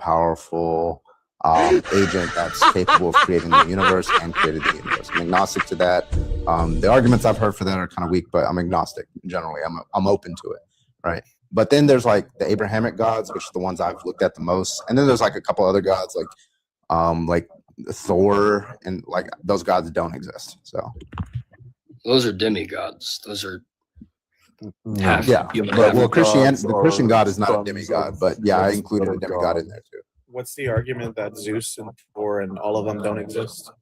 all-powerful agent that's capable of creating the universe and created the universe. I'm agnostic to that. The arguments I've heard for that are kind of weak, but I'm agnostic generally. I'm open to it, right? But then there's like the Abrahamic gods, which are the ones I've looked at the most, and then there's like a couple other gods like Thor, and like those gods don't exist. So those are demigods. Those are the Christian God is not a demigod, but yeah, I included a demigod in there too. What's the argument that Zeus and Thor and all of them don't exist?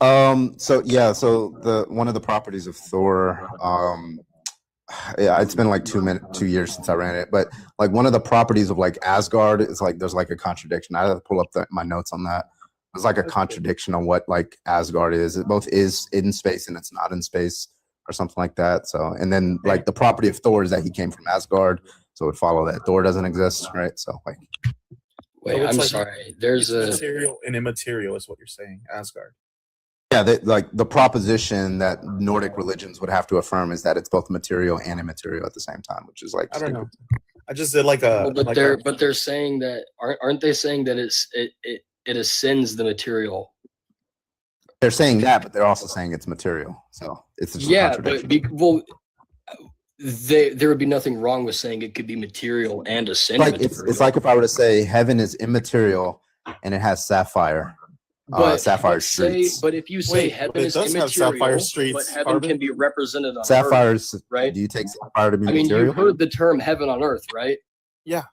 So the one of the properties of Thor, it's been like 2 years since I ran it, but like one of the properties of like Asgard is like there's like a contradiction. I have to pull up my notes on that. There's like a contradiction on what like Asgard is. It both is in space and it's not in space, or something like that. So, and then like the property of Thor is that he came from Asgard, so it would follow that Thor doesn't exist, right? So like, wait, I'm sorry. There's a material and immaterial is what you're saying. Asgard. Yeah, like the proposition that Nordic religions would have to affirm is that it's both material and immaterial at the same time, which is like I don't know. I just did like a. Well, but they're saying that aren't they saying that it ascends the material? They're saying that, but they're also saying it's material. So it's just yeah, but there would be nothing wrong with saying it could be material and ascend. Like it's like if I were to say heaven is immaterial and it has sapphire streets. But if you say heaven is immaterial, sapphire streets, but heaven can be represented on sapphires, earth, right? Do you take sapphire to be material? material? You heard the term heaven on earth, right? Yeah.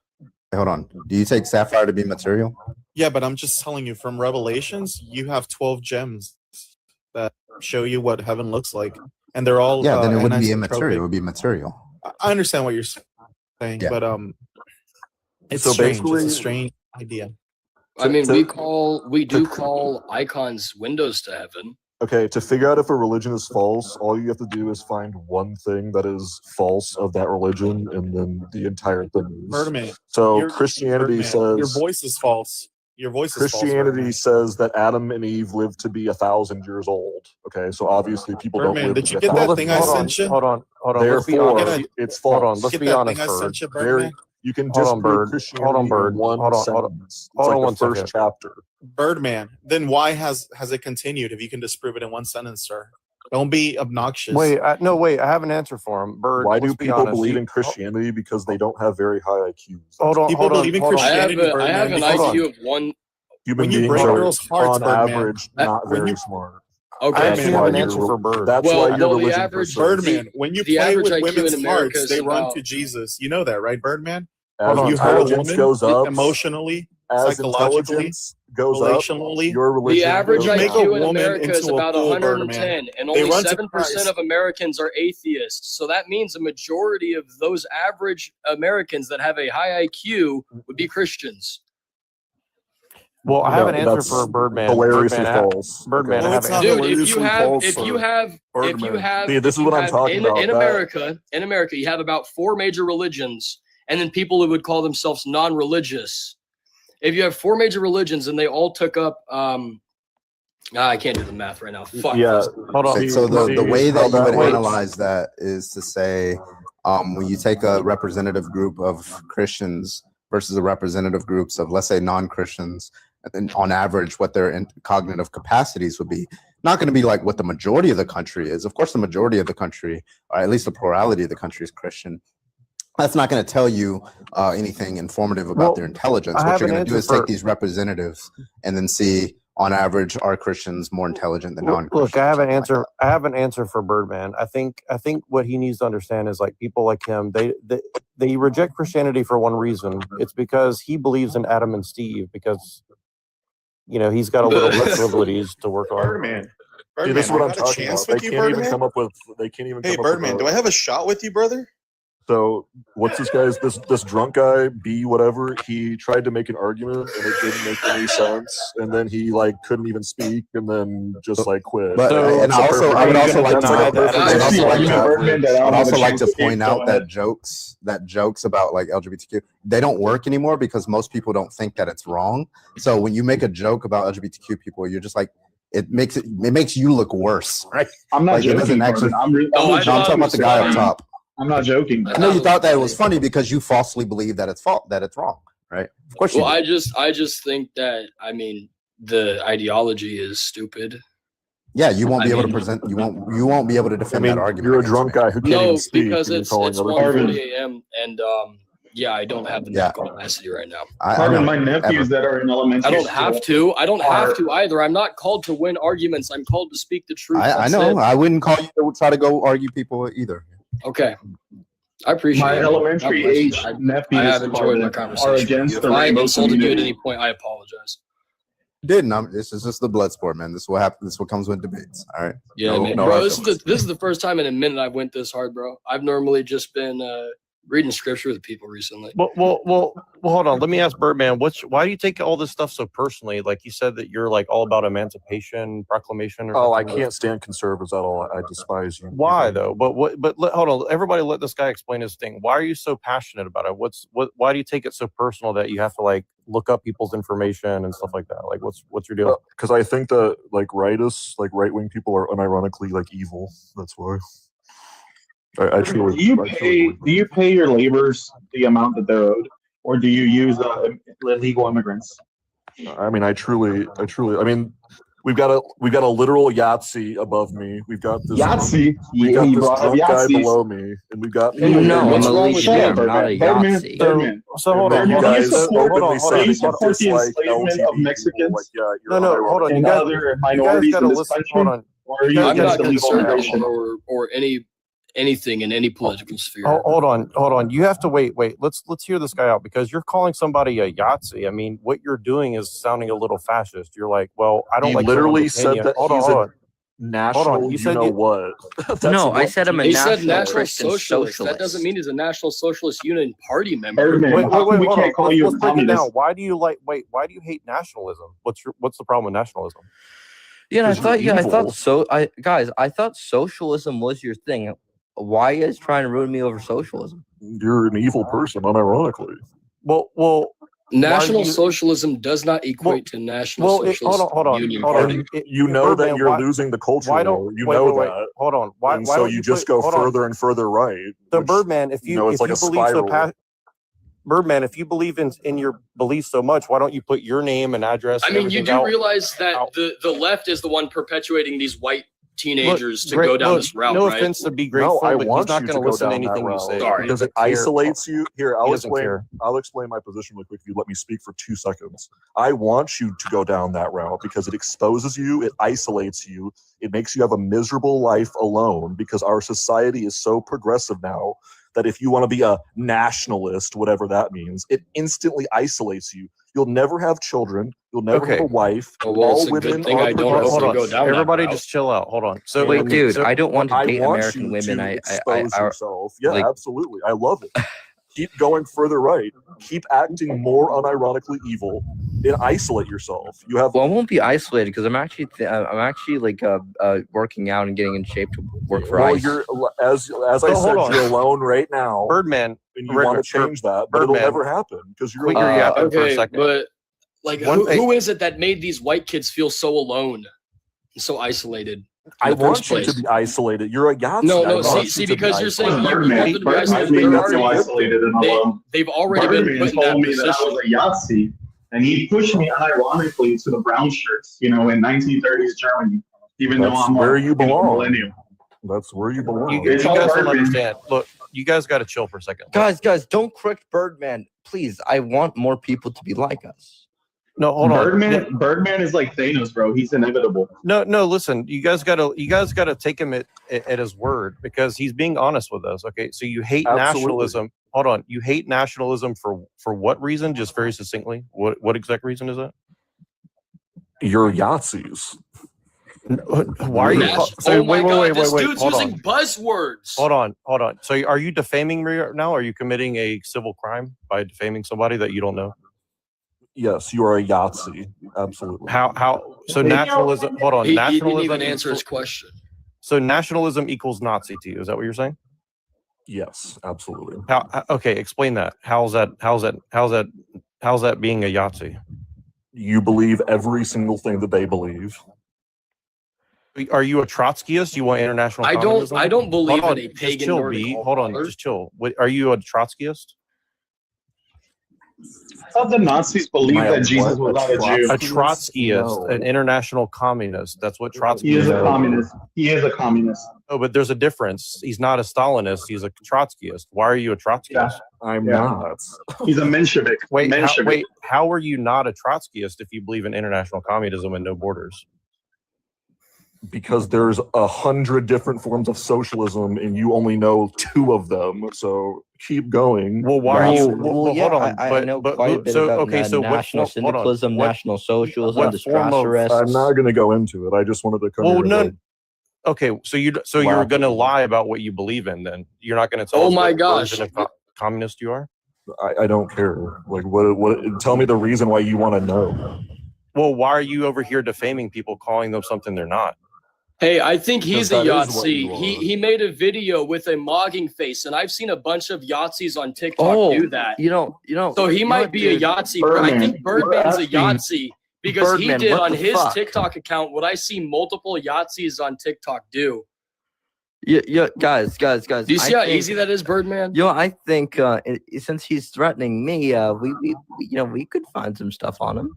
Hold on. Do you take sapphire to be material? Yeah, but I'm just telling you from Revelations, you have 12 gems that show you what heaven looks like, and they're all then it wouldn't be immaterial. It would be material. I understand what you're saying, but it's strange. It's a strange idea. I mean, we do call icons windows to heaven. Okay, to figure out if a religion is false, all you have to do is find one thing that is false of that religion, and then the entire thing is. Birdman. So Christianity says your voice is false. Your voice is Christianity says that Adam and Eve lived to be 1,000 years old. Okay, so obviously people don't live. Did you get that thing I sent you? Hold on. Therefore, it's false. Hold on. Let's be honest, Bird. You can disprove Christianity in one sentence. It's like the first chapter. Birdman. Then why has it continued if you can disprove it in one sentence, sir? Don't be obnoxious. Wait, I have an answer for him. Bird. Why do people believe in Christianity? Because they don't have very high IQs. People believe in Christianity. I have an IQ of one. Human beings are, on average, not very smart. Okay, I actually have an answer for Bird. That's why your religion the average Birdman. When you play with women's hearts, they run to Jesus. You know that, right, Birdman? As intelligence goes up, emotionally, as psychologically, intelligence goes relationally, up, your religion the average goes IQ up. in America is about 110, and only 7% of Americans are atheists. So that means a majority of those average Americans that have a high IQ would be Christians. Well, I have an answer for Birdman. Hilariously false. Birdman, dude, if you have, this is what I'm talking about. In America, you have about 4 major religions, and then people who would call themselves non-religious. If you have 4 major religions and they all took up, I can't do the math right now. Fuck. Yeah, hold on. So the way that you would analyze that is to say, when you take a representative group of Christians versus a representative groups of, let's say, non-Christians, and on average, what their cognitive capacities would be, not going to be like what the majority of the country is. Of course, the majority of the country, or at least the plurality of the country, is Christian. That's not going to tell you anything informative about their intelligence. What you're going to do is take these representatives and then see, on average, are Christians more intelligent than non-Christians? Look, I have an answer. I have an answer for Birdman. I think what he needs to understand is, like, people like him, they reject Christianity for one reason. It's because he believes in Adam and Steve, because he's got a little less abilities to work on. Birdman. Dude, this is what I'm talking about. They can't even come up with. Hey, Birdman, do I have a shot with you, brother? So what's this guy's this drunk guy B whatever? He tried to make an argument and it didn't make any sense, and then he couldn't even speak, and then just quit. But I would also like to point out that jokes about LGBTQ, they don't work anymore because most people don't think that it's wrong. So when you make a joke about LGBTQ people, you're just it makes you look worse, right? I'm not joking. I'm talking about the guy up top. I'm not joking. I know you thought that it was funny because you falsely believe that it's wrong, right? right? Of course you Well, do. I just think that the ideology is stupid. Yeah, you won't be I able to mean- present. You won't be able to I defend mean, that argument. you're a against drunk me. guy who can't No, even speak. because and you're it's telling other 1:40 people. a.m. and yeah, I don't have the Yeah. mental capacity right now. I Marvin, know, my nephews ever. that are in I elementary don't have to. I don't have to either. I'm not called to win arguments. I'm called to speak the truth. I That's know. it. I wouldn't call you to try to go argue people either. Okay. I appreciate My it. elementary God bless you. age nephews, I have enjoyed my Marvin, are conversation. with against you. the If I rainbow insulted you at community. any point, I apologize. Didn't. This is just the blood sport, man. This is what happens. This is what comes with debates. All right. Yeah, No- man. no Bro, hard this feelings. is the first time in a minute I've went this hard, bro. I've normally just been reading scripture with people recently. Well, hold on. Let me ask Birdman. Why do you take all this stuff so personally? Like you said that you're like all about Emancipation Proclamation. Or Oh, I something. can't stand conservatives at all. I despise you. Why though? Hold on. Everybody, let this guy explain his thing. Why are you so passionate about it? Why do you take it so personal that you have to like look up people's information and stuff like that? Like, what's your deal? Because I think that like right wing people are unironically like evil. That's why. I truly. Do you I truly pay? believe Do you pay your laborers the amount that they're owed, or do you use illegal immigrants? that. I mean, I truly. I mean, we've got a literal Yahtzee above me. We've got this. Yahtzee. We Yeah, got he this brought up drunk guy Yahtzees. below me, and we've got. Hey, No, what's I'm a wrong with legionnaire, that? not a Birdman, Yahtzee. Birdman. So hold on. And you Birdman, guys do you support- openly hold do say you that you support the dislike enslavement LGBT of Mexicans? people. Like, yeah, No, you're hold on. and You guys, other you guys minorities gotta in this listen. country? Hold on. Or are you guys I'm against not gotta illegal concerned immigration? or anything in any political sphere. Hold on. You have to wait. Let's hear this guy out because you're calling somebody a Yahtzee. I mean, what you're doing is sounding a little fascist. You're like, well, I don't He like literally someone's said opinion. that Hold he's on. national. You said know you- what? That's No, I what said I'm a He national said National Christian Socialist. socialist. That doesn't mean he's a National Socialist Union Party member. Birdman, how come we hold can't on. call you Let's a break it down. communist? Why do you hate nationalism? What's the problem with nationalism? Yeah, I 'Cause you're thought evil. so. I thought socialism was your thing. Why are you guys trying to ruin me over socialism? You're an evil person, unironically. Well, National you- Socialism does not equate to National Socialist hold on. Union Hold Party. on. You know Birdman, that you're why- losing the culture Why war. don't You wait, know wait, that. Hold on. Why And why so don't you put- just go hold on. further and further right. So which, Birdman, if you it's like a believe so spiral. Birdman, if you believe in your beliefs so much, why don't you put your name and address? I and mean, you everything do out? realize that out. the left is the one perpetuating these white teenagers to Great- go down look, this route, no right? offense to be No, grateful, I but he's want not you going to to go listen to down that anything you route say. Sorry. because it He doesn't care. isolates you. Here, He doesn't care. I'll explain my position really quick. If you let me speak for 2 seconds, I want you to go down that route because it exposes you, it isolates you, it makes you have a miserable life alone. Because our society is so progressive now that if you want to be a nationalist, whatever that means, it instantly isolates you. You'll never have children. You'll never Okay. have a wife. Oh, well, All it's a good women thing are I don't progressive. hope to go down that Everybody route. just chill out. Hold on. So Wait, okay, dude, so- I don't want to I date want American you women. to I expose yourself. Yeah, like- absolutely. I love it. Keep going further right. Keep acting more unironically evil and isolate yourself. You have Well, I won't be isolated because I'm actually working out and getting in shape to work for well, ICE. you're as I So, hold said, on. you're alone right now, Birdman, and you Birdman, want to change that, but it'll Birdman. never happen because you're Quit your alone. yapping for a Okay, second. but like, One thing- who is it that made these white kids feel so alone and so isolated? I in the want first you to place? be isolated. You're a Yahtzee. No, I no. want See, you see, to be because you're saying isolated. you Birdman, want them to be Birdman isolated. made They're me already- feel isolated and alone. They've already been Birdman put in told that me that I position. was a Yahtzee, and he pushed me unironically to the brown shirts, in 1930s Germany, even though That's I'm where a you belong. millennial. That's where you belong. you It's all guys don't Birdman. understand. Look, you guys got to chill for a second. Guys, don't correct Birdman, please. I want more people to be like us. No, hold on. Birdman, Birdman is like Thanos, bro. He's inevitable. No. Listen, you guys gotta take him at his word because he's being honest with us. Okay, so you hate Absolutely. nationalism. Hold on, you hate nationalism for what reason? Just very succinctly, what exact reason is that? You're Yahtzees. Why are you? Nash- So oh my God, wait. this dude's Hold using on. buzzwords. Hold on. So are you defaming me right now? Are you committing a civil crime by defaming somebody that you don't know? Yes, you are a Yahtzee. Absolutely. How? So nationalism. Hold on. He didn't Nationalism. even answer his question. So nationalism equals Nazi to you? Is that what you're saying? Yes, absolutely. Okay, explain that. How's that being a Yahtzee? You believe every single thing that they believe. Are you a Trotskyist? You want international communism? I don't believe Hold on, in a just pagan chill, Nordic B. cult Hold on, father. just chill. Are you a Trotskyist? thought the Nazis believed My that Jesus what? was not a Jew. A Trotskyist, No. an international communist. That's what Trotsky He is a No. communist. He is a communist. Oh, but there's a difference. He's not a Stalinist. He's a Trotskyist. Why are you a Trotskyist? Yeah. I'm Yeah. not. He's a Menshevik. Menshevik. How are you not a Trotskyist if you believe in international communism and no borders? Because there's 100 different forms of socialism and you only know 2 of them. So keep going. Well, why are you? Well, yeah, hold on. I know quite a bit so about okay, so national what? Hold on. syndicalism, What- national socialism, what the form of- Strasser I'm not going to go into it. I just wanted to come Well, here. no. to- Okay, so you're going to lie about what you believe in. Then you're not going to tell Oh us my what gosh. version of communist you are. I don't care. Like, what? Tell me the reason why you want to know. Well, why are you over here defaming people, calling them something they're not? Hey, I think he's a Because that is what Yahtzee. you are. He made a video with a mogging face, and I've seen a bunch of Yahtzees on TikTok Oh, do that. you know. So he might be a Yahtzee. But I think Birdman's a Yahtzee because he Birdman, did what on the his fuck? TikTok account what I see multiple Yahtzees on TikTok do. Yeah, guys. Do you see I how think- easy that is, Birdman? I think since he's threatening me, we could find some stuff on him.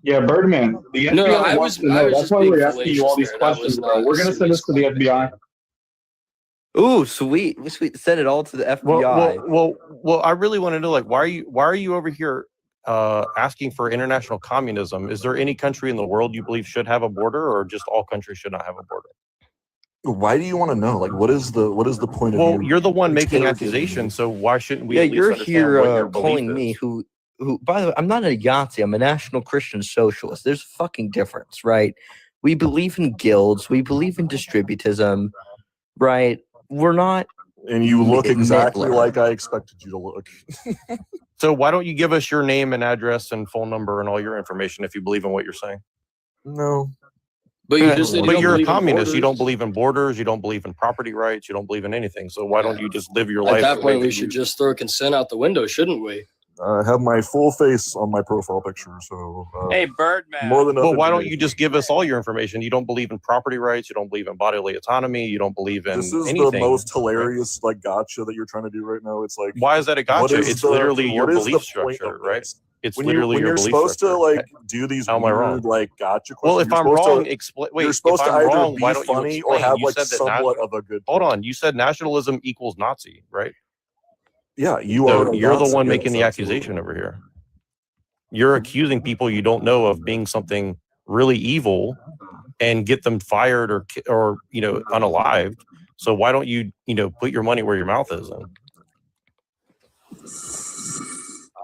Yeah, Birdman. The FBI No, I wants was- to I know. was That's just why being we're asking you all these fallacious there. That questions, was bro. not We're gonna send this to the serious. FBI. Ooh, sweet. Send it all to the FBI. Well, I really want to know, like, why are you over here asking for international communism? Is there any country in the world you believe should have a border, or just all countries should not have a border? Why do you want to know? Like, what is the point of Well, you? you're the one making interrogating accusations, so why shouldn't we? Yeah, at least you're understand here what your belief calling me is? who. By the way, I'm not a Yahtzee. I'm a national Christian socialist. There's a fucking difference, right? We believe in guilds. We believe in distributism, right? We're not. And you look exactly Midler. like I expected you to look. So why don't you give us your name and address and phone number and all your information if you believe in what you're saying? No. But you just said you But don't you're a believe in communist. You don't borders. believe in borders. You don't believe in property rights. You don't believe in anything. So why don't you just live your At life? that the way point, we that should you- just throw consent out the window, shouldn't we? I have my full face on my profile picture, so Hey, Birdman. more than enough. Well, why don't you information. just give us all your information? You don't believe in property rights. You don't believe in bodily autonomy. You don't believe in This is anything. the most hilarious like gotcha that you're trying to do right now. It's like, Why is that a what gotcha? is It's the- literally your what is belief the point structure, of right? this? It's When literally you're your belief supposed structure. to like do these How am I wrong? weird like gotcha questions. Well, if you're I'm supposed wrong, to, explain. Wait, you're if supposed to I'm either wrong, be why don't you funny or explain? have You like said that somewhat of a good. Hold point. on. You said nationalism equals Nazi, right? Yeah, you So are. you're the Nazi, one yes, making the absolutely. accusation over here. You're accusing people you don't know of being something really evil and get them fired or unalived. So why don't you put your money where your mouth is? Then?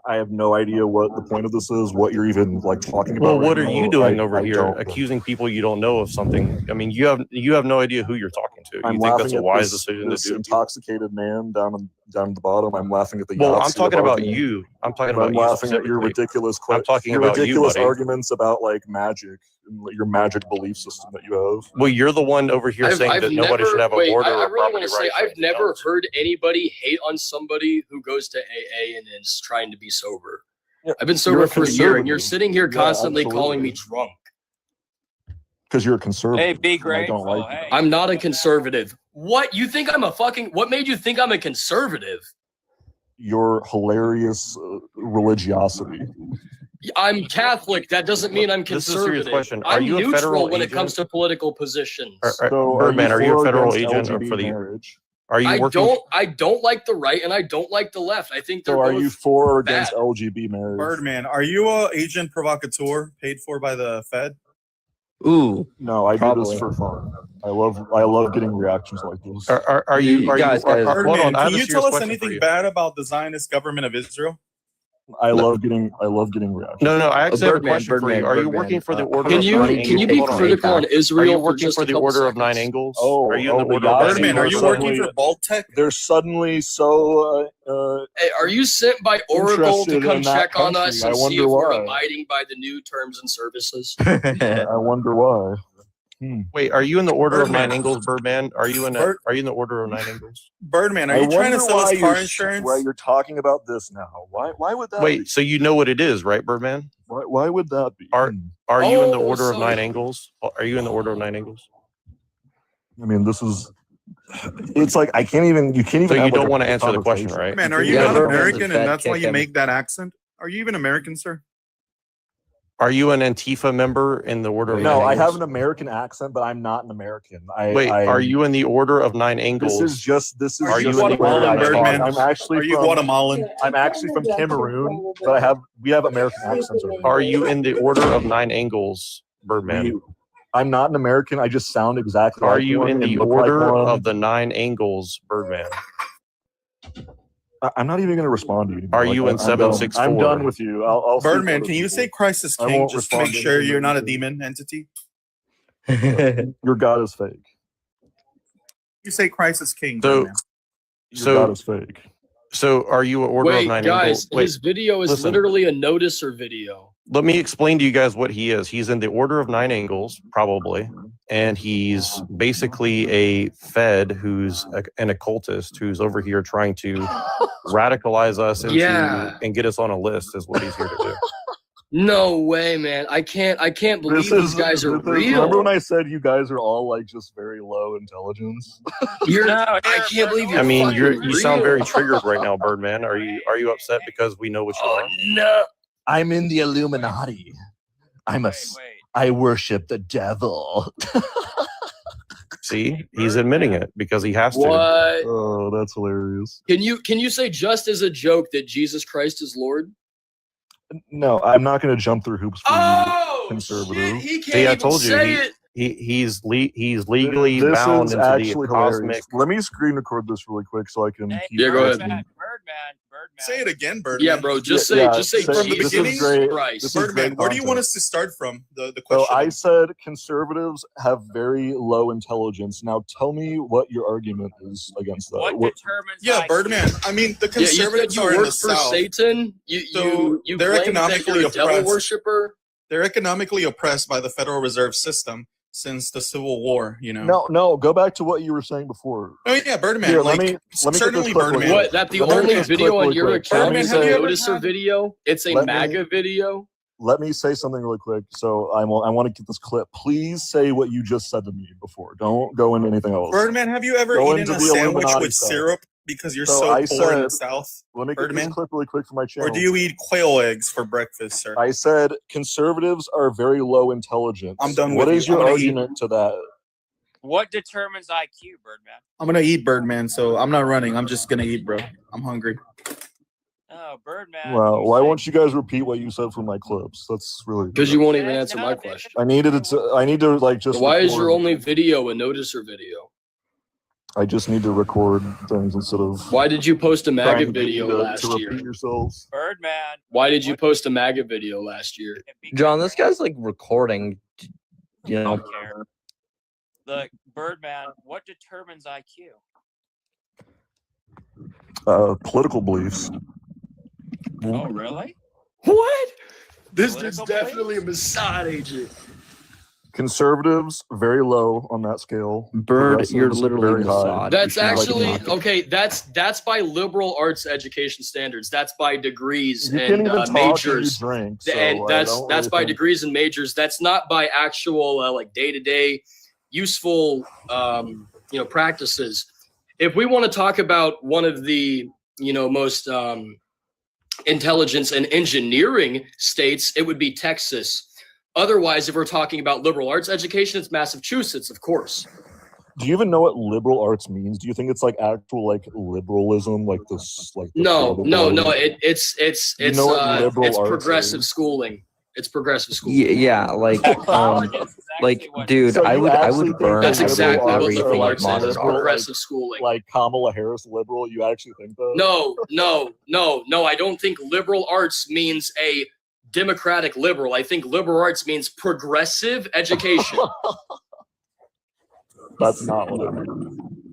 I have no idea what the point of this is. What you're even like talking about. Well, right what are now. you doing I- over I here don't- accusing people you don't know of something? I mean, you have no idea who you're talking to. I'm You think that's laughing a at wise this, decision this to do? intoxicated man down at the bottom. I'm laughing at the. Well, I'm Yahtzee talking about argument. you. I'm talking I'm about you laughing at your specifically. ridiculous. I'm talking your about you, ridiculous buddy. arguments about like magic and your magic belief system that you have. Well, you're the one over here saying that nobody should have a border I or really property want to say rights. or I've anything never else. heard anybody hate on somebody who goes to AA and is trying to be sober. Yeah, I've been you're sober a for a year, and you're conservative. sitting here Yeah, constantly calling me absolutely. drunk. Because you're a conservative. Hey, be and I don't grateful. like you. Hey. I'm not a conservative. What? You think I'm a fucking? What made you think I'm a conservative? Your hilarious religiosity. I'm Catholic. That doesn't mean I'm This is a serious conservative. question. Are I'm you a neutral federal when it agent? comes to political positions. So Birdman, are you for a federal against agent or LGBT for the? marriage? Are you I working? don't like the right and I don't like the left. I think they're So are both you for or against bad. LGBT marriage? Birdman, are you a agent provocateur paid for by the Fed? Ooh, No, I do Probably. this for fun. I love getting reactions like this. Are you Guys, hold Birdman, on, I have can a you serious tell us question for anything you. bad about the Zionist government of Israel? I love getting reactions. No, I actually have a Birdman, question for you. Are you Birdman, working for the order Can of you nine can you be angles? Hold on. critical on Are Israel you for working just for a the couple order of seconds? nine angles? Oh, Are you in the the order of nine Yahtzee Birdman, are you angles? suddenly- working for Baltech? They're suddenly so Hey, are you sent by Oracle to Interested come in that check on country. us I and see wonder if we're why. abiding by the new terms and services? I wonder why. Wait, are you in the order of Birdman. nine angles, Birdman? Are you in the order of nine angles? Birdman, are I you trying to wonder sell us why car you're- insurance? Why you're talking about this now? Why would that be? Wait, so you know what it is, right, Birdman? Why would that be? Are you in the Oh, order of so- nine angles? Are you in the order of nine angles? I mean, this is. It's like I can't even. You can't even. So you have, like, don't a want to answer the question, conversation. right? Man, are You you Yeah, not Birdman's American a Fed and that's why kick you him. make that accent? Are you even American, sir? Are you an Antifa member in the Order of No, Nine I have Angles? an American accent, but I'm not an American. Wait, are you in the Order of Nine Angles? This is Are you just the way Guatemalan, I talk. Birdman? I'm actually Are you from Guatemalan? I'm actually from Cameroon, but we have American accents over here. Are you in the Order of Nine Angles, Birdman? I'm not an American. I just sound exactly Are like you one in and the look Order like one. of the Nine Angles, Birdman? I'm not even going to respond to you. Are you in I'm 764? I'm done with you. I'll speak to Birdman, other can you people. say Christ is I king won't just to respond make to sure anything you're not a you say. demon entity? Your God is fake. You say Christ is king, So- Birdman. Your God is fake. So are you an Order of Wait, Nine guys, Angles? Wait, his video is listen. literally a noticer video. let me explain to you guys what he is. He's in the Order of Nine Angles, probably, and he's basically a Fed who's an occultist who's over here trying to radicalize us into Yeah. and get us on a list. Is what he's here to do. No way, man. I can't believe these guys are real. Remember when I said you guys are all like just very low intelligence? I can't believe you're I mean, fucking you sound real. very triggered right now, Birdman. Are you upset because we know what you are? No. I'm in the Illuminati. I worship the devil. See, he's admitting it because he has to. What? Oh, that's hilarious. Can you say just as a joke that Jesus Christ is Lord? No, I'm not going to jump through hoops for you, Oh conservative. shit! He can't See, I even told you, say it. He's legally This bound is into actually the hilarious. cosmic. Let me screen record this really quick so I can keep Yeah, go ahead. Birdman. Say it again, Birdman. Yeah, bro. Just Yeah, say from the Jesus beginning, Christ. this is Birdman, great where do you want content. us to start from? The So question. I said conservatives have very low intelligence. Now tell me what your argument is against that. What determines Yeah, IQ? Birdman. I mean, the Yeah, you said conservatives you are in work the for South. Satan. So You they're claim that economically you're a devil oppressed. worshiper. They're economically oppressed by the Federal Reserve System since the Civil War. You know. No, go back to what you were saying before. Oh yeah, Birdman. Here, like let me get certainly this clip really Birdman. quick. What? That the Let me only get this clip video on really your quick. account Birdman, is have a you ever noticer had- video? It's a Let me- MAGA video. Let me say something really quick. So I want to get this clip. Please say what you just said to me before. Don't go into anything else. Birdman, have you ever Go eaten into a the sandwich Illuminati with stuff. syrup because you're So so I poor in the said- South? Let me get Birdman? this clip really quick for my channel. Or do you eat quail eggs for breakfast, sir? I said conservatives are very low intelligence. I'm done What with is you. your I'm gonna eat. argument to that? What determines IQ, Birdman? I'm gonna eat, Birdman. So I'm not running. I'm just gonna eat, bro. I'm hungry. Oh, Birdman. Well, why say- won't you guys repeat what you said from my clips? That's really Because you won't even Yeah, answer no, my dude. question. I need to like just. Why is record- your only video a noticer video? I just need to record things instead of. Why did you post a trying MAGA to get you video to last year? repeat yourselves. Birdman. Why did you post a MAGA video last year? John, this guy's like recording. You I know, don't care. Look, Birdman, what determines IQ? Political beliefs. Oh, really? What? This dude's Political definitely a Mossad agent. Conservatives very low on that scale. Bird, you're Progressives, literally very high. Mossad. That's You should, like, actually knock it. okay. That's by liberal arts education standards. That's by degrees You can't and even talk and majors. you drink. So And I that's don't that's really by think- degrees and majors. That's not by actual like day-to-day useful practices. If we want to talk about one of the most intelligence and engineering states, it would be Texas. Otherwise, if we're talking about liberal arts education, it's Massachusetts, of course. Do you even know what liberal arts means? Do you think it's like actual like liberalism, like this, like the No. political- It's You know what liberal it's arts progressive is? schooling. It's progressive schooling. yeah, like Colleges is like actually what- dude, So I you would actually would think burn That's liberal exactly what arts are liberal everything like arts is. modern It's liberal, art. progressive schooling. like Kamala Harris liberal? You actually think that? No. I don't think liberal arts means a democratic liberal. I think liberal arts means progressive education. That's not what I mean.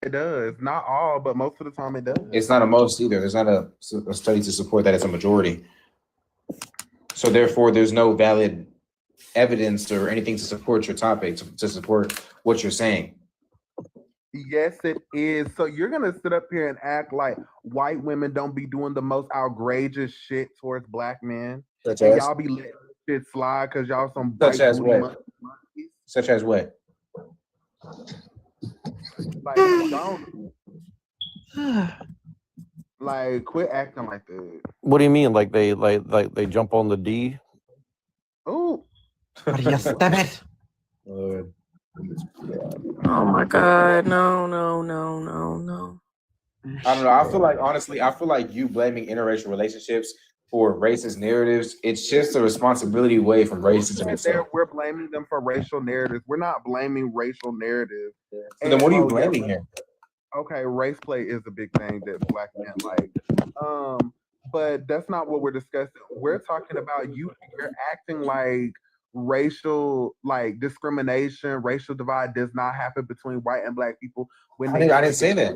It does. Not all, but most of the time it does. It's not a most either. There's not a study to support that it's a majority. So therefore, there's no valid evidence or anything to support your topic, to support what you're saying. Yes, it is. So you're gonna sit up here and act like white women don't be doing the most outrageous shit towards black men, Such and as, y'all be letting shit slide because y'all some Such white as booty what? monkeys. such as what? Like, don't like quit acting like that. What do you mean? Like they jump on the D? Oh, Lord. Oh my God. No, no, no, no, no. I don't know. I feel like honestly, I feel like you blaming interracial relationships for racist narratives. It's just a responsibility away from racism itself. we're blaming them for racial narratives. We're not blaming racial narratives. So then, what are you blaming here? Okay, race play is a big thing that black men like. But that's not what we're discussing. We're talking about you're acting like racial like discrimination, racial divide does not happen between white and black people. I didn't say that.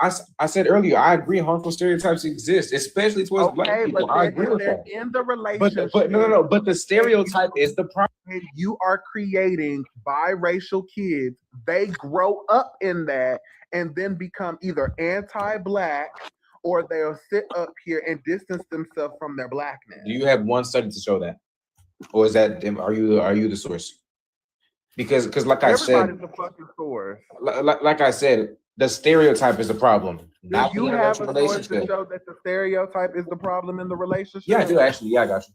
I said earlier, I agree harmful stereotypes exist, especially towards black people. But I agree with that. in the relationship. But no. But the stereotype is the problem. And you are creating biracial kids. They grow up in that and then become either anti-black or they'll sit up here and distance themselves from their blackness. Do you have one study to show that, or is that are you the source? Because like I said, everybody's the fucking source. Like I said, the stereotype is the problem. Do you have a source to show that the stereotype is the problem in the relationship? Yeah, I do actually. Yeah, I got you.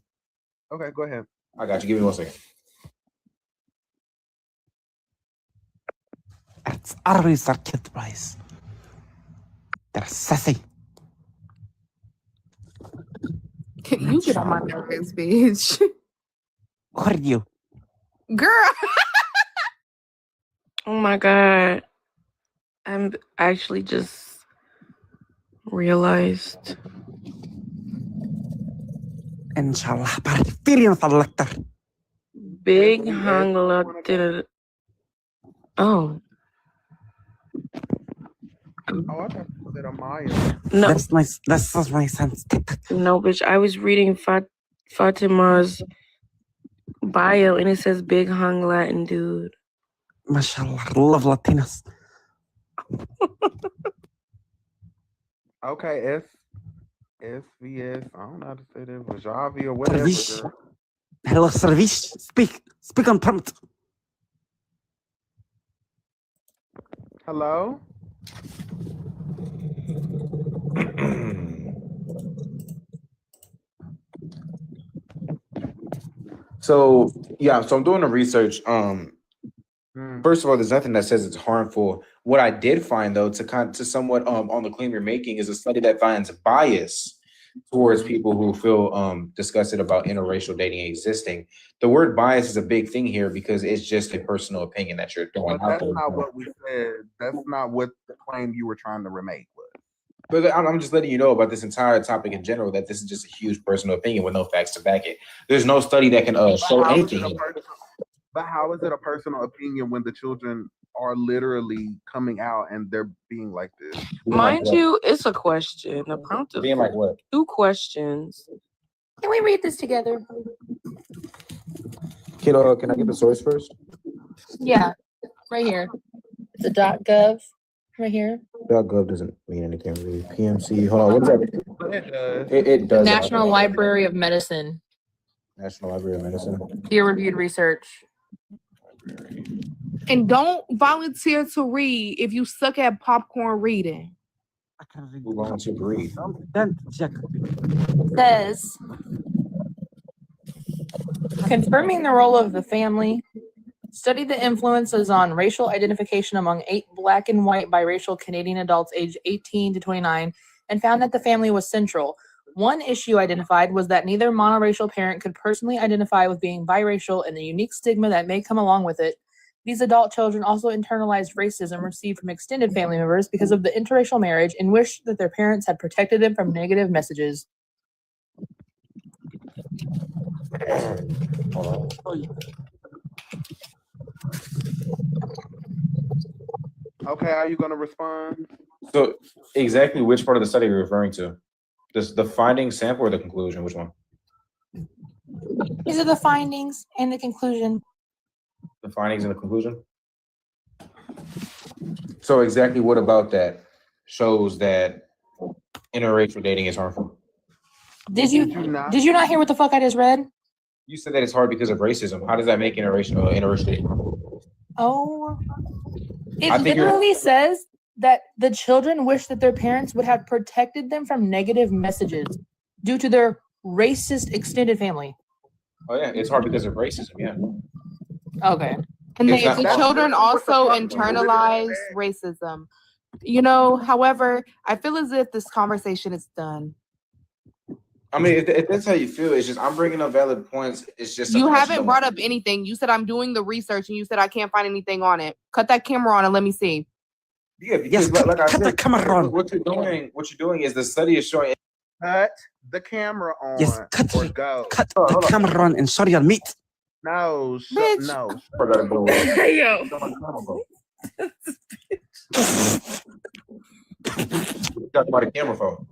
Okay, go ahead. I got you. Give me 1 second. It's always our kid boys. They're sassy. You get on my nerves, bitch. Who are you? Girl. Oh my God. I'm actually just realized. Inshallah, experience elector. Big hang Oh. Oh, I thought you said Amaya. No. This is my sense. No, bitch. I was reading Fatima's bio and it says big hung Latin dude. Mashallah, love Latinos. Okay, SVS. I don't know how to say that. Vajavi or whatever. Service. Hello, service. Speak on prompt. Hello? So I'm doing the research. First of all, there's nothing that says it's harmful. What I did find, though, to somewhat on the claim you're making, is a study that finds bias towards people who feel disgusted about interracial dating existing. The word bias is a big thing here because it's just a personal opinion that you're throwing out there. That's not what we said. That's not what the claim you were trying to remake was. But I'm just letting you know about this entire topic in general, that this is just a huge personal opinion with no facts to back it. There's no study that can show anything. But how is it a personal opinion when the children are literally coming out and they're being like this? Mind you, it's a question. The prompt is being like what? 2 questions. Can we read this together? Can I get the source first? Yeah, right here. It's a .gov right here. .gov doesn't mean anything really. PMC. Hold on. What is that? It does. National Library of Medicine. National Library of Medicine. Peer-reviewed research. And don't volunteer to read if you suck at popcorn reading. Who volunteered to read? Says, confirming the role of the family, studied the influences on racial identification among 8 Black and white biracial Canadian adults aged 18 to 29, and found that the family was central. One issue identified was that neither monoracial parent could personally identify with being biracial and the unique stigma that may come along with it. These adult children also internalized racism received from extended family members because of the interracial marriage and wished that their parents had protected them from negative messages. Okay, are you going to respond? So exactly which part of the study are you referring to? The findings, sample, or the conclusion? Which one? These are the findings and the conclusion. The findings and the conclusion? So exactly what about that shows that interracial dating is harmful? Did you not hear what the fuck I just read? You said that it's hard because of racism. How does that make interracial dating harmful? Oh, It I think you're- literally says that the children wish that their parents would have protected them from negative messages due to their racist extended family. Oh yeah, it's hard because of racism. Yeah. Okay. And It's they, not- the That's children literally what the also fuck we literally internalize said. racism. You know, however, I feel as if this conversation is done. I mean, if that's how you feel, it's just I'm bringing up valid points. It's just You something that haven't don't- brought up anything. You said I'm doing the research and you said I can't find anything on it. Cut that camera on and let me see. Yeah, because like I said, what you're doing is the study is showing. Cut the camera on Yes, cut or go. the camera on and show your meat. No, Bitch. no. Yo. Talk about a camera phone.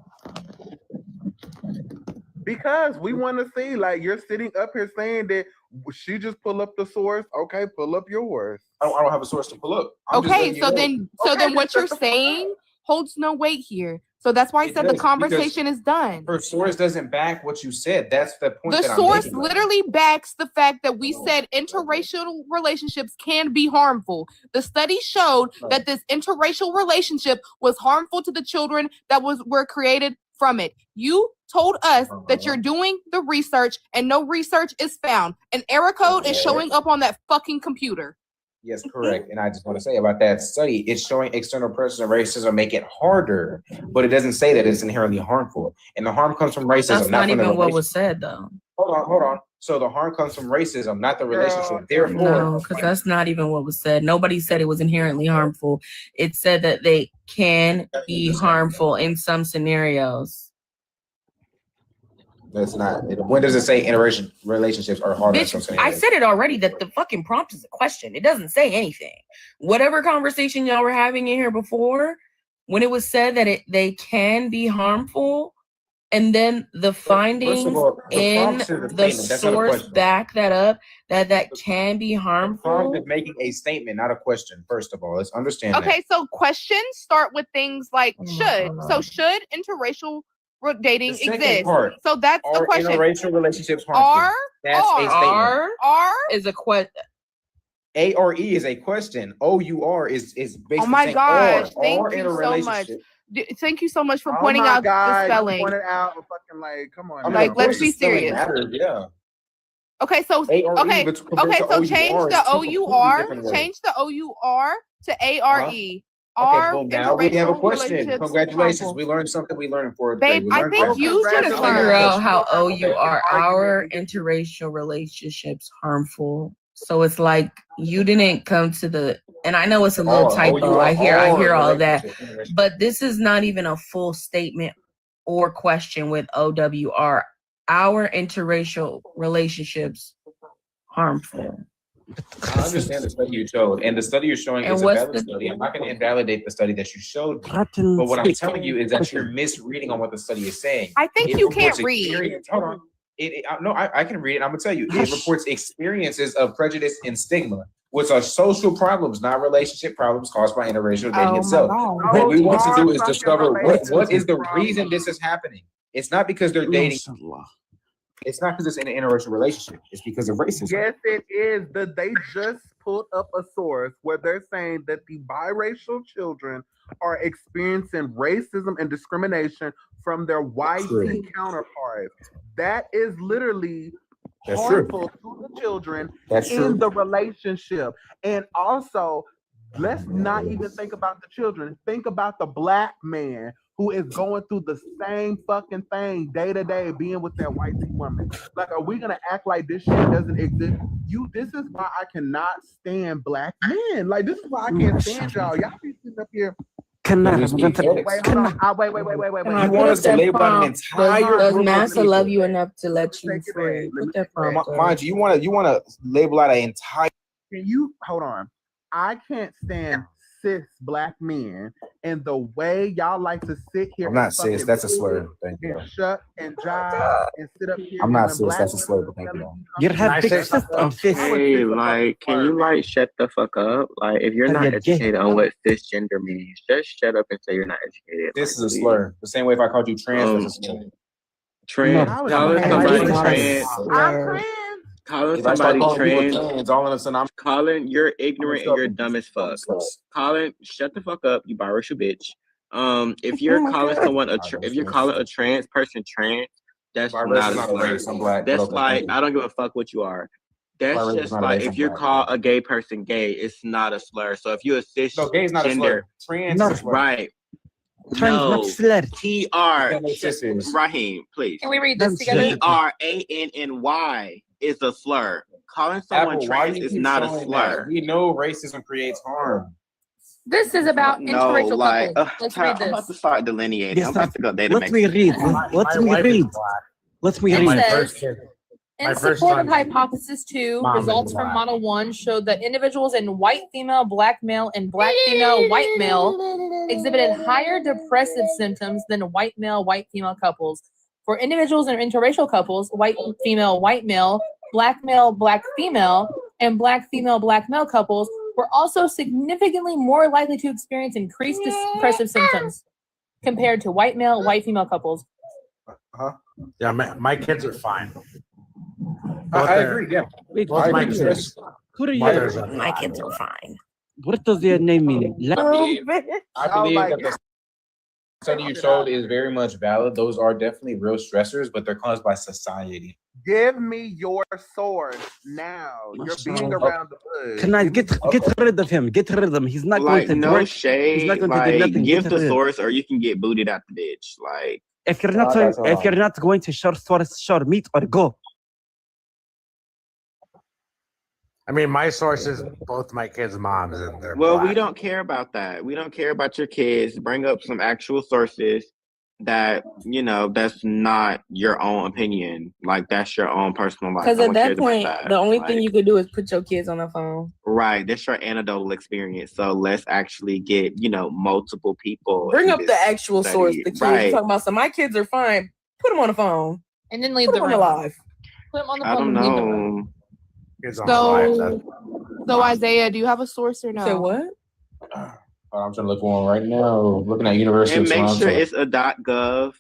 Because we want to see, like, you're sitting up here saying that she just pull up the source. Okay, pull up yours. I don't have a source to pull up. I'm just Okay, letting you so know. then Okay, what just you're shut the fuck saying holds no weight here. So that's why I It said the does, conversation is done. Her source doesn't back what you said. That's the point. The that I'm source making. literally backs the fact that we said interracial relationships can be harmful. The study showed that this interracial relationship was harmful to the children that were created from it. You told us that you're doing the research and no research is found. An error code is showing up on that fucking computer. Yes, correct. And I just want to say about that study, it's showing external pressures and racism make it harder, but it doesn't say that it's inherently harmful. And the harm comes from racism. That's not from the even what relationship. was said, though. Hold on. So the harm comes from racism, not the relationship. Therefore, No, because that's not even what was said. Nobody said it was inherently harmful. It said that they can be harmful in some scenarios. that's not. When does it say interracial relationships are harder? in some Bitch, I scenarios? said it already that the fucking prompt is a question. It doesn't say anything. Whatever conversation y'all were having in here before, when it was said that they can be harmful, and then the findings all, the in prompt says a the statement. That's not a source question. back that up that can be Prompt harmful. is making a statement, not a question. First of all, let's understand that. Okay, so questions start with things like Oh my should. God. So should interracial dating The second exist? part, So that's the Are question. interracial relationships harmful? That's a statement. R is a question. A or E is a question. O-U-R is basically Oh my saying gosh, or thank in you a so much. relationship. Thank you so much for Oh pointing my out God, the you spelling. pointed out a fucking, like, come on. I mean, now. Like, of let's course be the spelling serious. matters, yeah. Okay, so A or E, okay, but compared okay, to so O-U-R change is the two completely O-U-R, different words. change the O-U-R to A-R-E. Okay, Are well, now we have a interracial question. relationships Congratulations. harmful? We learned something we learned for today. Babe, We I learned think that. you should have Figure learned. out how Okay. our interracial relationships harmful. So it's like you didn't come to the, and I know it's a little typo. I hear all of that, but this is not even a full statement or question with OWR. Our interracial relationships harmful. I understand the study you showed, and the study you're showing And is a what's valid the- study. I'm not going to invalidate the study that you showed me. But what I'm telling you is that you're misreading on what the study is saying. I think It you reports can't read. experience- Hold on. No, I can read it. I'm going to tell you. It reports experiences of prejudice and stigma, which are social problems, not relationship problems caused by interracial dating Oh my itself. God. What we want to do Those is are discover fucking what is the relationship reason this is happening. It's not because they're dating. It's not because it's in an interracial relationship. It's because of racism. Yes, it is. They just pulled up a source where they're saying that the biracial children are experiencing racism and discrimination from their white true. counterparts. That is literally That's true. harmful to the children That's in true. the relationship. And also, let's not even think about the children. Think about the black man who is going through the same fucking thing day to day, being with that white woman. Like, are we gonna act like this shit doesn't exist? This is why I cannot stand black men. Like, this is why I can't stand y'all. Y'all be sitting up here. Wait, hold on. Wait. You want us to label out an entire Does group of Massa people. love you enough to let you Take it free? back. Put that prompt up. Mind you want to label out an entire. Can you hold on? I can't stand cis black men and the way y'all like to sit here. I'm not and cis. fucking That's a sit slur. Thank you. and shut and jive and sit up here. I'm and not when cis. black That's a slur. women But thank tell you. you You something, have you big shut stuff up. on this. Hey, like, can you like shut the fuck up? Like, if you're not Yeah, yeah. educated on what cisgender means, just shut up and say you're not educated. This Like, is a please. slur. The same way if I called you trans, Um, that's a slur. Trans, No, calling it's somebody not. trans. I'm trans. Calling If I start somebody calling people trans, trans, all of a sudden I'm Colin, you're ignorant and you're trouble. dumb as fuck. Colin, shut the fuck up, you biracial bitch. If Oh you're my calling God. someone if you're calling a trans person trans, that's My race not is a not a slur. race. I'm black. That's But okay, thank like you. I don't give a fuck what you are. My That's race is just not a like race. if I'm you black. call a gay person gay, it's not a slur. So if you're a No, gay is not a slur. cisgender, Trans No. is a slur. right? Trans not No, slur. TR, What cis is. Raheem, please. Can we read That's this together? TRANNY is a slur. Calling someone Apple, why do trans you is keep not a showing slur. that? We know racism creates harm. This is about No, interracial like couples. Let's read I'm about this. to start delineating. Yes, I'm about to go data let me read. Let me read. Let me It read. says, in support of hypothesis 2, results from model 1 showed that individuals in white female, black male, and black female, white male exhibited higher depressive symptoms than white male, white female couples. For individuals in interracial couples, white female, white male, black female, and black female, black male couples were also significantly more likely to experience increased depressive symptoms compared to white male, white female couples. Yeah, my kids are fine. I agree. Yeah. Wait, I my agree. kids? Who are Mothers you? are My kids are fine. What does their name mean? I believe that the study you showed is very much valid. Those are definitely real stressors, but they're caused by society. Give me your source now. You're beating around the bush. Can I get rid of him? Get rid of him. He's not Like going to no work. shade. He's not going to do Like nothing. give Get the rid. source, or you can get booted out the bitch. Like If you're not going to share source, share meet or go. I mean, my sources, both my kids' moms, and they're well, black. we don't care about that. We don't care about your kids. Bring up some actual sources that that's not your own opinion. Like that's your own personal life. Because No at one that cares about point, that. the only Like, thing you could do is put your kids on the phone. right, that's your anecdotal experience. So let's actually get multiple people. Bring in up the this actual source. study. The kids. Right. You're talking about, so my kids are fine. Put them on the phone. And then leave Put the them on room. the live. Put them on the I phone don't and leave the room. know. So Isaiah, do you have a source or no? Say what? I'm trying to look one right now. Looking at University And of make Toronto. sure it's a .gov.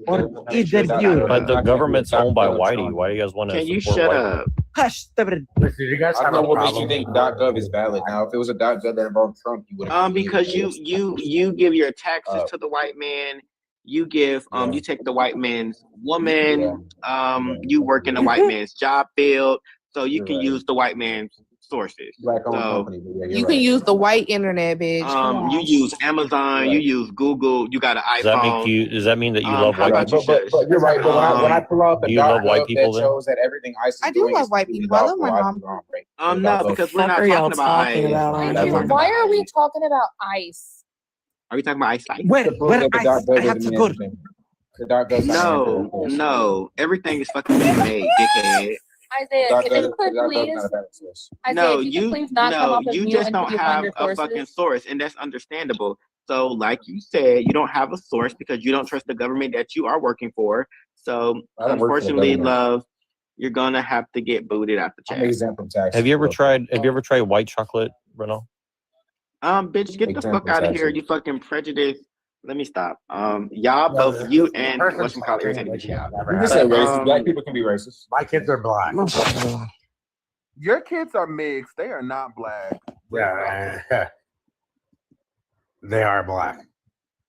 But the government's owned by Whitey. Why do you guys want to Can you support shut white up? Hush, Did you guys I have don't a know what makes you problem? think .gov is valid. Now, if it was a .gov that involved Trump, you would. Because you give your taxes to the white man. You give you take the white man's woman. You work in the white man's job field, so you can use the white man's sources. So You can use the white internet, bitch. you use Amazon, you use Google. You got an Does that iPhone. make you? Does that mean that you love how white about you people? shush? But you're right. But when I pull out the Do you love white .gov people that then? shows that everything ICE is I do doing love is white completely people. I love my lawful, mom. No, because we're not Fuck are y'all talking about talking ICE. about We're on not here? talking Why about are we ICE. talking about ICE? Are we talking about ICE? Where that the I .gov have doesn't to mean go. anything. The .gov No, no. Everything is fucking man-made, dickhead. Isaiah, if you could please, Isaiah, No, if you could please not come off of you mute just until don't you find have your a fucking sources. source, and that's understandable. So, like you said, you don't have a source because you don't trust the government that you are working for. So, I don't work for the unfortunately, government. love, you're gonna have to get booted out the I'm chat. exempt from taxes. Have you ever tried white chocolate, Renault? Bitch, get the Exempt fuck from out of here, taxes. you fucking prejudice. Let me stop. Y'all both, you and whatchamacallit irritating the shit out. You can say racist. Black people can be racist. My kids are black. Your kids are mixed. They are not black. Yeah, they are black.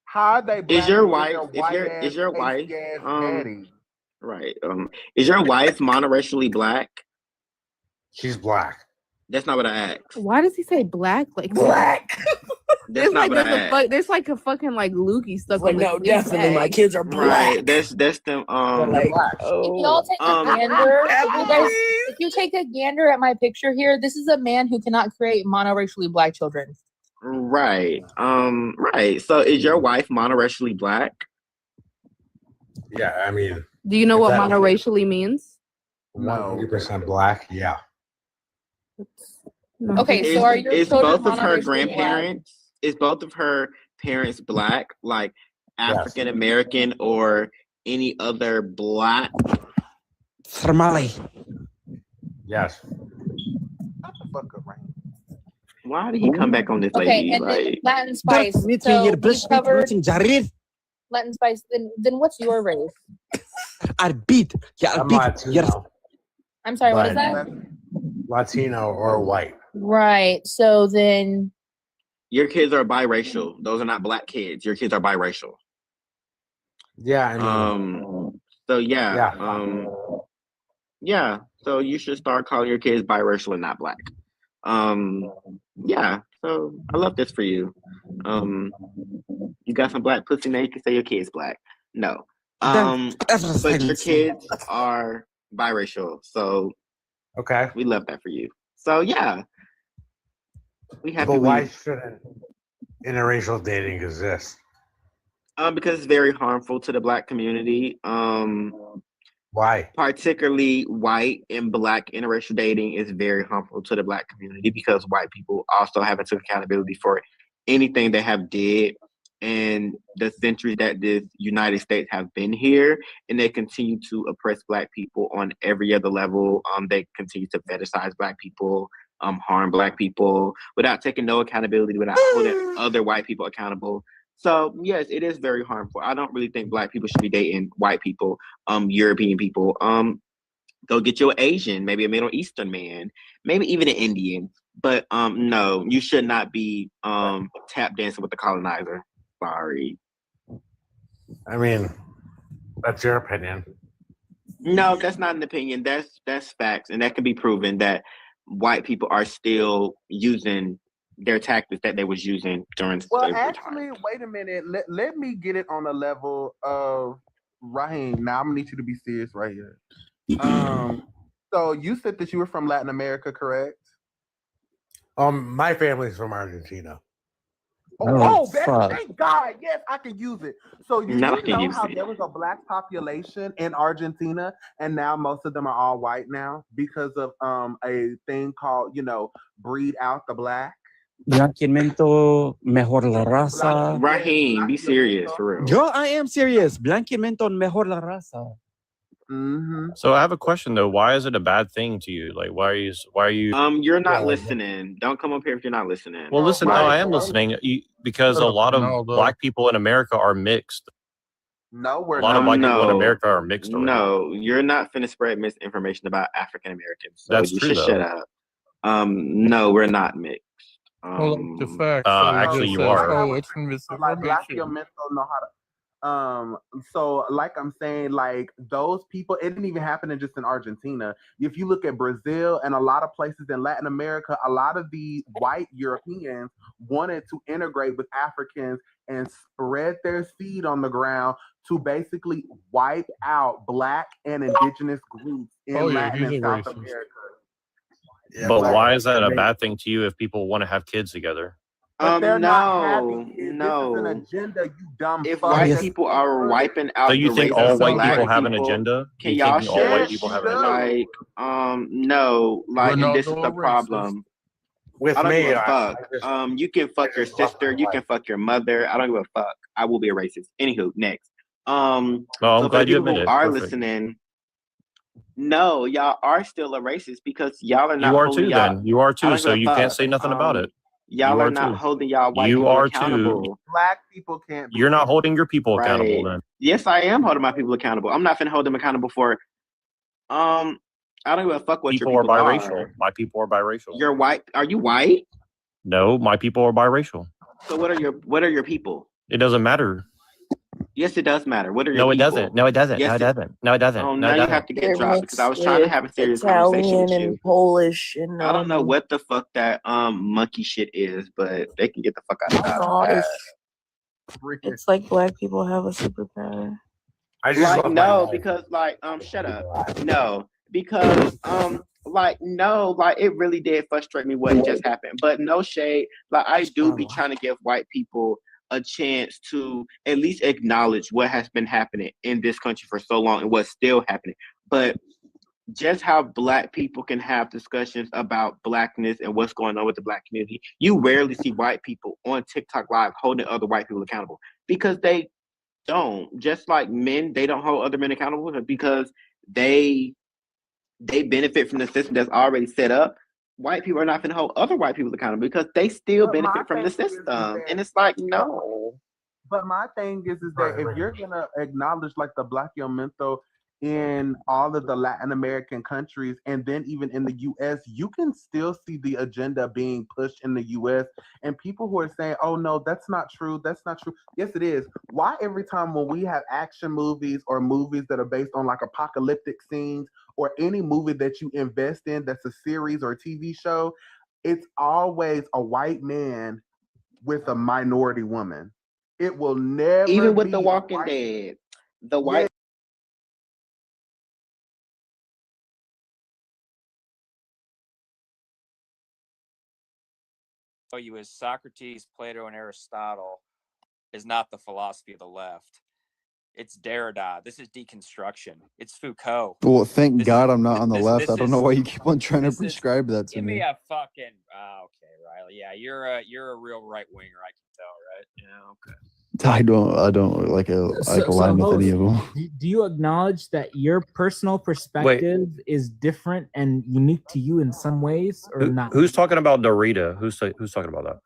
How are they black? Is your when wife? they're white-ass, Is your wife? pasty-ass daddy? Right. Is your wife monoracially black? She's black. That's not what I asked. Why does he say black? Like Black. That's not what I asked. There's like a fucking like loogie stuck Like, on no, the definitely, my kids are black. Right. That's them. Like, If y'all take a gander, if you take a gander at my picture here, this is a man who cannot create monoracially black children. Right. Right. So, is your wife monoracially black? Yeah, I mean, Do you know what monoracially means? 100% black. Yeah. Okay, so are your is children both of her monoracially grandparents? Is both of her parents black, like African American or any other black? Somali. Yes. Why did he come back on this Okay, lady? and then Like, Latin spice. So we covered Latin spice. Then what's your race? Arbit. Yeah, I'm Arbit. Yes. I'm sorry, what is but that? Latino or white. Right. So then, Your kids are biracial. Those are not black kids. Your kids are biracial. Yeah, I mean, So yeah. yeah. Yeah. So you should start calling your kids biracial and not black. Yeah. So I love this for you. You got some black pussy now. You can say your kid's black. No. But your kids are biracial. So Okay. we love that for you. So yeah. We happy. But why shouldn't interracial dating exist? Because it's very harmful to the black community. Why? Particularly white and black interracial dating is very harmful to the black community because white people also haven't took accountability for anything they have did in the centuries that the United States have been here, and they continue to oppress black people on every other level. They continue to fetishize black people, harm black people without taking no accountability, without holding other white people accountable. So yes, it is very harmful. I don't really think black people should be dating white people, European people. Go get you an Asian, maybe a Middle Eastern man, maybe even an Indian. But no, you should not be tap dancing with the colonizer. Sorry. I mean, that's your opinion. No, that's not an opinion. That's facts, and that can be proven that white people are still using their tactics that they was using during Well, slavery actually, wait a minute. Let me get it on a level of Raheem. Now I'm gonna need you to be serious right here. So you said that you were from Latin America, correct? My family's from Argentina. Thank God. Yes, I can use it. So you Now I do can know use how it. there was a black population in Argentina, and now most of them are all white now because of a thing called, breed out the black. Blanqueamiento mejor la raza. Raheem, be serious for real. Yo, I am serious. Blanqueamiento mejor la raza. Mm-hmm. So I have a question though. Why is it a bad thing to you? Like, why are you? You're not listening. Don't come up here if you're not listening. Well, listen. No, I am listening. Because a lot of black people in America are mixed. No, A lot of white people in America are mixed already. No, you're not finna spread misinformation about African Americans. So That's you true, should though. shut up. No, we're not mixed. Hold up, the facts. Actually, you are. Oh, it's Like black misinformation. your mental know how to so like I'm saying, like those people, it didn't even happen in just in Argentina. If you look at Brazil and a lot of places in Latin America, a lot of the white Europeans wanted to integrate with Africans and spread their seed on the ground to basically wipe out black and indigenous groups in Latin and South America. But why is that a bad thing to you if people want to have kids together? But they're not having kids. No. This is an agenda, you dumb If fuck. white people are wiping out So you the think race all of white black people have an people, agenda? Can You y'all think all white shut? people have an agenda? Like, no, like, and this is the Ronaldo problem. With I don't me, give a I fuck. just- You can fuck your sister. You can fuck your mother. I don't give a fuck. I will be a racist. Anywho, next. I'm So for the glad you people admit who it. are Perfect. listening, no, y'all are still a racist because y'all are not You are holding too. y'all. Then you are I too. don't So give a you can't fuck. say nothing about it. Y'all You are are not too. holding y'all white You people are too. accountable. Black people can't be You're not holding your people accountable. Right. Then Yes, I am holding my people accountable. I'm not finna hold them accountable for I don't give a fuck what people your are people biracial. are. My people are biracial. You're white. Are you white? No, my people are biracial. So what are your people? It doesn't matter. Yes, it does matter. What are your No, it people? doesn't. No, it doesn't. Yes, No, it doesn't. No, it doesn't. Oh, No, now it you doesn't. have to get They're dropped because I was mixed trying to with have a serious conversation Italian with and you. Polish and I don't know what the fuck that monkey shit is, but they can get the fuck out of Dodge. Scottish. It's like black people have a superpower. I just Like love my no, life. because like shut up. No, because like no, like it really did frustrate me what just happened. But no shade, like I do be trying to give white people a chance to at least acknowledge what has been happening in this country for so long and what's still happening. But just how black people can have discussions about blackness and what's going on with the black community, you rarely see white people on TikTok Live holding other white people accountable because they don't. Just like men, they don't hold other men accountable because they benefit from the system that's already set up. White people are not going to hold other white people accountable because they still But my benefit from the thing is system. that- And it's like, no. But my thing is that if you're gonna acknowledge like the Black Young Mental in all of the Latin American countries, and then even in the US, you can still see the agenda being pushed in the US. And people who are saying, oh no, that's not true, that's not true. Yes, it is. Why every time when we have action movies or movies that are based on like apocalyptic scenes or any movie that you invest in that's a series or a TV show, it's always a white man with a minority woman. It will never Even with be The a Walking white- Dead, the white Show you is Socrates, Plato, and Aristotle is not the philosophy of the left. It's Derrida. This is deconstruction. It's Foucault. Well, thank This God is I'm not on the this left. this I don't is know why you keep on trying to this is prescribe that to give me me. a fucking okay, Riley. Yeah, you're a real right winger, I can tell, right? Yeah, okay. I don't look like I align with any of them. Do you acknowledge that your personal perspective is different and unique to you in some ways, or not? Who's talking about Derrida? Who's talking about that?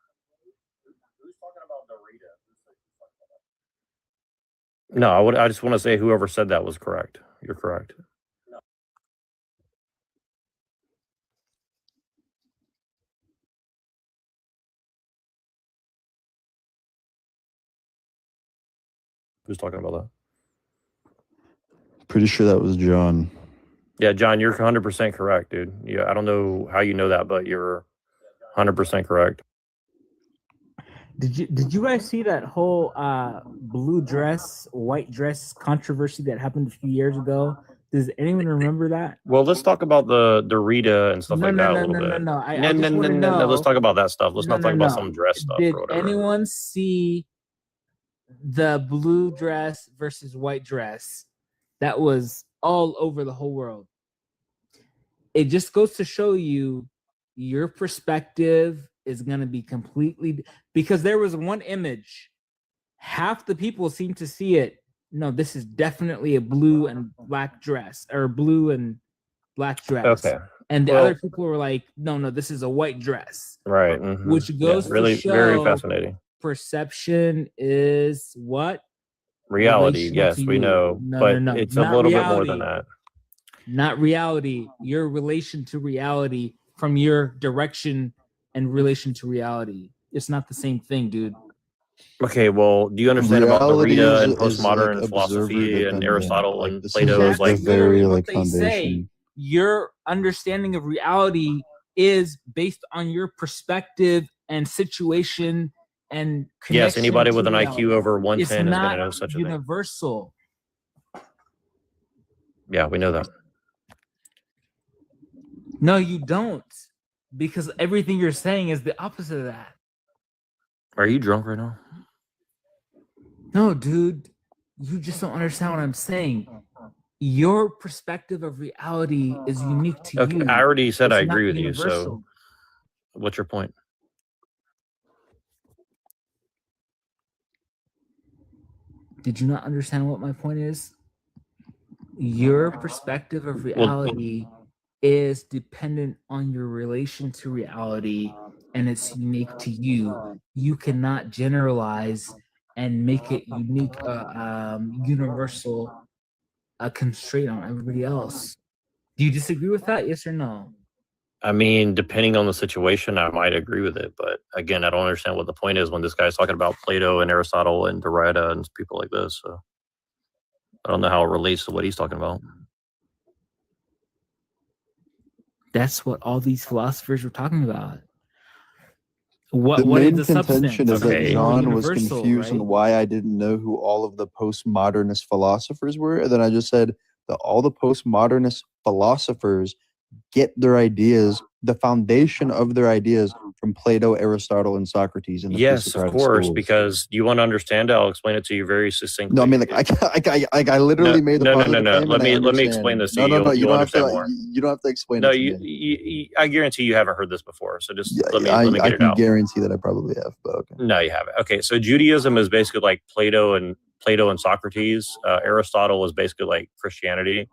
No, I just want to say whoever said that was correct. You're correct. Who's talking about that? Pretty sure that was John. Yeah, John, you're 100% correct, dude. Yeah, I don't know how you know that, but you're 100% correct. Did you guys see that whole blue dress, white dress controversy that happened a few years ago? Does anyone remember that? Well, let's talk about the Derrida and stuff like that a little bit. No. I just want to know. No. Let's talk about that stuff. Let's not talk about some dress stuff Did or whatever. anyone see the blue dress versus white dress that was all over the whole world? It just goes to show you your perspective is going to be completely, because there was one image, half the people seem to see it. No, this is definitely a blue and black dress, or blue and black dress. Okay. And the other people were like, no, this is a white dress. Right. Mhm. Which goes really, to show very fascinating. Perception is what? Reality, Relational yes, to we you. know, No, but no. it's a Not little bit more reality. than that. Not reality. Your relation to reality from your direction and relation to reality. It's not the same thing, dude. Okay, well, do you understand about Reality Derrida and is like postmodern philosophy and observer-dependent. Aristotle Like, and this Plato? is the very like They say foundation. your understanding of reality is based on your perspective and situation and connection. Yes, anybody to with an reality. IQ over It's 110 is going not to know such a thing. universal. Yeah, we know that. No, you don't, because everything you're saying is the opposite of that. Are you drunk right now? No, dude, you just don't understand what I'm saying. Your perspective of reality is unique to Okay, you. I already said It's I not agree with you. universal. So, what's your point? Did you not understand what my point is? Your perspective of reality is dependent on your relation to reality, and it's unique to you. You cannot generalize and make it unique, universal, a constraint on everybody else. Do you disagree with that? Yes or no? I mean, depending on the situation, I might agree with it. But again, I don't understand what the point is when this guy's talking about Plato and Aristotle and Derrida and people like this. So I don't know how it relates to what he's talking about. That's what all these philosophers were talking about. The What is main the contention substance? is that It's more John was universal, confused right? on why I didn't know who all of the postmodernist philosophers were. And then I just said that all the postmodernist philosophers get their ideas, the foundation of their ideas, from Plato, Aristotle, and Socrates in the Yes, of pre-Socratic course, schools. because you want to understand it, I'll explain it to you very succinctly. No, I mean, like I literally made the no. positive claim, Let and I me understand. explain this to No, you. no, no. You You'll don't have to. understand more. You don't have to explain No, it to me. I guarantee you haven't heard this before. So just let me I get it can out. guarantee that I probably have, but okay. No, you haven't. Okay, so Judaism is basically like Plato and Socrates. Aristotle is basically like Christianity,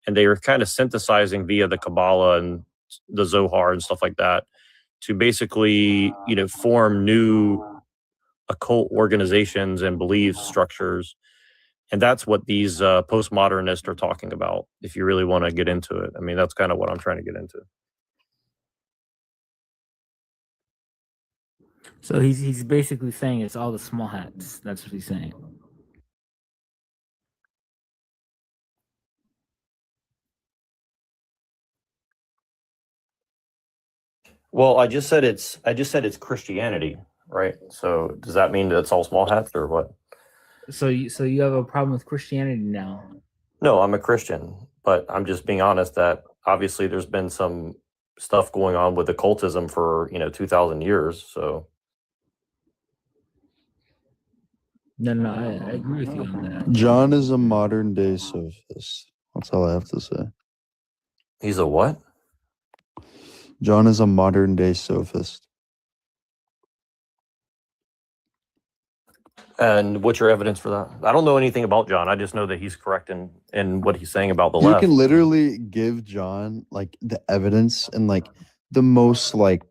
and they were kind of synthesizing via the Kabbalah and the Zohar and stuff like that to basically, form new occult organizations and belief structures. And that's what these postmodernists are talking about, if you really want to get into it. I mean, that's kind of what I'm trying to get into. So he's basically saying it's all the small hats. That's what he's saying. Well, I just said it's Christianity, right? So does that mean that it's all small hats or what? So you have a problem with Christianity now? No, I'm a Christian, but I'm just being honest that obviously there's been some stuff going on with occultism for 2,000 years. So No, I agree with you on that. John is a modern day sophist. That's all I have to say. he's a what? John is a modern day sophist. And what's your evidence for that? I don't know anything about John. I just know that he's correct in what he's saying about the You left. can literally give John like the evidence and like the most like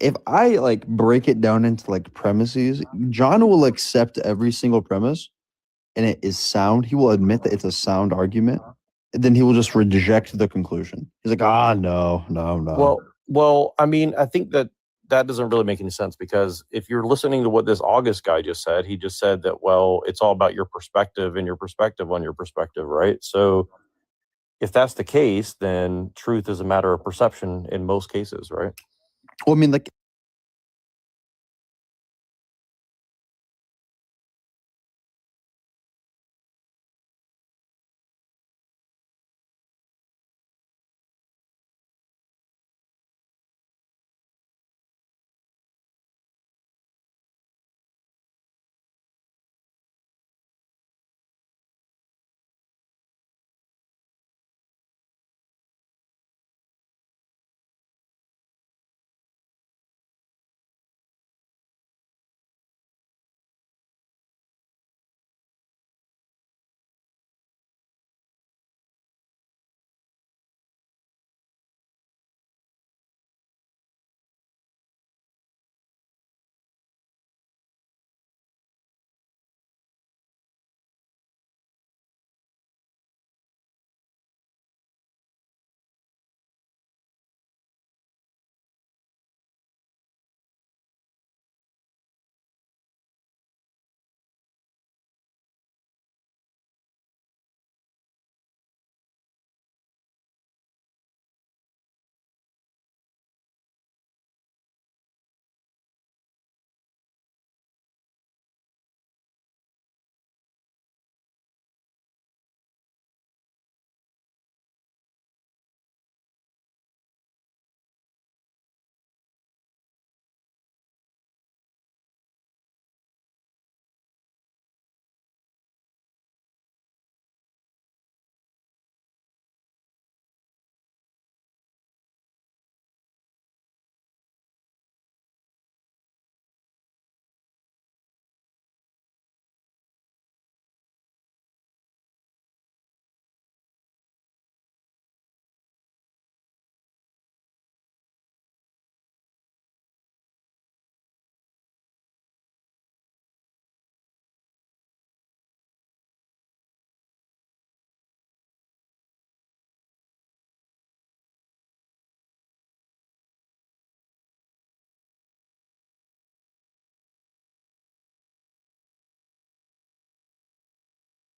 if I like break it down into like premises, John will accept every single premise and it is sound. He will admit that it's a sound argument. And then he will just reject the conclusion. He's like, no. Well, I mean, I think that doesn't really make any sense, because if you're listening to what this August guy just said, he just said that, well, it's all about your perspective and your perspective on your perspective, right? So if that's the case, then truth is a matter of perception in most cases, right? Well, I mean, like,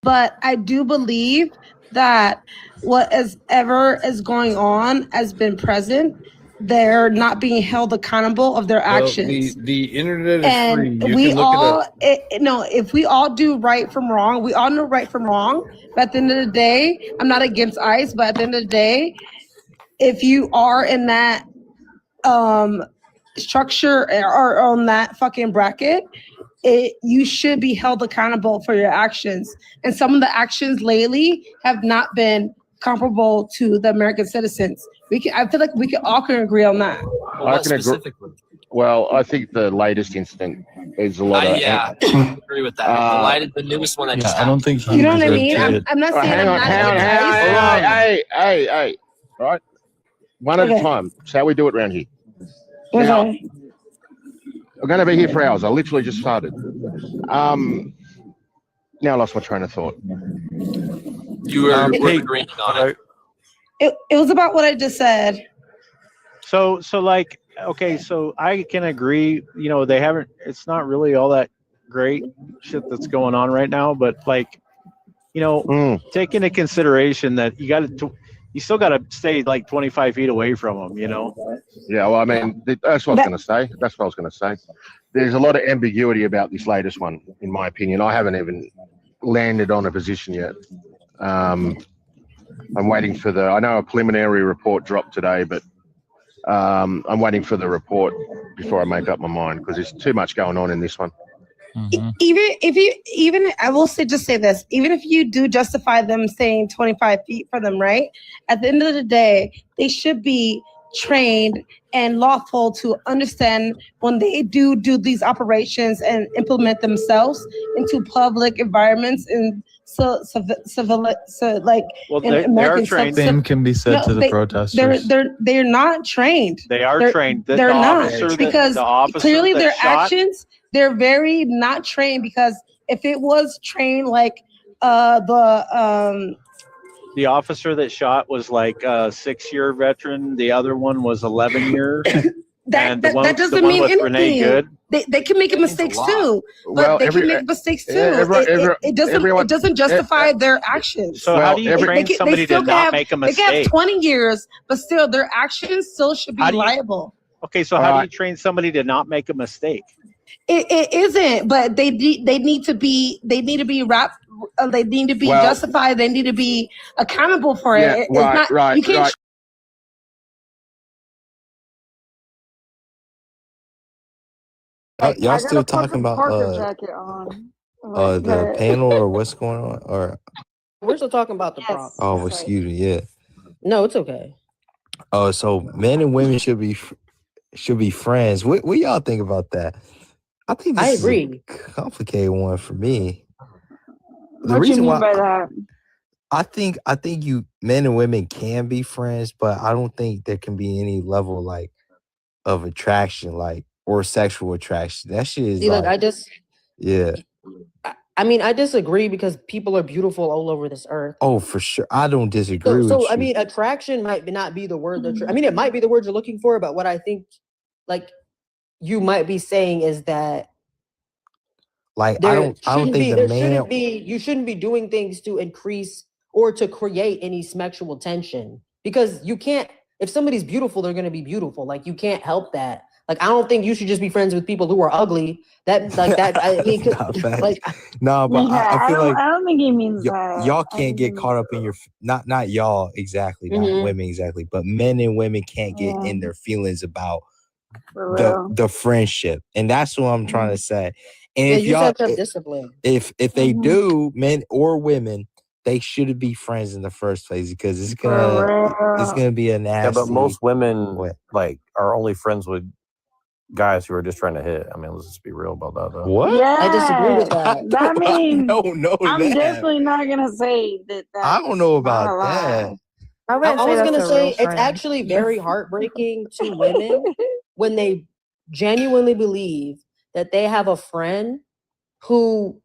But I do believe that whatever is going on has been present. They're not being held accountable of their actions. The internet is And free. You we can look all, it up. no, if we all do right from wrong, we all know right from wrong. But at the end of the day, I'm not against ICE, but at the end of the day, if you are in that structure or on that fucking bracket, you should be held accountable for your actions. And some of the actions lately have not been comparable to the American citizens. I feel like we all can agree on that. I can agree. Well, I think the latest incident is a lot of. Yeah, I agree with that. The newest one that just happened. I don't think You know what I mean? I'm not saying hang I'm on, not hang on, against ICE. hey, right? One at a time. It's how we do it around here. Now, Okay. we're going to be here for hours. I literally just started. Now I lost my train of thought. You were agreeing on it. It was about what I just said. So like, okay, so I can agree, you know, they haven't, it's not really all that great shit that's going on right now, but like, you know, take into consideration that you still got to stay like 25 feet away from them, you know? Yeah, well, I mean, that's what I was going to say. That's what I was going to say. There's a lot of ambiguity about this latest one, in my opinion. I haven't even landed on a position yet. I'm waiting for I know a preliminary report dropped today, but I'm waiting for the report before I make up my mind because there's too much going on in this one. Even I will say this, even if you do justify them saying 25 feet for them, right? At the end of the day, they should be trained and lawful to understand when they do these operations and implement themselves into public environments and so like well, in they American are trained. Same can be said to the protesters. They're not trained. They are trained. They're not because clearly their shot, actions, they're very not trained because if it was trained like the officer that shot was like a 6-year veteran. The other one was 11 years. That doesn't mean anything. Renee Good, they can make mistakes too. But they can make mistakes too. It doesn't justify their actions. So how do you train somebody to not make a mistake? They can have 20 years, but still their actions still should be liable. Okay, so how do you train somebody to not make a mistake? It isn't, but they need to be wrapped. They need to be justified. They need to be accountable for it. It's not, you can't. Y'all still talking about the panel or what's going on? Or we're still talking about the prompt. oh, excuse me, yeah. No, it's okay. So men and women should be friends. What y'all think about that? I think this is a complicated one for me. The reason why I think you men and women can be friends, but I don't think there can be any level like of attraction, like or sexual attraction. That shit is look, I disagree because people are beautiful all over this earth. Oh, for sure. I don't disagree with you. I mean, attraction might not be the word that it might be the word you're looking for, but what I think like you might be saying is that like I don't think you shouldn't be doing things to increase or to create any sexual tension because you can't. If somebody's beautiful, they're going to be beautiful. Like you can't help that. Like I don't think you should just be friends with people who are ugly. That like that. I mean, like no, but I feel like I don't think he means that. Y'all can't get caught up in your not y'all exactly, not women exactly, but men and women can't get in their feelings about the friendship, and that's what I'm trying to say. And if y'all, discipline. If they do, men or women, they shouldn't be friends in the first place because it's gonna be a nasty. Yeah, but most women like are only friends with guys who are just trying to hit. I mean, let's just be real about that, though. What? Yeah, I disagree with that. That means I'm definitely not gonna say that. I don't know about that. I was gonna say it's actually very heartbreaking to women when they genuinely believe that they have a friend who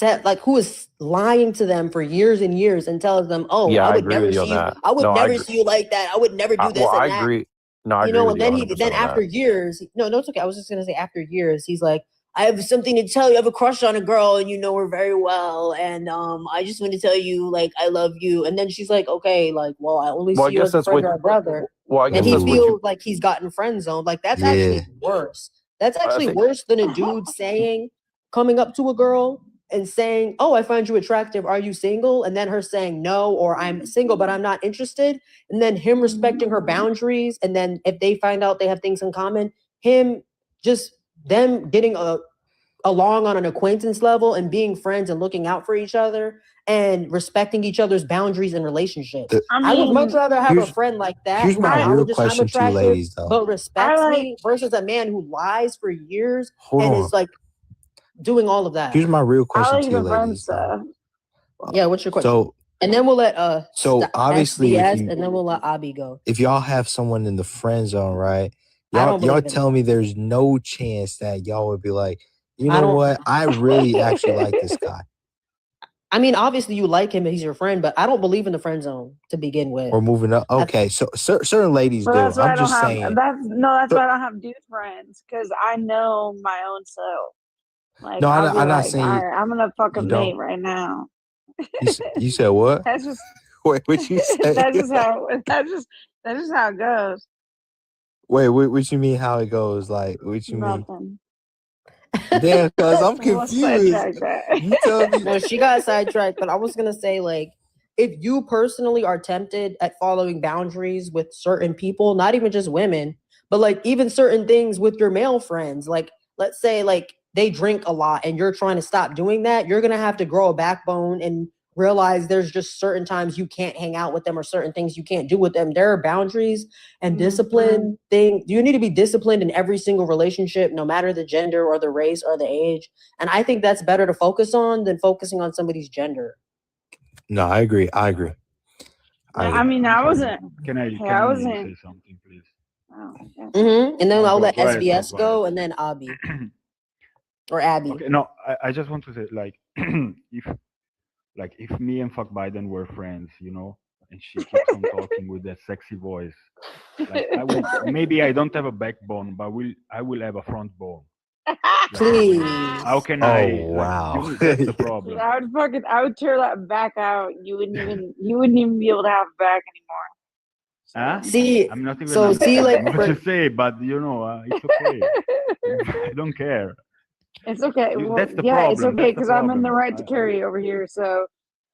is lying to them for years and years and tells them, "Oh, yeah, I would never see you. I would never see you like that. I would never do this." I agree. No, I agree. And then after years, no, it's okay. I was just gonna say after years, he's like, I have something to tell you. I have a crush on a girl and you know her very well. And I just want to tell you, like, I love you. And then she's like, okay, like, well, I only see you as a friend or a brother. And he feels like he's gotten friend zoned. Like, that's actually worse. That's actually worse than a dude coming up to a girl and saying, oh, I find you attractive. Are you single? And then her saying no, or I'm single, but I'm not interested. And then him respecting her boundaries. And then if they find out they have things in common, them getting along on an acquaintance level and being friends and looking out for each other and respecting each other's boundaries and relationships. I would much rather have a friend like that. Here's my real question to you ladies, though. But respects me versus a man who lies for years is like doing all of that. Here's my real question to you ladies. Yeah, what's your question? And then we'll let obviously and then we'll let Abby go. If y'all have someone in the friend zone, right? Y'all tell me there's no chance that y'all would be like, you know what? I really actually like this guy. I mean, obviously you like him and he's your friend, but I don't believe in the friend zone to begin with. We're moving up. Okay, so certain ladies Well, do. that's why I I'm don't just have. saying. That's why I don't have dude friends because I know my own self. Like No, I'll be I'm not like, saying all you, right, I'm gonna fuck a you mate don't. right now. You said what? That's just Wait, what you say? that's just how it goes. Wait, what you mean? How it goes? Like, what you mean? Nothing. Damn, cuz I'm Let's confused. sidetrack that. You tell me. No, she got sidetracked, but I was gonna say, like, if you personally are tempted at following boundaries with certain people, not even just women, but like even certain things with your male friends, like let's say like they drink a lot and you're trying to stop doing that, you're gonna have to grow a backbone and realize there's just certain times you can't hang out with them or certain things you can't do with them. There are boundaries and discipline thing. You need to be disciplined in every single relationship, no matter the gender or the race or the age. And I think that's better to focus on than focusing on somebody's gender. No, I agree. I mean, I wasn't. Can I I wasn't. say something, please? Oh, yeah. And then I'll let Go ahead, SBS go go, and then Abby or Abby. Okay, no, I just want to say like if me and Fuck Biden were friends, and she keeps on talking with that sexy voice, like I will maybe I don't have a backbone, but I will have a front bone. Please. How can Oh, I? wow. That's the problem. I would tear that back out. You wouldn't even be able to have it back anymore. Huh? See, I'm not even so see, understanding like, what you say, but it's okay. I don't care. It's okay. Well, That's the yeah, problem. it's okay That's the because I'm in the problem. right to carry over here. So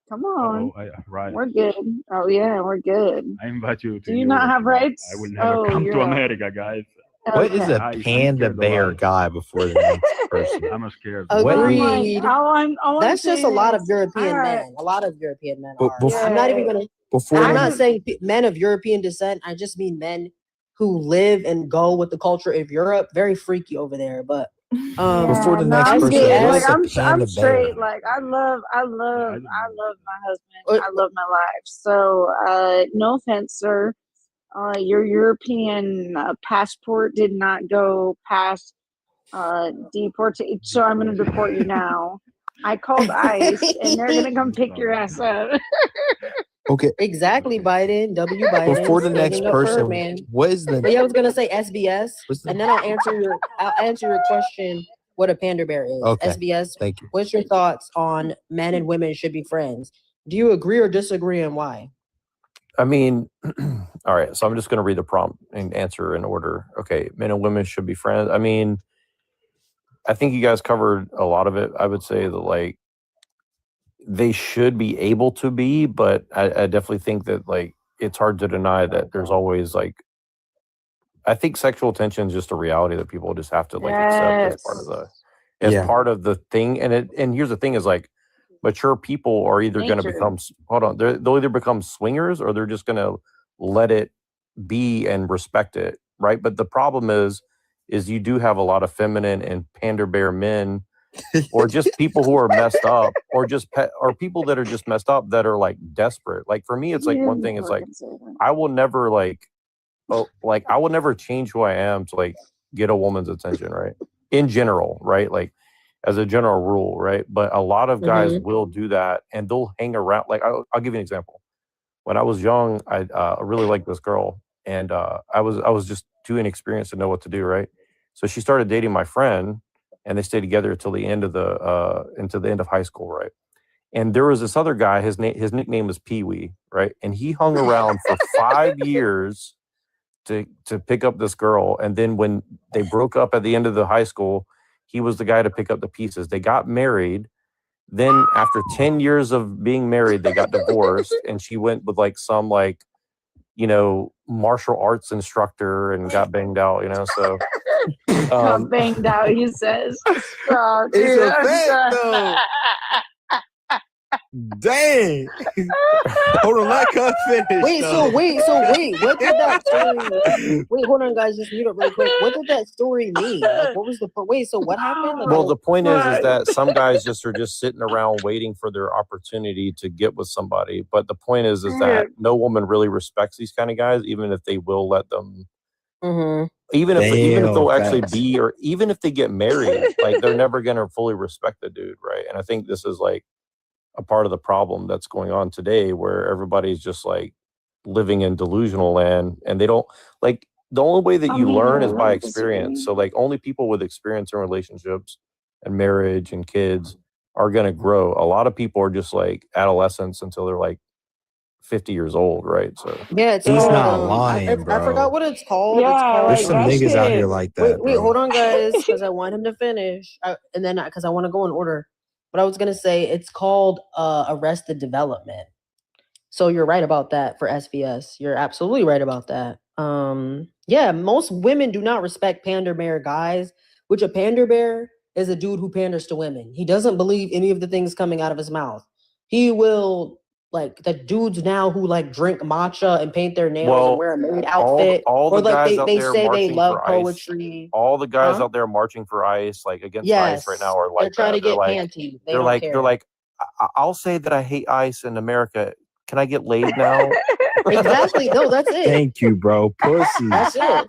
come on, Right. we're good. Oh yeah, we're good. I invite you to Do you Europe. not have rights? I will never come to America, guys. What is a Okay. panda bear guy before the next person? I'm scared. Agreed. All I'm That's just a saying lot of is, European all right. men. A lot of European men But are. I'm not even gonna. before I'm the not saying men of European descent. I just mean men who live and go with the culture of Europe. Very freaky over there. But before the No, next I'm person, good. what Like is a panda I'm straight. bear? Like I love my husband. I love my life. So no offense, sir. Your European passport did not go past deportation, so I'm going to deport you now. I called ICE, and they're going to come pick your ass up. Okay. Exactly, Biden. W. Biden. Before the next standing up for her, person, man. what is the? But yeah, I was gonna say SBS, and then I'll answer your question. What a panda bear is? Okay. SBS. Thank you. What's your thoughts on men and women should be friends? Do you agree or disagree, and why? I mean, all right. So I'm just going to read the prompt and answer in order. Okay, men and women should be friends. I mean, I think you guys covered a lot of it. I would say that like they should be able to be, but I definitely think that like it's hard to deny that there's always like I think sexual tension is just a reality that people just have to like accept as part of the thing. And here's the thing is like mature people are either going to become they'll either become swingers or they're just going to let it be and respect it, right? But the problem is you do have a lot of feminine and panda bear men or just people who are messed up or or people that are just messed up that are like desperate. Like for me it's like one thing is like I will never I will never change who I am to like get a woman's attention, right? In general, right? Like as a general rule, right? But a lot of guys will do that and they'll hang around. Like I'll give you an example. When I was young, I really liked this girl, and I was just too inexperienced to know what to do, right? So she started dating my friend, and they stayed together until the end of high school, right? And there was this other guy. His nickname was Pee Wee, right? And he hung around for 5 years to pick up this girl, and then when they broke up at the end of the high school, he was the guy to pick up the pieces. They got married. Then after 10 years of being married, they got divorced, and she went with like some like, martial arts instructor and got banged out, so Got banged out, he says. Oh, It's dude, a I'm fact, sorry. though. Dang. Hold on, let her finish. Wait, though. what did that story? Wait, hold on, guys, just mute up really quick. What did that story mean? Like, what was the wait? So what happened? Like, well, the point is that some guys just are just sitting around waiting for their opportunity to get with somebody. But the point is that no woman really respects these kind of guys, even if they will let them. Even if they'll actually be, or even if they get married, like they're never gonna fully respect the dude, right? And I think this is like a part of the problem that's going on today, where everybody's just like living in delusional land, and they don't like, the only way that you learn is by experience. So like only people with experience in relationships and marriage and kids are going to grow. A lot of people are just like adolescents until they're like 50 years old, right? So Yeah, it's He's called, not lying, I forgot bro. what it's called. It's Yeah, called. There's some that niggas out here shit. like that, Wait, bro. hold on, guys, because I want him to finish, and then because I want to go in order. But I was gonna say it's called Arrested Development. So you're right about that for SVS. You're absolutely right about that. Yeah, most women do not respect pander bear guys, which a pander bear is a dude who panders to women. He doesn't believe any of the things coming out of his mouth. He will, like, the dudes now who like drink matcha and paint their nails and wear a maid outfit, all or the like guys out they there say they marching love for ICE, poetry. all the guys Huh? out there marching for ICE, like against Yes, ICE right now, are they're like trying that. to get panty. They They're don't like, care. they're like, I'll say that I hate ICE in America. Can I get laid now? Exactly. No, that's it. Thank you, bro. Pussy. That's it.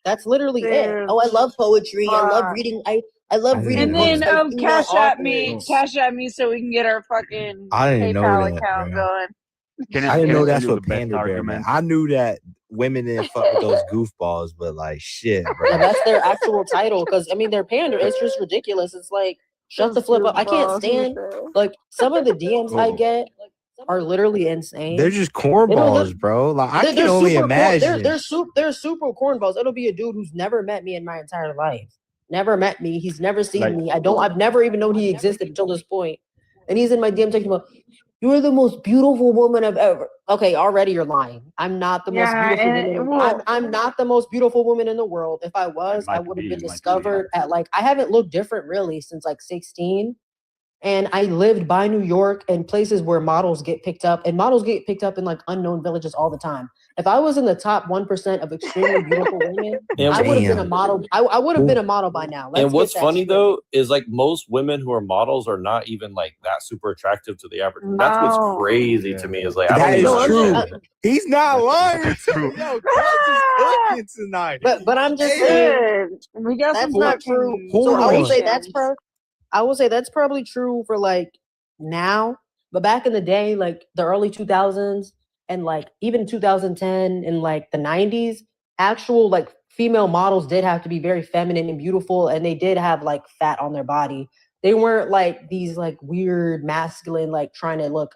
That's literally it. Oh, I love poetry. I love reading. I love reading And books then by female cash authors. at me so we can get our fucking I didn't know PayPal that, account bro. going. I didn't know tell that's you what the best pander bear meant. argument? I knew that women didn't fuck with those goofballs, but like shit, bro. Yeah, that's their actual title. Because I mean, their pander. It's just ridiculous. It's like shut the flip up. I can't stand like some of the DMs I get are literally insane. They're just It'll cornballs, bro. Like I can only imagine. They're super cornballs. It'll be a dude who's never met me in my entire life. Never met me. He's never seen Like- me. I've never even known he existed until this point. And he's in my DM talking about, you're the most beautiful woman I've ever. Okay, already you're lying. I'm not the most Yeah, beautiful and woman. I'm not the most beautiful woman in the world. If I was, I would have been discovered at like, I haven't looked different really since like 16. And I lived by New York and places where models get picked up, and models get picked up in like unknown villages all the time. If I was in the top 1% of extremely beautiful women, I would have been a model. I would have been a model by now. And what's funny though is like most women who are models are not even like that super attractive to the average. That's what's crazy to me is like I That don't is even true. understand. He's not lying. Yo, Craig is cooking tonight. But I'm just saying we got that's some not fucking true. So I will say that's probably true for like now, but back in the day, like the early 2000s and like even 2010 and like the 90s, actual like female models did have to be very feminine and beautiful, and they did have like fat on their body. They weren't like these like weird masculine, like trying to look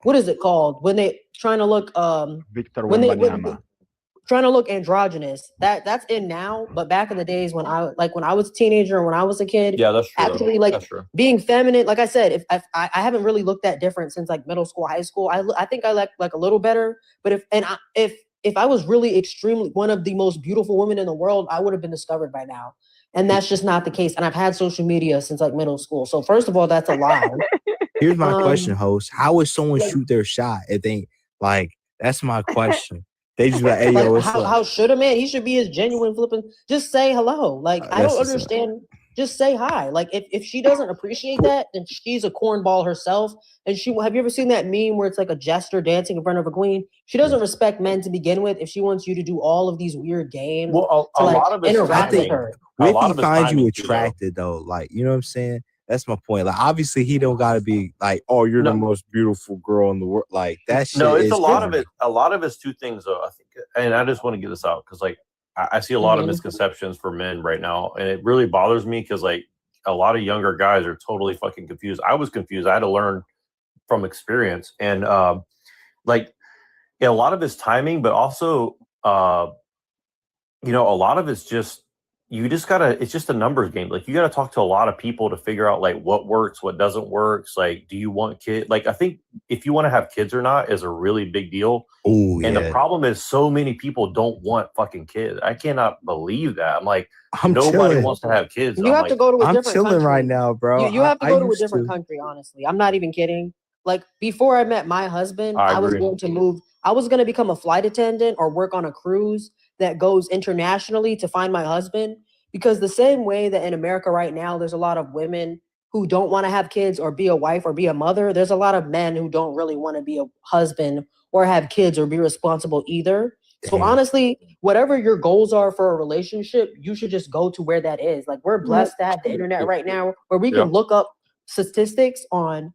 what is it called when they trying to look Victor when Wembanyama. trying to look androgynous. That's in now, but back in the days when I was a teenager and when I was a kid, Yeah, that's true. actually like That's true. being feminine. Like I said, if I haven't really looked that different since like middle school, high school. I think I like a little better. But if I was really extremely one of the most beautiful women in the world, I would have been discovered by now. And that's just not the case. And I've had social media since like middle school. So first of all, that's a lie. Here's my question, host. How would someone shoot their shot if they like? That's my question. They just like, hey, yo, Like, it's how should a man? He should be as genuine flipping. Just say hello. Like I that's don't what's up. understand. Just say hi. Like if she doesn't appreciate that, then she's a cornball herself. And have you ever seen that meme where it's like a jester dancing in front of a queen? She doesn't respect men to begin with. If she wants you to do all of these weird games Well, to like lot of it's interact with timing. her. A If lot he of it's finds you timing, too, though. attracted though, like you know what I'm saying? That's my point. Like obviously he don't gotta be like, oh, you're the most beautiful girl in the world. Like that shit. No, it's is a lot of different. it. A lot of it's two things, though. I think, and I just want to get this out because, like, I see a lot of misconceptions for men right now, and it really bothers me because, like, a lot of younger guys are totally fucking confused. I was confused. I had to learn from experience, and like, yeah, a lot of it's timing, but also, you know, a lot of it's just. You just gotta, it's just a numbers game. Like you gotta talk to a lot of people to figure out like what works, what doesn't work. Like, do you want kids? Like, I think if you want to have kids or not is a really big deal. Oh, and yeah. the problem is so many people don't want fucking kids. I cannot believe that. I'm like, I'm nobody chilling. wants to have kids. You have to go to a I'm different chilling country. right now, bro. You have to go to a used different country, honestly. I'm not even kidding. Like before I met my husband, I I was agree. going to move. I was going to become a flight attendant or work on a cruise that goes internationally to find my husband. Because the same way that in America right now, there's a lot of women who don't want to have kids or be a wife or be a mother. There's a lot of men who don't really want to be a husband or have kids or be responsible either. So honestly, whatever your goals are for a relationship, you should just go to where that is. Like we're blessed to have the internet right now where we can look up statistics on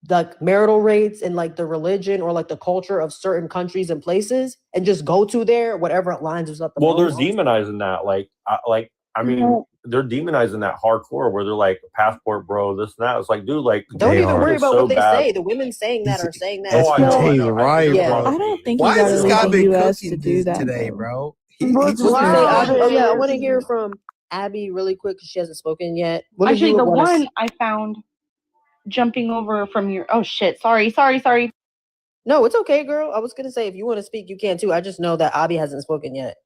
like marital rates and like the religion or like the culture of certain countries and places and just go to there, whatever aligns us up the Well, they're most. demonizing that. I mean, they're demonizing that hardcore where they're like, passport, bro, this and that. It's like, dude, like, Don't even worry about so what they bad. say. The women saying that are saying that. That's I know. he's right, Yeah. bro. I don't think Why you has gotta this leave guy the been US to cooking do this that today, though. bro? What's What'd you say, wild Abby? Oh yeah, I is want to hear from Abby really quick because she hasn't spoken yet. What did actually you the want to one I found jumping over from your. Oh shit! Sorry. No, it's okay, girl. I was gonna say if you want to speak, you can too. I just know that Abby hasn't spoken yet.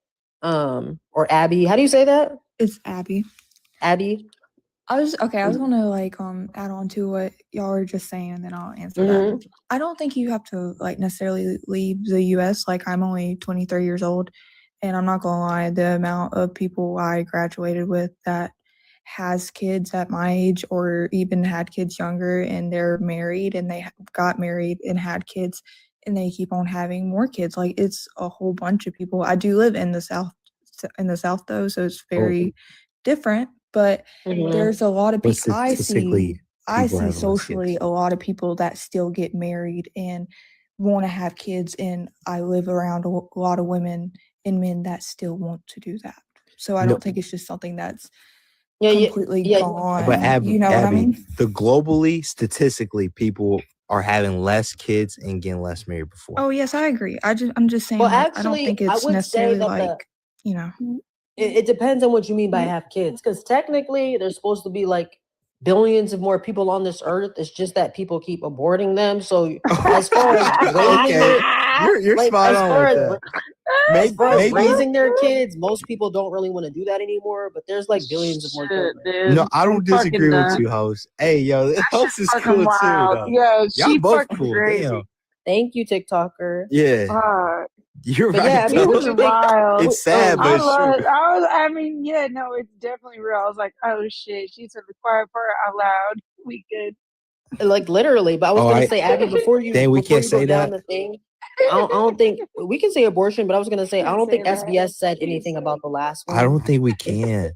Or Abby. How do you say that? It's Abby. Abby. I was gonna add on to what y'all were just saying, and then I'll answer that. I don't think you have to like necessarily leave the US. Like I'm only 23 years old, and I'm not gonna lie, the amount of people I graduated with that has kids at my age or even had kids younger and they're married and they got married and had kids and they keep on having more kids. Like it's a whole bunch of people. I do live in the South though, so it's very different, but there's a lot of But people I statistically, people see have less socially kids. a lot of people that still get married and want to have kids, and I live around a lot of women and men that still want to do that. So I No. don't think it's just something that's completely gone. But Abby, you know what I mean? the globally, statistically, people are having less kids and getting less married before. Oh yes, I agree. I'm just saying. Well, like, I don't actually, think I it's would say necessarily that like you know. it depends on what you mean by have kids, because technically there's supposed to be like billions of more people on this earth. It's just that people keep aborting them. So as far as raising, you're like, spot as on far with as that. as far as Maybe- raising their kids, most people don't really want to do that anymore. But there's like billions of more children. No, I don't disagree with you, host. Hey, yo, the host is fucking cool wild. too, though. Yeah, Y'all she both fucking cool. crazy. Damn. Thank you, TikToker. Yeah. You're But right. yeah, I mean, though. what you think? Wild. It's sad, but it's true. I mean, yeah, no, it's definitely real. I was like, oh shit, she said the quiet part out loud. We good. Like literally, but I was Oh, gonna I- say, Abby, before you Dang, we before can't you go say down that? the thing, I don't think we can say abortion, but I was gonna say I don't think Say that. SBS said anything about the last one. I don't think we can.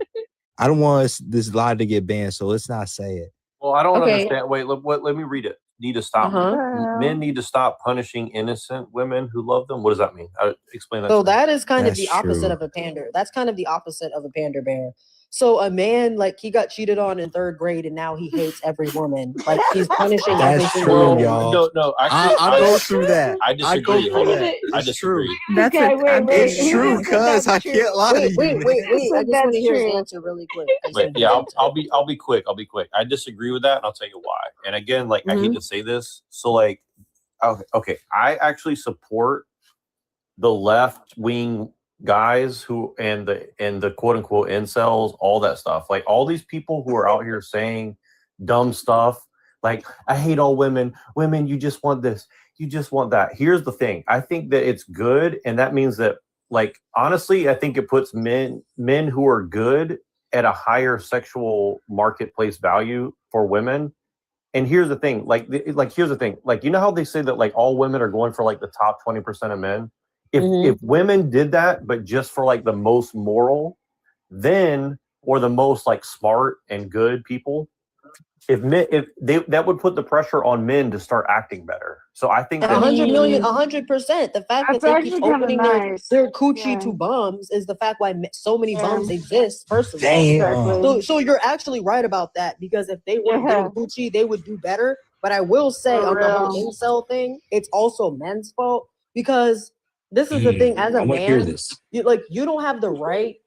I don't want this lie to get banned, so let's not say it. Well, I don't Okay. understand. Wait, let me read it. Need to stop. Uh-huh. Men need to stop punishing innocent women who love them. What does that mean? Explain that. So to me. that is kind of That's the opposite true. of a pander. That's kind of the opposite of a pander bear. So a man, like, he got cheated on in 3rd grade and now he hates every woman. Like, he's punishing every That's single true, woman. y'all. No. Actually, I go through that. I disagree. go through that. I It's disagree. true. That's Okay, wait. It's He true, just said cuz that's I true. can't lie to you, Wait. man. I just want to That's hear his true. answer really quick. Wait, yeah, I'll be quick. I'll be quick. I disagree with that, and I'll tell you why. And again, like I hate to say this, so like, okay, I actually support the left wing guys who and the quote unquote incels, all that stuff. Like all these people who are out here saying dumb stuff, like I hate all women. Women, you just want this, you just want that. Here's the thing: I think that it's good, and that means that, like, honestly, I think it puts men who are good at a higher sexual marketplace value for women. And here's the thing, here's the thing, like, you know how they say that like all women are going for like the top 20% of men? If women did that, but just for like the most moral, then, or the most like smart and good people, that would put the pressure on men to start acting better. So I think that 100 million, 100%. The fact That's that they actually keep kinda opening nice. their coochie Yeah. to bums is the fact why so many Yeah. bums exist. First of all, Exactly. so you're actually right about that, because if they weren't Yeah. getting coochie, they would do better. But I will say For on the whole real. incel thing, it's also men's fault, because this is the thing. As a man, you don't have the right.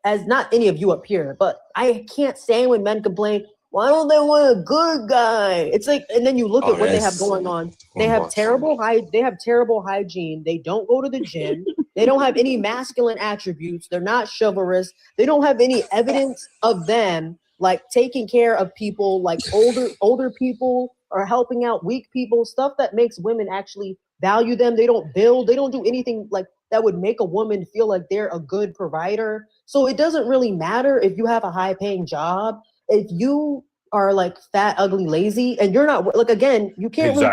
As not any of you up here, but I can't stand when men complain, why don't they want a good guy? It's like, and then you look at what they have going on. They have terrible hygiene. They don't go to the gym. They don't have any masculine attributes. They're not chivalrous. They don't have any evidence of them like taking care of people, like older people, or helping out weak people, stuff that makes women actually value them. They don't build. They don't do anything like that would make a woman feel like they're a good provider. So it doesn't really matter if you have a high paying job. If you are like fat, ugly, lazy, and you're not, like, again, you can't really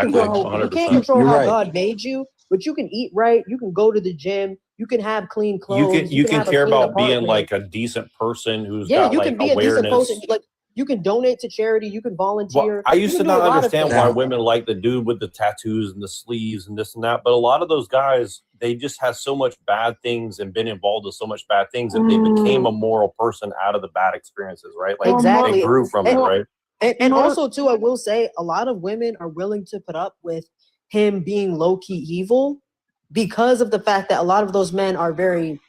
control how God made you, but you can eat right. You can go to the gym. You can have clean clothes. you can have a care clean about being apartment. like a decent person who's Yeah, got you like can be a awareness. decent person. Like, You can donate to charity. You can volunteer. I used you to can do a not lot of understand things. why women like the dude with the tattoos and the sleeves and this and that, but a lot of those guys, they just have so much bad things and been involved with so much bad things that they became a moral person out of the bad experiences, right? Like Exactly. they grew from it, right? And also too, I will say a lot of women are willing to put up with him being low-key evil because of the fact that a lot of those men are very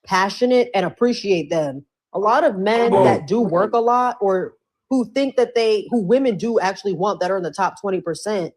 passionate and appreciate them. A lot of men that do work a lot or who think that who women do actually want that are in the top 20%,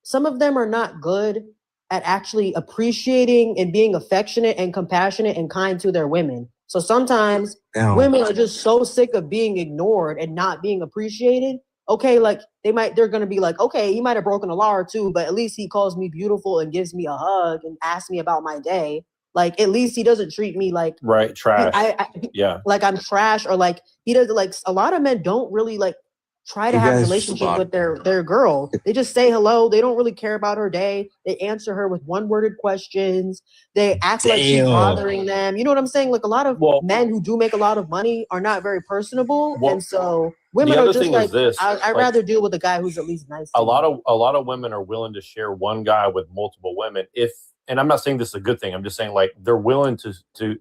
some of them are not good at actually appreciating and being affectionate and compassionate and kind to their women. So sometimes women are just so sick of being ignored and not being appreciated. Okay, like they're gonna be like, okay, he might have broken a law or two, but at least he calls me beautiful and gives me a hug and asks me about my day. Like at least he doesn't treat me like trash. Like I'm trash, or like he doesn't. Like a lot of men don't really like try to have a relationship with their girl. They just say hello. They don't really care about her day. They answer her with one-worded questions. They act like she's bothering them. You know what I'm saying? Like a lot of men who do make a lot of money are not very personable, and so women are just like, I'd rather deal with a guy who's at least nice. A lot of women are willing to share one guy with multiple women and I'm not saying this is a good thing. I'm just saying like they're willing to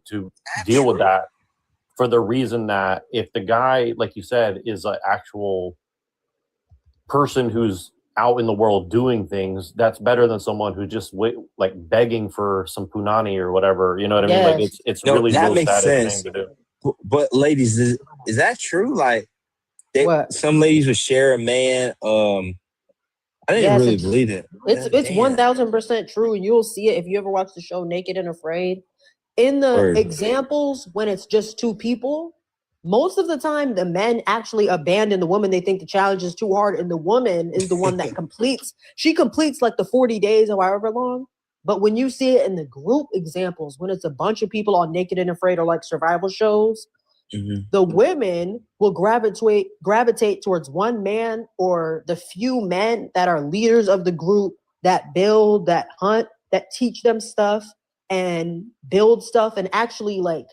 deal with that for the reason that if the guy, like you said, is an actual person who's out in the world doing things, that's better than someone who just like begging for some punani or whatever. You know what I mean? Like it's really that low makes status sense. thing to do. But ladies, is that true? Like some ladies would share a man. I didn't really believe it. It's 1000% true, and you'll see it if you ever watch the show Naked and Afraid. In the examples, when it's just two people, most of the time the men actually abandon the woman. They think the challenge is too hard, and the woman is the one that completes. She completes like the 40 days or however long. But when you see it in the group examples, when it's a bunch of people on Naked and Afraid or like survival shows, the women will gravitate towards one man or the few men that are leaders of the group, that build, that hunt, that teach them stuff and build stuff and actually like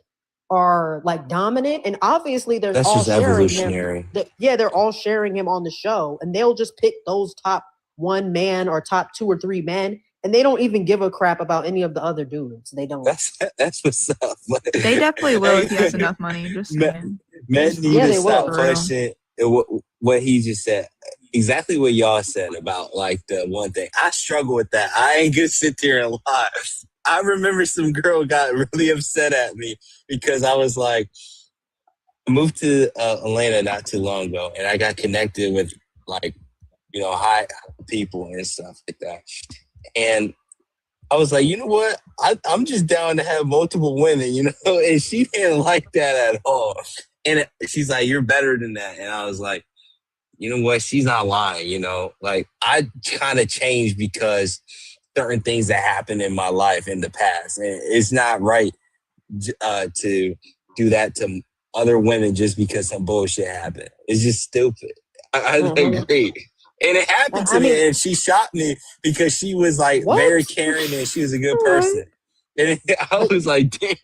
are like dominant. And obviously That's all just sharing evolutionary. him. They're all sharing him on the show, and they'll just pick those top one man or top two or three men. And they don't even give a crap about any of the other dudes. They don't. That's what's up. They definitely will if he has enough money. Just saying. Men need to stop pushing what he just said. Exactly what y'all said about like the one thing. I struggle with that. I ain't gonna sit there and lie. I remember some girl got really upset at me because I was like, I moved to Atlanta not too long ago, and I got connected with like, high people and stuff like that. And I was like, you know what? I'm just down to have multiple women, and she didn't like that at all. And she's like, you're better than that. And I was like, you know what? She's not lying, Like, I kind of changed because certain things that happened in my life in the past. And it's not right to do that to other women just because some bullshit happened. It's just stupid. I agree. And it happened to me, and she shot me because she was like very caring and she was a good person. And I was like, damn.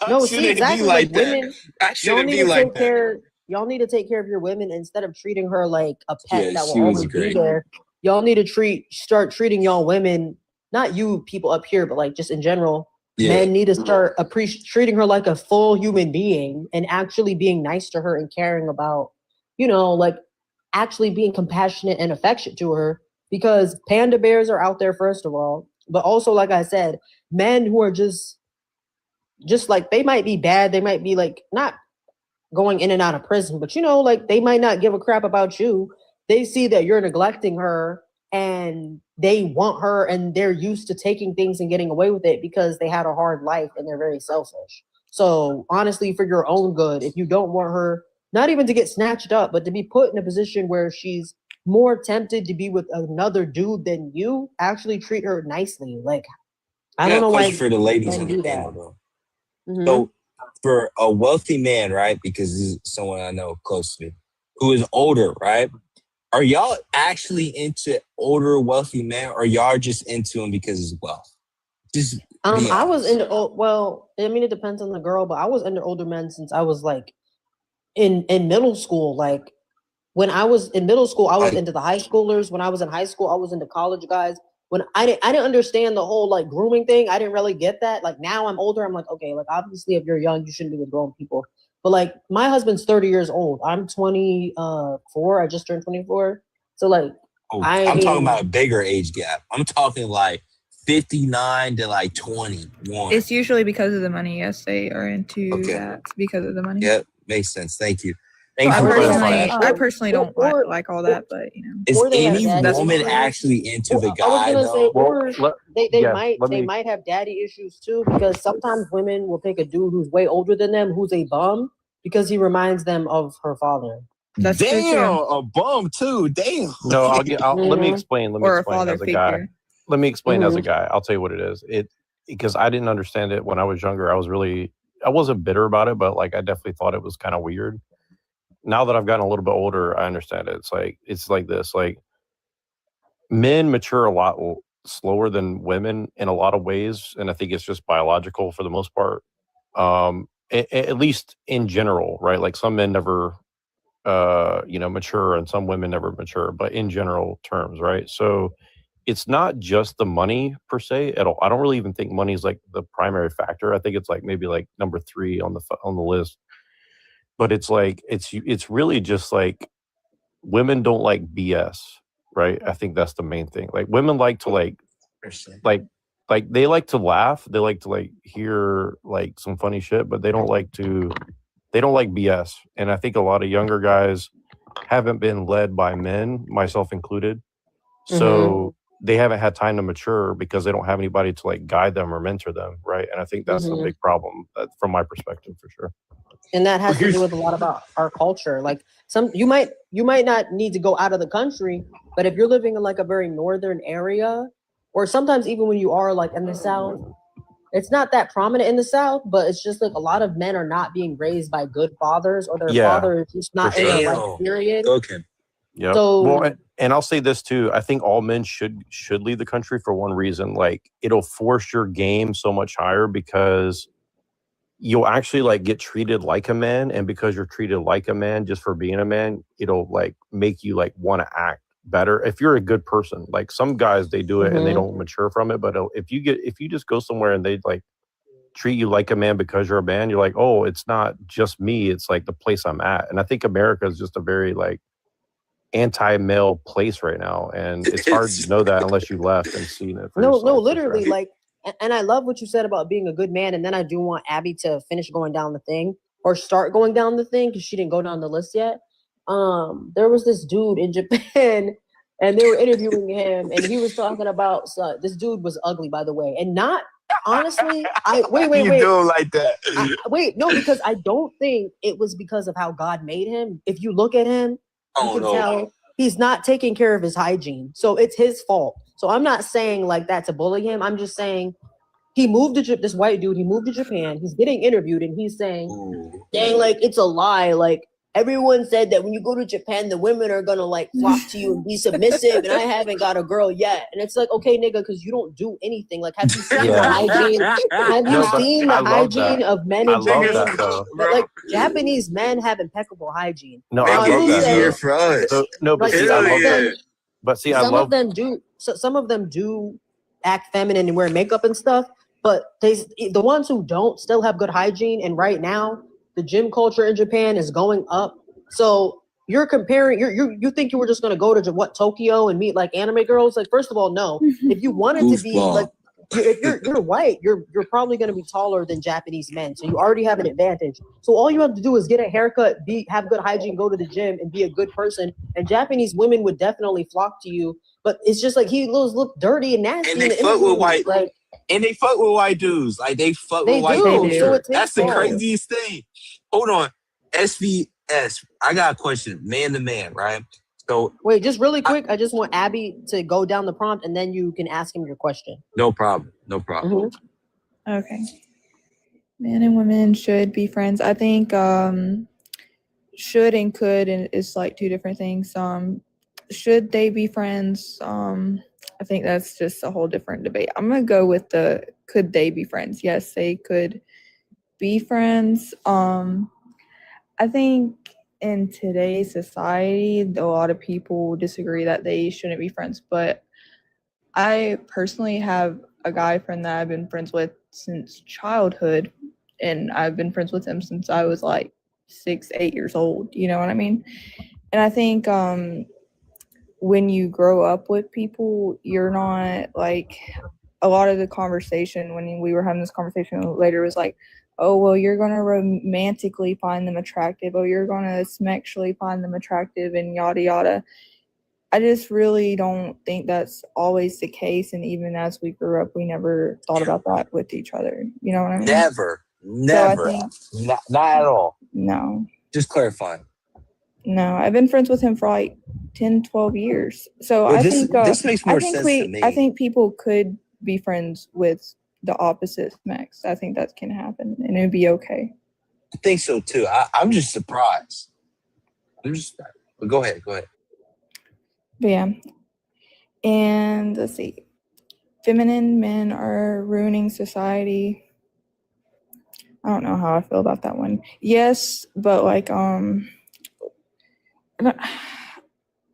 No, see, exactly. Like women, I shouldn't be like that. Y'all need to take care of your women instead of treating her like a pet that will she was always great. be there. Y'all need to start treating y'all women, not you people up here, but like just in general. Yeah. Men need to start treating her like a full human being and actually being nice to her and caring about, like actually being compassionate and affectionate to her, because panda bears are out there, first of all, but also, like I said, men who are just like, they might be bad. They might be like not going in and out of prison, but like they might not give a crap about you. They see that you're neglecting her and they want her, and they're used to taking things and getting away with it because they had a hard life and they're very selfish. So honestly, for your own good, if you don't want her not even to get snatched up, but to be put in a position where she's more tempted to be with another dude than you, actually treat her nicely. Like, I don't know why for the ladies men in do the that. panel, though. So for a wealthy man, right? Because this is someone I know close to me who is older, right? Are y'all actually into older wealthy men, or y'all just into him because his wealth? Just I was into it depends on the girl, but I was into older men since I was like in middle school. Like when I was in middle school, I was into the high schoolers. When I was in high school, I was into college guys. When I didn't understand the whole like grooming thing. I didn't really get that. Like now I'm older. I'm like, okay, like obviously if you're young, you shouldn't be with grown people. But like my husband's 30 years old. I'm 24. I just turned 24. So like I'm talking about a bigger age gap. I'm talking like 59 to like 21. It's usually because of the money. Yes, they are into that because of the money. Yep, makes sense. Thank you. I personally don't like all that, but you know. Is any that's woman fine. actually into the guy? I was gonna say, though? they might have daddy issues too, because sometimes women will pick a dude who's way older than them, who's a bum, because he reminds them of her father. Damn, a bum too. Damn. No, let me explain. Let me Or a explain father as a guy. figure. Let me explain as a Mhm. guy. I'll tell you what it is. Because I didn't understand it when I was younger. I wasn't bitter about it, but like I definitely thought it was kind of weird. Now that I've gotten a little bit older, I understand it. It's like this. Like men mature a lot slower than women in a lot of ways, and I think it's just biological for the most part. At least in general, right? Like some men never mature and some women never mature, but in general terms, right? So it's not just the money per se at all. I don't really even think money is like the primary factor. I think it's like maybe like number 3 on the list. But it's like it's really just like women don't like BS, right? I think that's the main thing. Like women like to like they like to laugh. They like to like hear like some funny shit, but they don't like BS. And I think a lot of younger guys haven't been led by men, myself included. So they haven't had time to mature because they don't have anybody to like guide them or mentor them, right? And I think that's a big problem from my perspective, for sure. And that has to do with a lot about our culture. Like you might not need to go out of the country, but if you're living in like a very northern area, or sometimes even when you are like in the South, it's not that prominent in the South, but it's just like a lot of men are not being raised by good fathers, or their father is just not in their life period. Okay. Yeah. So- Well, and I'll say this too. I think all men should leave the country for one reason. Like it'll force your game so much higher because you'll actually like get treated like a man, and because you're treated like a man just for being a man, it'll like make you like want to act better if you're a good person. Like some guys, they do it and they don't mature from it, but if you just go somewhere and they like treat you like a man because you're a man, you're like, oh, it's not just me, it's like the place I'm at. And I think America is just a very like anti-male place right now, and it's hard to know that unless you left and seen it for yourself, for literally, sure. like, and I love what you said about being a good man. And then I do want Abby to finish going down the thing, or start going down the thing, because she didn't go down the list yet. There was this dude in Japan, and they were interviewing him, and he was talking about this dude was ugly, by the way, and not honestly. Wait. You do like that? No, because I don't think it was because of how God made him. If you look at him, you can tell he's not taking care of his hygiene. So it's his fault. So I'm not saying like that to bully him. I'm just saying he moved to this white dude. He moved to Japan. He's getting interviewed, and he's saying, "Dang, like it's a lie. Like everyone said that when you go to Japan, the women are gonna like flock to you and be submissive, and I haven't got a girl yet." And it's like, okay, nigga, because you don't do anything. Like, have you seen the hygiene? Have you seen the hygiene of men in Japan? Like Japanese men have impeccable hygiene. No, I love that. For us. So, no, but Like, see, I some love of them do. So some of them do act feminine and wear makeup and stuff, but the ones who don't still have good hygiene. And right now, the gym culture in Japan is going up. So you're comparing. You think you were just gonna go to Tokyo and meet like anime girls? Like, first of all, no. If you wanted to be like, if you're white, you're probably gonna be taller than Japanese men. So you already have an advantage. So all you have to do is get a haircut, have good hygiene, go to the gym, and be a good person. And Japanese women would definitely flock to you. But it's just like he look dirty and nasty. And they fuck with white. And they fuck with white dudes. Like they fuck with white dudes. So that's the craziest thing. Hold on. SVS. I got a question. Man to man, right? So wait, just really quick. I just want Abby to go down the prompt, and then you can ask him your question. No problem. No problem. Okay. Men and women should be friends. I think should and could is like two different things. Should they be friends? I think that's just a whole different debate. I'm gonna go with the could they be friends? Yes, they could be friends. I I think in today's society, a lot of people disagree that they shouldn't be friends, but I personally have a guy friend that I've been friends with since childhood, and I've been friends with him since I was like 6, 8 years old. You know what I mean? And I think when you grow up with people, you're not like a lot of the conversation when we were having this conversation later was like, oh, well, you're going to romantically find them attractive. Oh, you're going to sexually find them attractive and yada, yada. I just really don't think that's always the case. And even as we grew up, we never thought about that with each other. You know what I mean? Never. So I Never. think, Not at all. no, Just clarify. no, I've been friends with him for like 10, 12 years. So Well, I this think, this makes more sense to me. I think people could be friends with the opposite sex. I think that can happen and it'd be okay. I think so too. I'm just surprised. But go ahead. Go ahead. But yeah. And let's see. Feminine men are ruining society. I don't know how I feel about that one. Yes, but like I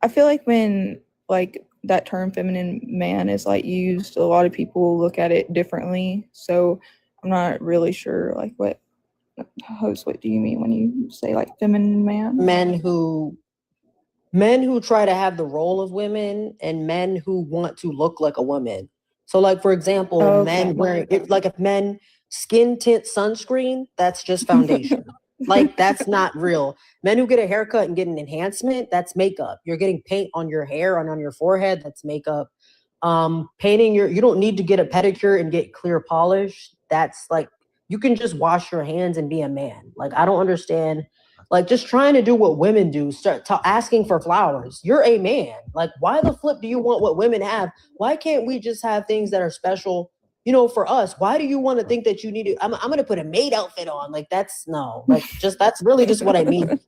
feel like when like that term feminine man is like used, a lot of people look at it differently. So I'm not really sure like what do you mean when you say like feminine man? Men who try to have the role of women and men who want to look like a woman. So like for example, men wearing if men skin tint sunscreen, that's just foundation. Like that's not real. Men who get a haircut and get an enhancement, that's makeup. You're getting paint on your hair and on your forehead, that's makeup. Painting you don't need to get a pedicure and get clear polish. That's like you can just wash your hands and be a man. Like I don't understand. Like just trying to do what women do, start asking for flowers. You're a man. Like why the flip do you want what women have? Why can't we just have things that are special, for us? Why do you want to think that you need to? I'm going to put a maid outfit on. Like that's no. Like that's really just what I mean.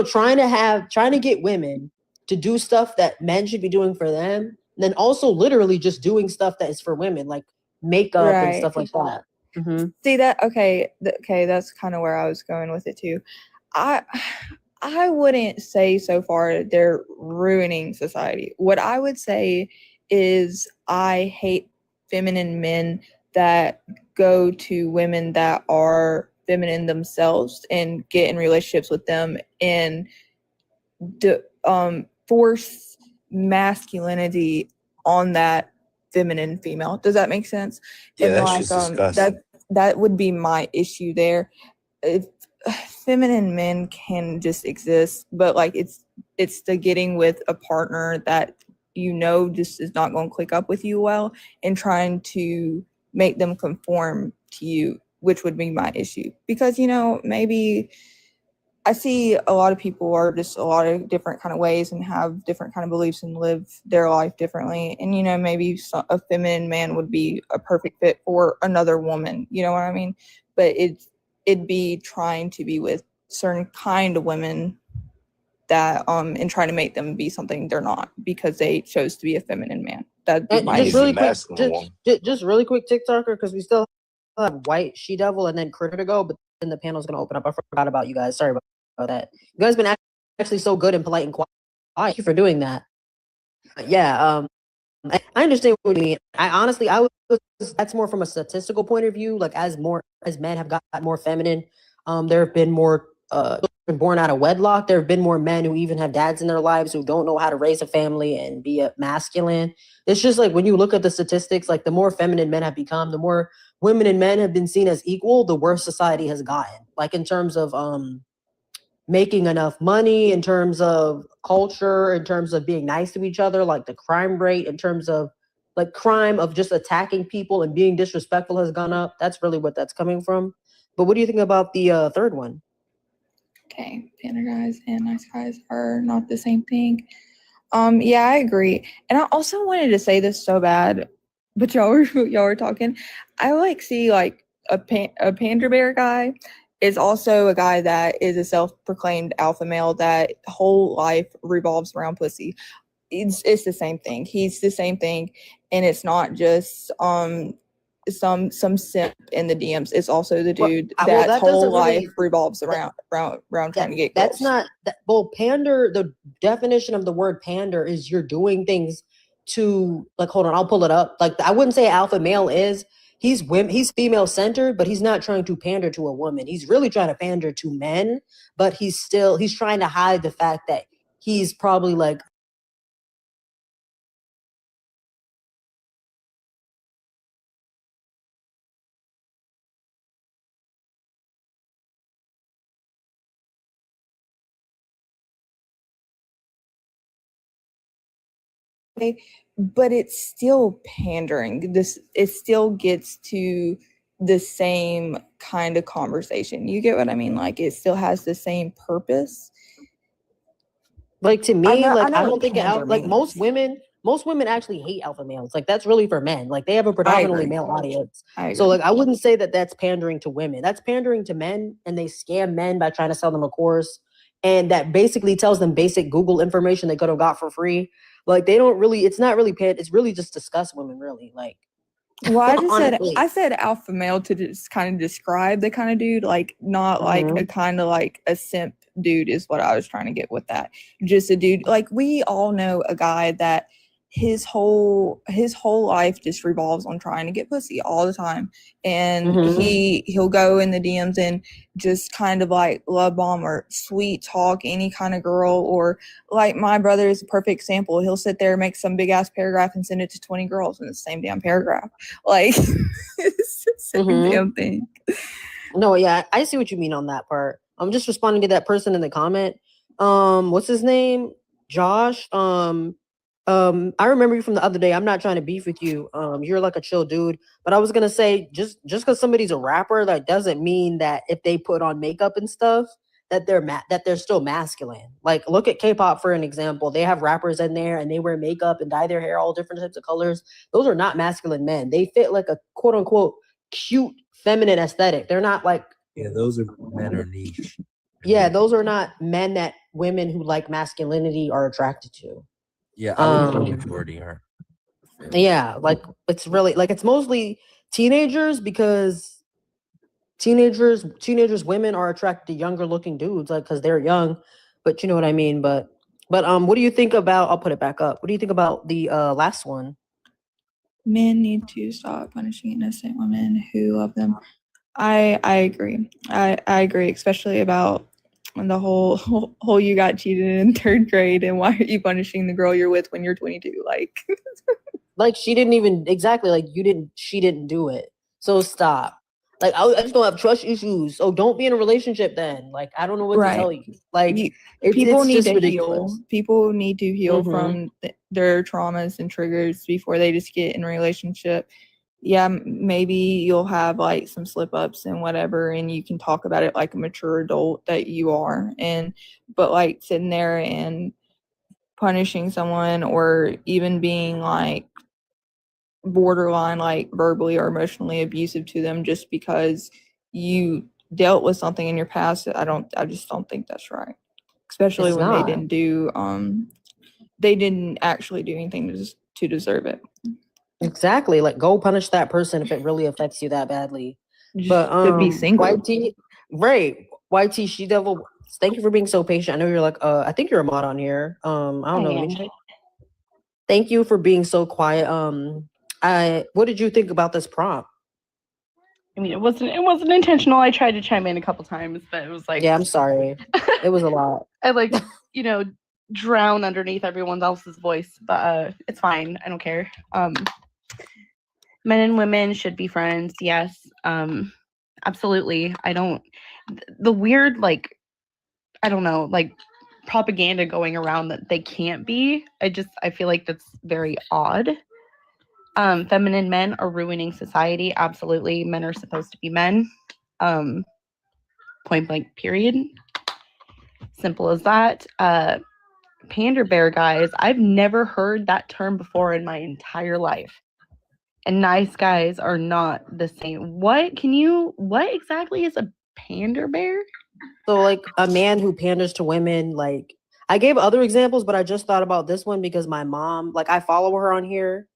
Trying to get women to do stuff that men should be doing for them, and then also literally just doing stuff that is for women, like makeup and stuff like that. Mm-hmm. See that? Okay, that's kind of where I was going with it too. I wouldn't say so far they're ruining society. What I would say is I hate feminine men that go to women that are feminine themselves and get in relationships with them and force masculinity on that feminine female. Does that make sense? Yeah, and that's just disgusting. That would be my issue there. If feminine men can just exist, but like it's the getting with a partner that just is not going to click up with you well and trying to make them conform to you, which would be my issue. Because maybe I see a lot of people are just a lot of different kind of ways and have different kind of beliefs and live their life differently. And, maybe a feminine man would be a perfect fit for another woman. You know what I mean? But it'd be trying to be with certain kind of women that and trying to make them be something they're not because they chose to be a feminine man. That'd be my just really quick, just really quick, TikToker, because we still have White She Devil and then Critter to go, but then the panel's gonna open up. I forgot about you guys. Sorry about that. You guys been actually so good and polite and quiet. Thank you for doing that. Yeah, I understand what you mean. That's more from a statistical point of view. Like as men have got more feminine, there have been more born out of wedlock. There have been more men who even have dads in their lives who don't know how to raise a family and be a masculine. It's just like when you look at the statistics, like the more feminine men have become, the more women and men have been seen as equal, the worse society has gotten. Like in terms of making enough money, in terms of culture, in terms of being nice to each other, like the crime rate, in terms of like crime of just attacking people and being disrespectful has gone up. That's really what that's coming from. But what do you think about the third one? Okay, pander guys and nice guys are not the same thing. Yeah, I agree. And I also wanted to say this so bad, but y'all were talking. I see like a pander bear guy is also a guy that is a self-proclaimed alpha male that whole life revolves around pussy. It's the same thing. He's the same thing, and it's not just some simp in the DMs is also the Well, dude well, that's that whole doesn't life really. revolves around trying to get That's girls. not that. Well, pander. The definition of the word pander is you're doing things to like. Hold on, I'll pull it up. Like I wouldn't say alpha male is. He's he's female centered, but he's not trying to pander to a woman. He's really trying to pander to men, but he's trying to hide the fact that he's probably like. But it's still pandering. It still gets to the same kind of conversation. You get what I mean? Like it still has the same purpose. Like to me, I like know I what don't think pander like means. most women actually hate alpha males. Like that's really for men. Like they have a I predominantly agree. male audience. I So agree. like I wouldn't say that that's pandering to women. That's pandering to men, and they scam men by trying to sell them a course, and that basically tells them basic Google information they could have got for free. Like they don't really. It's not really it's really just discuss women. Really, like Well, honestly. I said alpha male to just kind of describe the kind of dude, like not like a kind of like a simp dude is what I was trying to get with that. Just a dude like we all know a guy that his whole life just revolves on trying to get pussy all the time, and he'll go in the DMs and just kind of like love bomb or sweet talk any kind of girl, or like my brother is a perfect example. He'll sit there, make some big ass paragraph and send it to 20 girls in the same damn paragraph. Like it's the same damn thing. No, yeah, I see what you mean on that part. I'm just responding to that person in the comment. What's his name? Josh. I remember you from the other day. I'm not trying to beef with you. You're like a chill dude. But I was gonna say, just because somebody's a rapper, that doesn't mean that if they put on makeup and stuff, that they're still masculine. Like, look at K-pop for an example. They have rappers in there, and they wear makeup and dye their hair all different types of colors. Those are not masculine men. They fit like a quote unquote cute feminine aesthetic. They're not like those are men are niche. yeah, those are not men that women who like masculinity are attracted to. Yeah, I would say the majority are. Yeah, like it's really like it's mostly teenagers because teenagers women are attracted to younger looking dudes like because they're young, but you know what I mean. But what do you think about? I'll put it back up. What do you think about the last one? Men need to stop punishing innocent women who love them. I agree. I agree, especially about the whole you got cheated in third grade and why are you punishing the girl you're with when you're 22? Like she didn't even exactly like she didn't do it. So stop. Like I just don't have trust issues. So don't be in a relationship then. Like I don't know what to tell you. Like people it's need just to ridiculous. heal. People need to heal from their traumas and triggers before they just get in a relationship. Yeah, maybe you'll have like some slip ups and whatever, and you can talk about it like a mature adult that you are. But like sitting there and punishing someone or even being like borderline like verbally or emotionally abusive to them just because you dealt with something in your past, I just don't think that's right. Especially when they didn't actually do anything to deserve it. Exactly. Like go punish that person if it really affects you that badly. But should be single. YT, right. YT She Devil, thank you for being so patient. I know you're like I think you're a mod on here. I don't know. Let me check. Thank you for being so quiet. What did you think about this prompt? I mean, it wasn't intentional. I tried to chime in a couple times, but it was like yeah, I'm sorry. It was a lot. I like drown underneath everyone else's voice, but it's fine. I don't care. Men and women should be friends. Yes, absolutely. The weird I don't know, like propaganda going around that they can't be. I feel like that's very odd. Feminine men are ruining society. Absolutely. Men are supposed to be men. Point blank, period. Simple as that. Pander bear guys, I've never heard that term before in my entire life. And nice guys are not the same. What exactly is a pander bear? So like a man who panders to women, like I gave other examples, but I just thought about this one because my mom, like I follow her on here.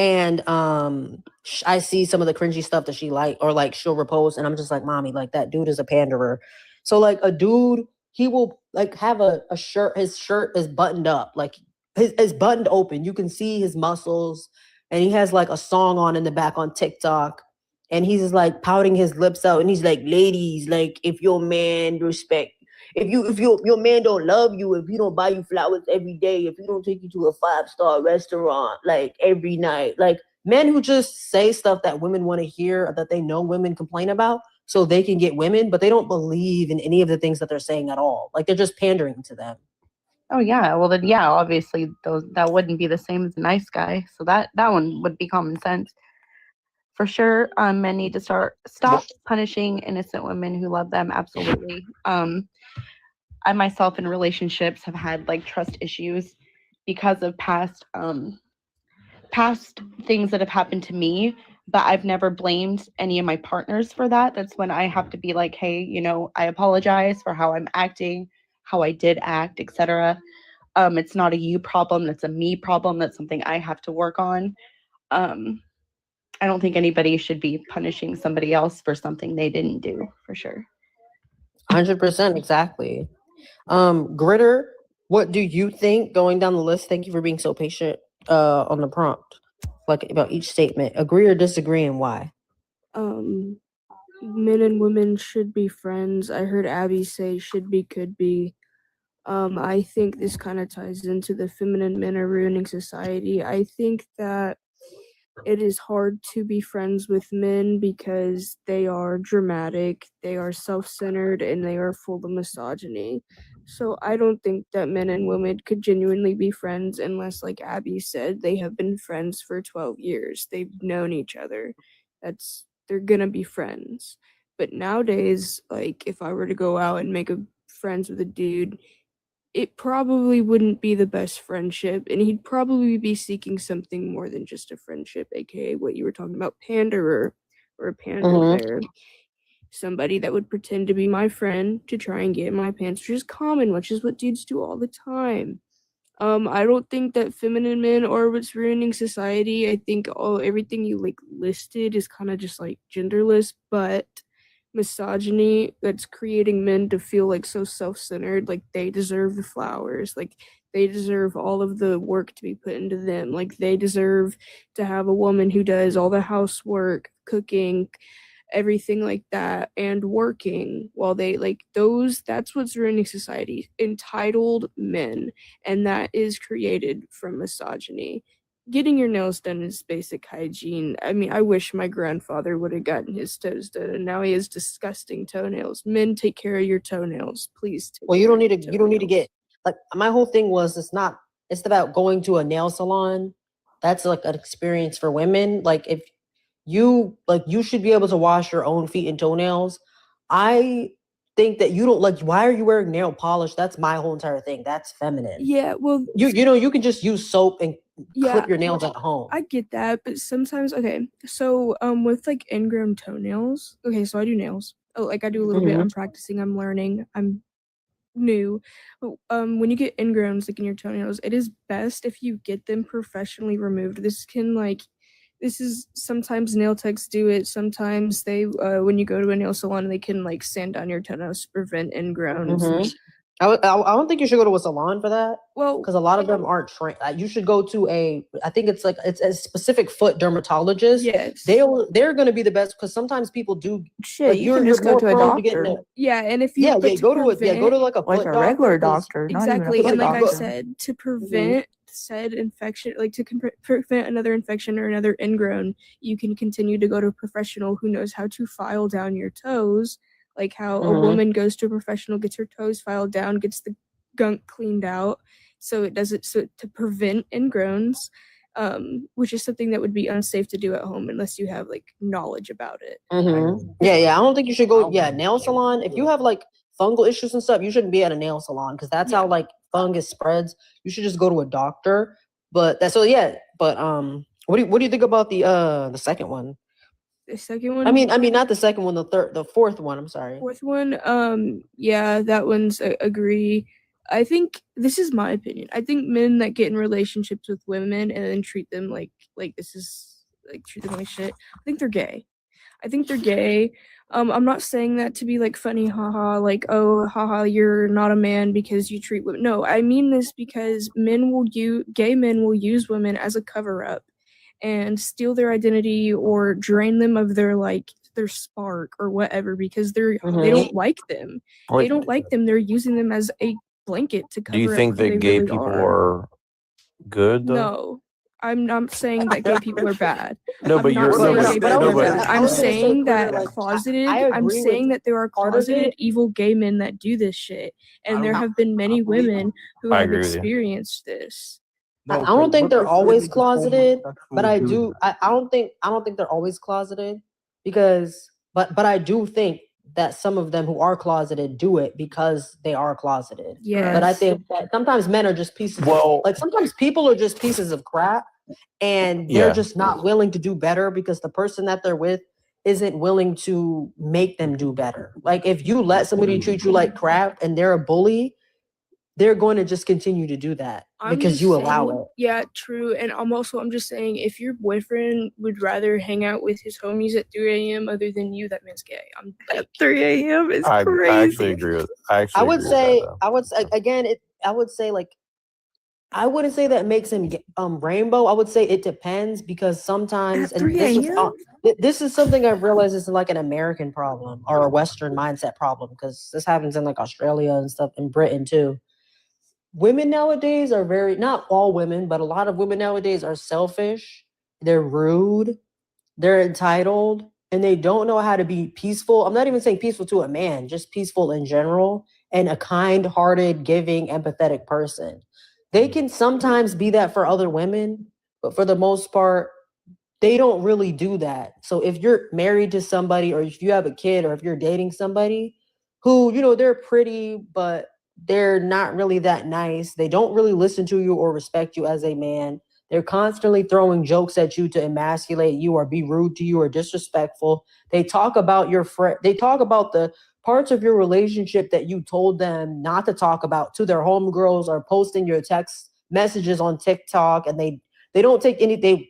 and I see some of the cringy stuff that she like, or like she'll repost, and I'm just like, mommy, like that dude is a panderer. So like a dude, he will like have a shirt, his shirt is buttoned up, like his buttoned open. You can see his muscles, and he has like a song on in the back on TikTok, and he's just like pouting his lips out, and he's like, ladies, like if your man respect, if your man don't love you, if he don't buy you flowers every day, if he don't take you to a 5-star restaurant like every night, like men who just say stuff that women want to hear, that they know women complain about, so they can get women, but they don't believe in any of the things that they're saying at all. Like they're just pandering to them. Oh yeah, well then yeah, obviously that wouldn't be the same as a nice guy. So that one would be common sense. For sure, men need to stop punishing innocent women who love them. Absolutely. I myself in relationships have had like trust issues because of past things that have happened to me, but I've never blamed any of my partners for that. That's when I have to be like, hey, I apologize for how I'm acting, how I did act, etc. It's not a you problem, that's a me problem. That's something I have to work on. I don't think anybody should be punishing somebody else for something they didn't do, for sure. 100%, exactly. Gritter, what do you think, going down the list? Thank you for being so patient on the prompt, like about each statement. Agree or disagree, and why? Men and women should be friends. I heard Abby say should be, could be. I think this kind of ties into the feminine men are ruining society. I think that it is hard to be friends with men because they are dramatic, they are self-centered, and they are full of misogyny. So I don't think that men and women could genuinely be friends unless, like Abby said, they have been friends for 12 years. They've known each other. They're gonna be friends. But nowadays, like if I were to go out and make friends with a dude, it probably wouldn't be the best friendship, and he'd probably be seeking something more than just a friendship, aka what you were talking about, panderer or a pander there. Somebody that would pretend to be my friend to try and get in my pants, which is common, which is what dudes do all the time. I don't think that feminine men are what's ruining society. I think everything you like listed is kind of just like genderless, but misogyny that's creating men to feel like so self-centered, like they deserve the flowers, like they deserve all of the work to be put into them, like they deserve to have a woman who does all the housework, cooking, everything like that, and working while they like those. That's what's ruining society, entitled men, and that is created from misogyny. Getting your nails done is basic hygiene. I mean, I wish my grandfather would have gotten his toes done, and now he has disgusting toenails. Men, take care of your toenails, please. Well, you don't need to get, like, my whole thing was it's about going to a nail salon. That's like an experience for women. Like if you should be able to wash your own feet and toenails. I think that you don't, like, why are you wearing nail polish? That's my whole entire thing. That's feminine. Yeah, well, you can just use soap and clip your nails at home. I get that, but sometimes, okay, so with like ingrown toenails, okay, so I do nails. Like I do a little bit. I'm practicing. I'm learning. I'm new. But when you get ingrowns like in your toenails, it is best if you get them professionally removed. This is sometimes nail techs do it. Sometimes they, when you go to a nail salon, they can like sand down your toenails to prevent ingrowns. I don't think you should go to a salon for that. Well, because a lot of them aren't trained. You should go to I think it's a specific foot dermatologist. Yes, they're going to be the best, because sometimes people do. Shit, like, you can just go to a doctor. Yeah, and if you go to like a foot a regular doctor, exactly, not even a and like doctor. I said, to prevent said infection, like to prevent another infection or another ingrown, you can continue to go to a professional who knows how to file down your toes, like how a woman goes to a professional, gets her toes filed down, gets the gunk cleaned out, so it doesn't, so to prevent ingrowns, which is something that would be unsafe to do at home unless you have like knowledge about it. Yeah. I don't think you should go. Yeah, nail salon. If you have like fungal issues and stuff, you shouldn't be at a nail salon, because that's how like fungus spreads. You should just go to a doctor. But that's so yeah. But what do you think about the second one? The second one? I mean, not the second one. The fourth one. I'm sorry. Fourth one. Yeah, that one's agree. I think this is my opinion. I think men that get in relationships with women and then treat them like this is like treat them like shit. I think they're gay. I think they're gay. I'm not saying that to be like funny, haha, like, oh, haha, you're not a man because you treat women. No, I mean this because gay men will use women as a cover up and steal their identity or drain them of their spark or whatever because they don't like them. They don't like them. They're using them as a blanket to cover Do you up think who that they gay really people are. are good though? No. I'm not saying that gay people are bad. No, I'm but not you're saying no, gay but, people no, are but bad. I'm saying that I'm agree saying with that there are part of closeted it. evil gay men that do this shit. And there have been many women who I have agree with you. experienced this. I don't think they're always closeted, but I don't think they're always closeted because but I do think that some of them who are closeted do it because they are closeted. But I Yes. think that sometimes men are just pieces Well- like sometimes people are just pieces of crap and they're Yeah. just not willing to do better because the person that they're with isn't willing to make them do better. Like if you let somebody treat you like crap and they're a bully, they're going to just continue to do that because just you allow saying- it. Yeah, true. And I'm just saying, if your boyfriend would rather hang out with his homies at 3 a.m. other than you, that man's gay. At 3 a.m. is I crazy. actually agree with. I actually I would agree say, with that, though. I would say again, I would say like, I wouldn't say that makes him rainbow. I would say it depends because sometimes, At and 3 this is a.m.? this is something I've realized is like an American problem or a Western mindset problem because this happens in like Australia and stuff, in Britain too. Women nowadays are not all women, but a lot of women nowadays are selfish. They're rude. They're entitled and they don't know how to be peaceful. I'm not even saying peaceful to a man, just peaceful in general and a kind-hearted, giving, empathetic person. They can sometimes be that for other women, but for the most part, they don't really do that. So if you're married to somebody or if you have a kid or if you're dating somebody who, they're pretty, but they're not really that nice. They don't really listen to you or respect you as a man. They're constantly throwing jokes at you to emasculate you or be rude to you or disrespectful. They talk about your friend. They talk about the parts of your relationship that you told them not to talk about to their homegirls or posting your text messages on TikTok. And they don't take anything.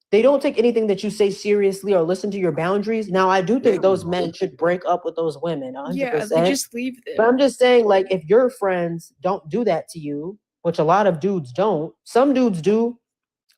They don't take anything that you say seriously or listen to your boundaries. Now, I do think those men should break up with those women, 100%. Yeah, they just leave them. But I'm just saying, like, if your friends don't do that to you, which a lot of dudes don't, some dudes do,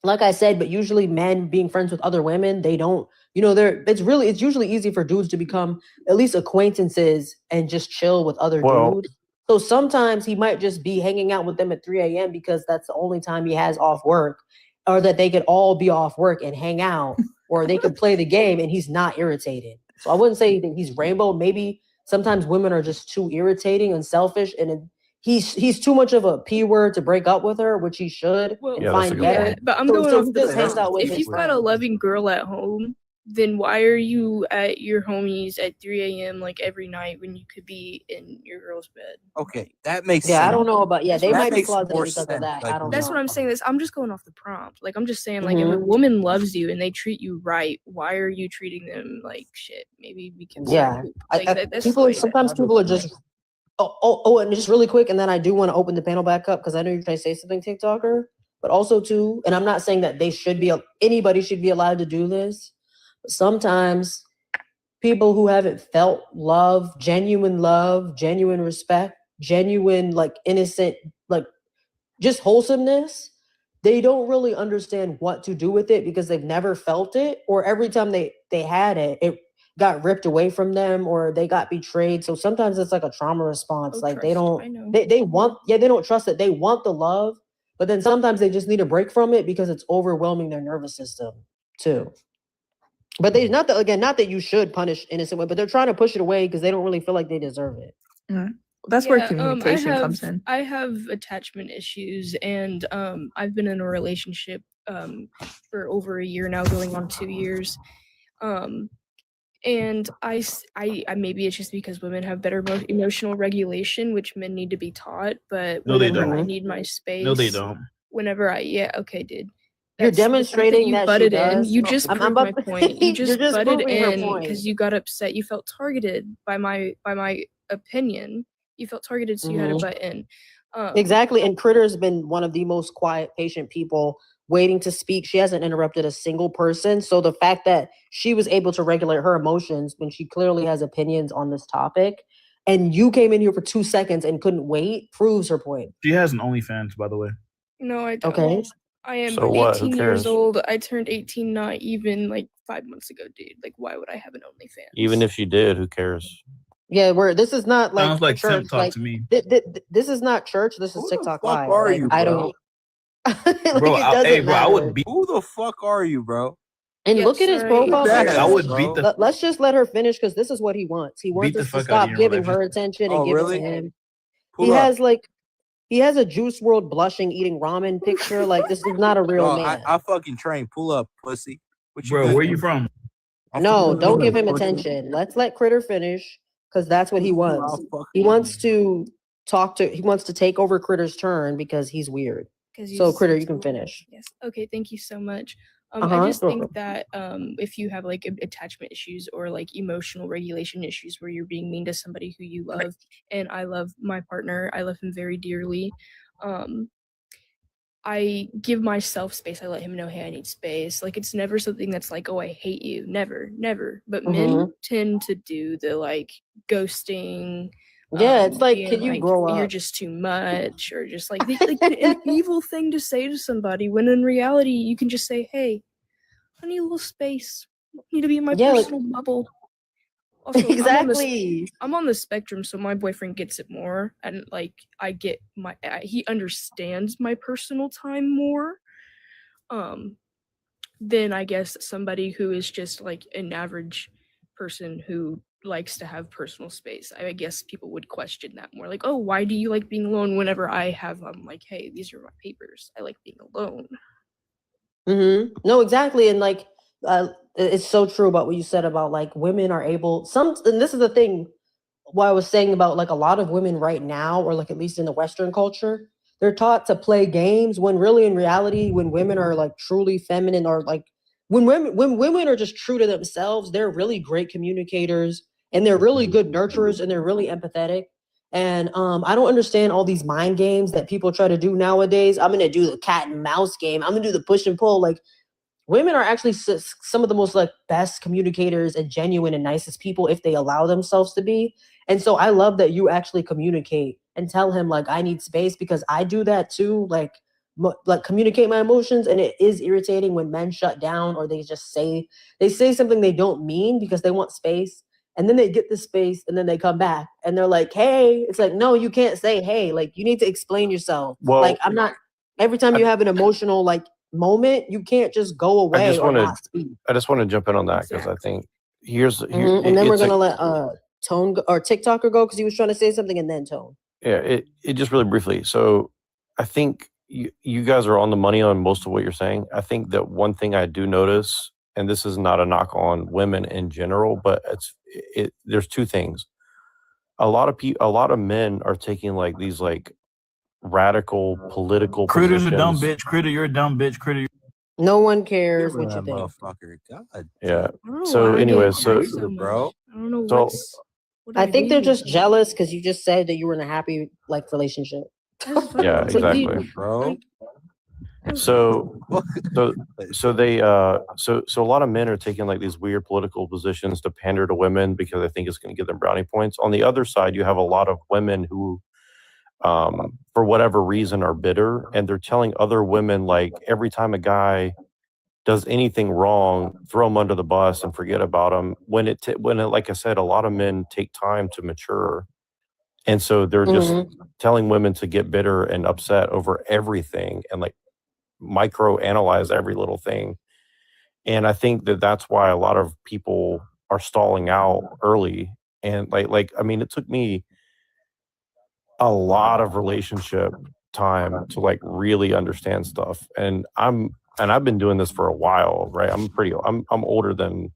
like I said, but usually men being friends with other women, they don't, it's usually easy for dudes to become at least acquaintances and just chill with other dudes. So sometimes he might just be hanging out with them at 3 a.m. because that's the only time he has off work, or that they could all be off work and hang out, or they could play the game and he's not irritated. So I wouldn't say that he's rainbow. Maybe sometimes women are just too irritating and selfish, and he's too much of a P word to break up with her, which he should and find better. But I'm So going off he the just hangs out with if his you've got a friends. loving girl at home, then why are you at your homies at 3 a.m. like every night when you could be in your girl's bed? Okay, that makes Yeah, sense. I don't know about they That might be makes closeted more because of sense. that. Like, I don't That's know. what I'm saying. I'm just going off the prompt. Like I'm just saying, like if a Mhm. woman loves you and they treat you right, why are you treating them like shit? Maybe because Yeah, like that's sometimes people are just. And just really quick, and then I do want to open the panel back up because I know you're trying to say something, TikToker, but also too, and I'm not saying that anybody should be allowed to do this, but sometimes people who haven't felt love, genuine respect, genuine, like innocent, like just wholesomeness, they don't really understand what to do with it because they've never felt it, or every time they had it got ripped away from them or they got betrayed. So sometimes it's like a trauma response. Like they don't, they want, they don't trust it. They want the love, but then sometimes they just need a break from it because it's overwhelming their nervous system too. But they not that you should punish innocent women, but they're trying to push it away because they don't really feel like they deserve it. That's where communication I comes in. I have attachment issues, and I've been in a relationship for over a year now, going on 2 years. And I maybe it's just because women have better emotional regulation, which men need to be taught. But No, they whenever I don't. need my space, No, they don't. Whenever okay, dude. You're That's the fact demonstrating you that she butted in. does. You just I'm proved about my point. You just, You're just butted proving her in point. because you got upset. You felt targeted by my opinion. You felt targeted, so you had to Mhm. butt in. Exactly. And Critter's been one of the most quiet, patient people waiting to speak. She hasn't interrupted a single person. So the fact that she was able to regulate her emotions when she clearly has opinions on this topic, and you came in here for 2 seconds and couldn't wait, proves her point. She has an OnlyFans, by the way. No, I don't. Okay. I am So what? Who 18 years cares? old. I turned 18 not even like 5 months ago, dude. Like, why would I have an OnlyFans? Even if she did, who cares? Yeah, this is not like Sounds like church. simp talk to me. This is not church. This is TikTok fuck Live. are Like, you, I bro? don't. Bro, it doesn't bro, I would matter. beat. Who the fuck are you, bro? And look at his profile Exactly. picture. I would beat the. Let's just let her finish because this is what he wants. He wants Beat the us to fuck out of stop you in giving religion. her attention and Oh, give really? it to him. Pull up. He has a Juice World blushing eating ramen picture. Like, this is not a real Dog, man. I fucking train. Pull up, pussy. What you Bro, got? where you from? No, don't give him attention. Let's let Critter finish because that's what he wants. He wants to he wants to take over Critter's turn because he's weird. So Critter, you can finish. Yes. Okay. Thank you so much. I Uh-huh. just think that if you have like attachment issues or like emotional regulation issues where you're being mean to somebody who you love, and I love my partner, I love him very dearly. I give myself space. I let him know, hey, I need space. Like, it's never something that's like, oh, I hate you. Never, never. But men tend to do the like ghosting. Yeah, it's like, being can you like, grow you're up? just too much, or just like, like an evil thing to say to somebody when in reality you can just say, hey, I need a little space. I need to be in my Yeah, like- personal bubble. Also, Exactly. I'm on the spectrum, so my boyfriend gets it more, and like I get he understands my personal time more. Than I guess somebody who is just like an average person who likes to have personal space. I guess people would question that more. Like, oh, why do you like being alone? Whenever I have, I'm like, hey, these are my papers. I like being alone. No, exactly. And like, it's so true about what you said about like women are able and this is the thing what I was saying about like a lot of women right now, or like at least in the Western culture, they're taught to play games when really in reality, when women are like truly feminine, or like when women are just true to themselves, they're really great communicators and they're really good nurturers and they're really empathetic. And I don't understand all these mind games that people try to do nowadays. I'm gonna do the cat and mouse game. I'm gonna do the push and pull. Like, women are actually some of the most like best communicators and genuine and nicest people if they allow themselves to be. And so I love that you actually communicate and tell him like, I need space, because I do that too. Like communicate my emotions, and it is irritating when men shut down or they just say something they don't mean because they want space, and then they get the space and then they come back and they're like, hey, it's like, no, you can't say hey, like you need to explain yourself. Well, like I'm not every time you have an emotional like moment, you can't just go away I just or want to not speak. jump in on that because I think here, And then we're it's gonna let Tone or TikToker go because he was trying to say something, and then Tone. yeah, it just really briefly. So I think you guys are on the money on most of what you're saying. I think that one thing I do notice, and this is not a knock on women in general, but there's two things. A lot of men are taking like these like radical political Critter's positions. a dumb bitch. Critter, you're a dumb bitch. Critter. No one cares what you think. Motherfucker. God. Yeah. I don't know So why I anyway, get so attacked so much. I don't know so what I think they're do. just jealous because you just said that you were in a happy like relationship. yeah, It's like, exactly. Bro. So they so a lot of men are taking like these weird political positions to pander to women because they think it's going to give them brownie points. On the other side, you have a lot of women who for whatever reason are bitter, and they're telling other women like every time a guy does anything wrong, throw him under the bus and forget about him. When like I said, a lot of men take time to mature, and so they're just telling women to get bitter and upset over everything and like micro analyze every little thing. And I think that that's why a lot of people are stalling out early. And like I mean, it took me a lot of relationship time to like really understand stuff. And I've been doing this for a while, right? I'm older than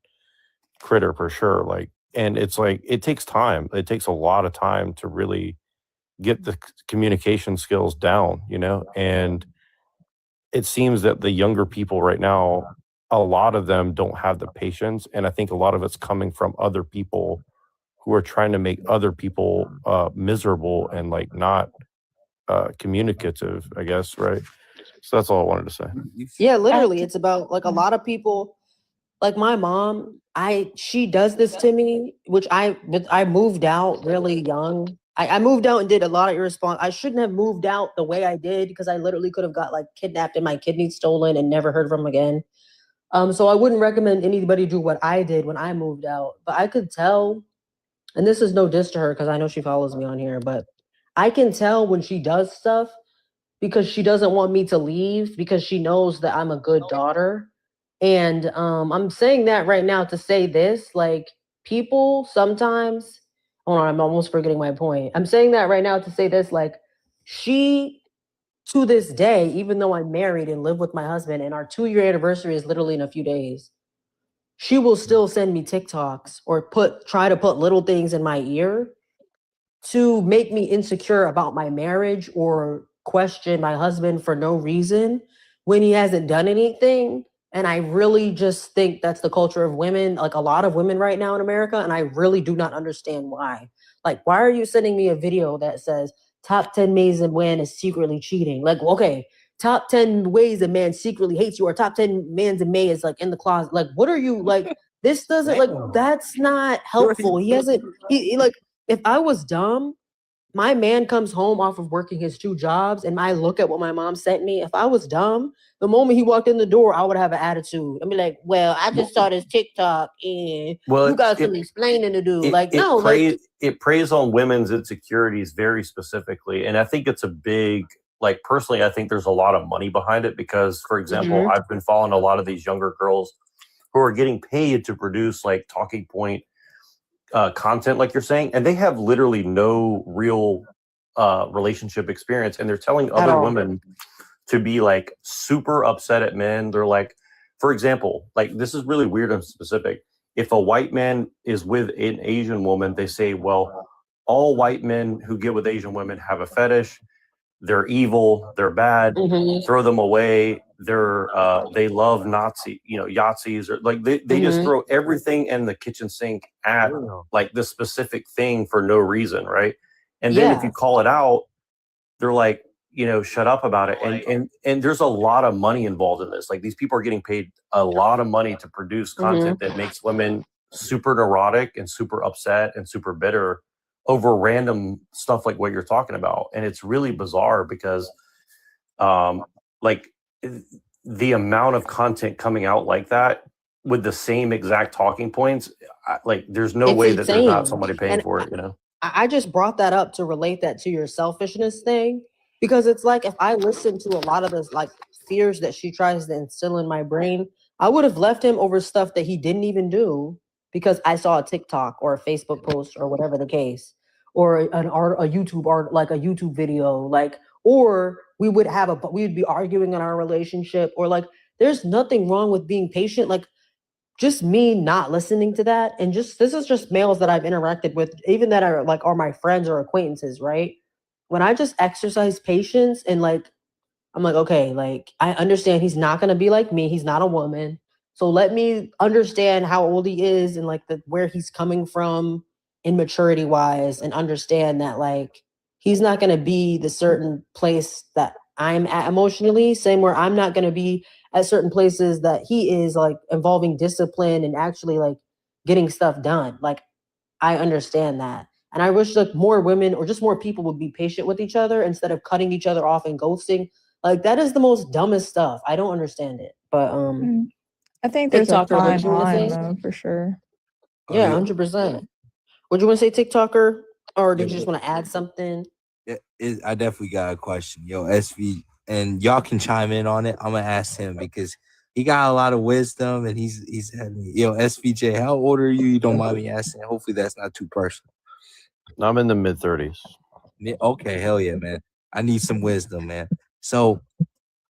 Critter for sure. Like, and it's like, it takes time. It takes a lot of time to really get the communication skills down, and it seems that the younger people right now, a lot of them don't have the patience. And I think a lot of it's coming from other people who are trying to make other people miserable and like not communicative, I guess, right? So that's all I wanted to say. Yeah, literally, it's about like a lot of people, like my mom. She does this to me, which I moved out really young. I moved out and did a lot of irresponsible. I shouldn't have moved out the way I did because I literally could have got like kidnapped and my kidneys stolen and never heard from again. So I wouldn't recommend anybody do what I did when I moved out. But I could tell, and this is no diss to her because I know she follows me on here, but I can tell when she does stuff because she doesn't want me to leave because she knows that I'm a good daughter. And I'm saying that right now to say this, like people sometimes, hold on, I'm almost forgetting my point. I'm saying that right now to say this, like she, to this day, even though I'm married and live with my husband and our 2-year anniversary is literally in a few days, she will still send me TikToks or try to put little things in my ear to make me insecure about my marriage or question my husband for no reason when he hasn't done anything. And I really just think that's the culture of women, like a lot of women right now in America. And I really do not understand why. Like, why are you sending me a video that says top 10 ways a man is secretly cheating? Like, okay, top 10 ways a man secretly hates you, or top 10 mans and may is like in the closet. Like, what are you like? This doesn't like, that's not helpful. He hasn't, he like, if I was dumb, my man comes home off of working his 2 jobs and I look at what my mom sent me. If I was dumb, the moment he walked in the door, I would have an attitude. I'd be like, well, I just saw this TikTok and you got some explaining to do. It preys on women's insecurities very specifically. And I think it's a big, like personally, I think there's a lot of money behind it because, for example, I've been following a lot of these younger girls who are getting paid to produce like talking point content, like you're saying, and they have literally no real relationship experience, and they're telling other women to be like super upset at men. They're like, for example, like this is really weird and specific. If a white man is with an Asian woman, they say, well, all white men who get with Asian women have a fetish. They're evil. They're bad. Throw them away. They love Nazi, Yahtzees, or like they just throw everything in the kitchen sink at like this specific thing for no reason, right? And then if you call it out, they're like, shut up about it. And there's a lot of money involved in this. Like these people are getting paid a lot of money to produce content that makes women super neurotic and super upset and super bitter over random stuff like what you're talking about. And it's really bizarre because like the amount of content coming out like that with the same exact talking points, like there's no way that there's not somebody paying for it, I just brought that up to relate that to your selfishness thing, because it's like if I listened to a lot of those like fears that she tries to instill in my brain, I would have left him over stuff that he didn't even do because I saw a TikTok or a Facebook post or whatever the case, or a YouTube video, like, or we'd be arguing in our relationship, or like there's nothing wrong with being patient. Like just me not listening to that, and this is just males that I've interacted with, even that are my friends or acquaintances, right? When I just exercise patience and like, I'm like, okay, like I understand he's not gonna be like me. He's not a woman. So let me understand how old he is and like where he's coming from in maturity wise, and understand that like he's not gonna be the certain place that I'm at emotionally, same where I'm not gonna be at certain places that he is, like involving discipline and actually like getting stuff done. Like I understand that. And I wish like more women or just more people would be patient with each other instead of cutting each other off and ghosting. Like that is the most dumbest stuff. I don't understand it. But I think there's a TikToker, what fine you want to line say? though, for sure. Yeah, 100%. Would you want to say TikToker, or did you just want to add something? I definitely got a question. Yo, SV, and y'all can chime in on it. I'm gonna ask him because he got a lot of wisdom, and he's had me. Yo, SVJ, how old are you? You don't mind me asking? Hopefully that's not too personal. I'm in the mid-30s. Okay, hell yeah, man. I need some wisdom, man. So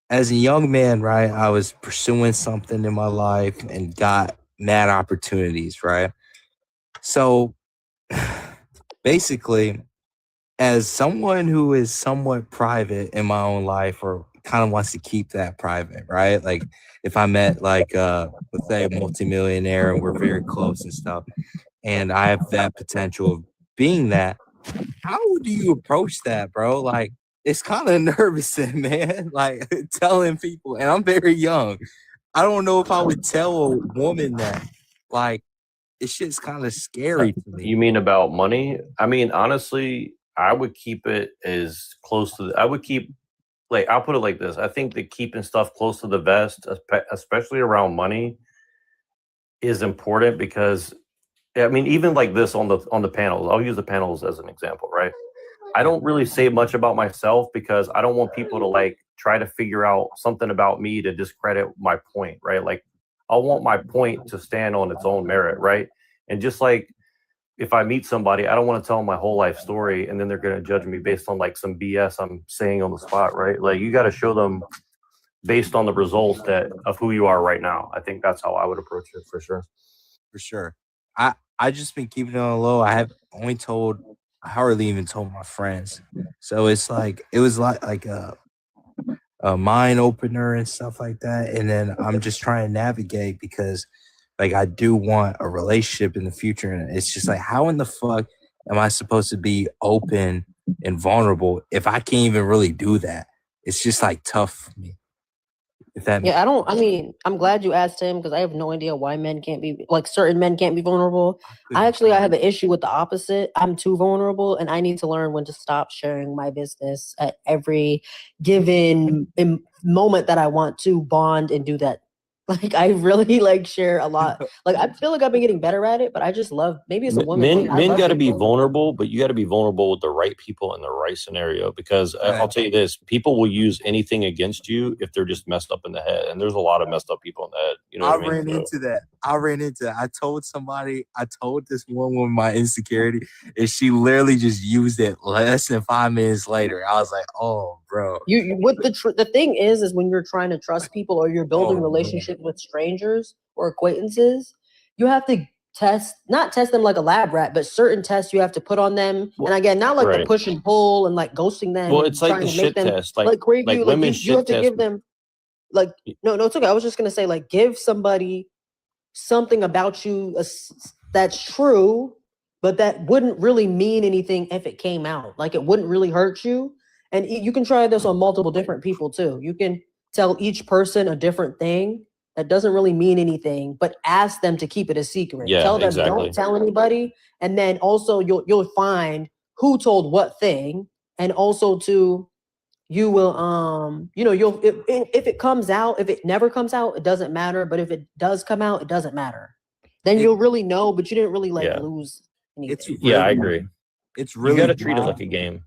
as a young man, right, I was pursuing something in my life and got mad opportunities, right? So basically, as someone who is somewhat private in my own life, or kind of wants to keep that private, right? Like if I met like let's say a multimillionaire and we're very close and stuff, and I have that potential of being that, how do you approach that, bro? Like it's kind of nervous, man. Like telling people, and I'm very young. I don't know if I would tell a woman that. Like, this shit's kind of scary to me. You mean about money? I mean, honestly, I would keep it as close to. I would keep like I'll put it like this. I think that keeping stuff close to the vest, especially around money, is important because I mean, even like this on the panels. I'll use the panels as an example, right? I don't really say much about myself because I don't want people to like try to figure out something about me to discredit my point, right? Like I want my point to stand on its own merit, right? And just like if I meet somebody, I don't want to tell them my whole life story and then they're going to judge me based on like some BS I'm saying on the spot, right? Like you got to show them based on the results of who you are right now. I think that's how I would approach it for sure. For sure. I just been keeping it on low. I hardly even told my friends. So it's like it was like a mind opener and stuff like that. And then I'm just trying to navigate because like I do want a relationship in the future. And it's just like, how in the fuck am I supposed to be open and vulnerable if I can't even really do that? It's just like tough for me. If that Yeah, I mean, I'm glad you asked him because I have no idea why men can't be like certain men can't be vulnerable. I have an issue with the opposite. I'm too vulnerable and I need to learn when to stop sharing my business at every given moment that I want to bond and do that. Like I really like share a lot. Like I feel like I've been getting better at it, but I just love maybe it's a woman thing. I Men love got to being be vulnerable, but you got to be vulnerable with the right people in the right scenario. Because I'll tell you this: people will use anything against you if they're just messed up in the head, and there's a lot of messed up people in the head. You know what I mean? ran into that. I told somebody. I told this one woman my insecurity, and she literally just used it less than 5 minutes later. I was like, "Oh, bro." You what the thing is when you're trying to trust people or you're building relationships with strangers or acquaintances, you have to not test them like a lab rat, but certain tests you have to put on them. And again, not like the push and pull and like ghosting them. Well, and it's like trying the to make shit them test, create like you women's you have shit to test. give them like no, it's okay. I was just gonna say like give somebody something about you that's true, but that wouldn't really mean anything if it came out. Like it wouldn't really hurt you. And you can try this on multiple different people too. You can tell each person a different thing that doesn't really mean anything, but ask them to keep it a secret. Yeah, Tell them exactly. don't tell anybody, and then also you'll find who told what thing, and also to you will you'll if it comes out, if it never comes out, it doesn't matter. But if it does come out, it doesn't matter. Then you'll really know, but you didn't really lose anything. I agree. It's You really got to treat it bad. like a game.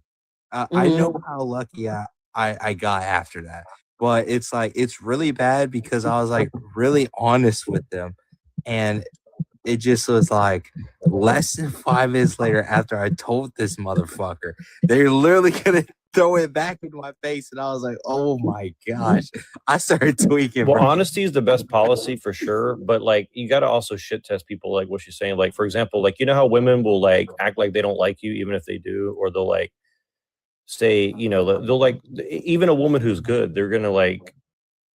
I know how lucky I got after that, but it's like it's really bad because I was like really honest with them, and it just was like less than 5 minutes later after I told this motherfucker, they're literally gonna throw it back in my face, and I was like, oh my gosh, I started tweaking. Well, bro. honesty is the best policy for sure, but like you got to also shit test people, like what she's saying. Like for example, like you know how women will like act like they don't like you even if they do, or they'll like say, you know, they'll like even a woman who's good, they're gonna like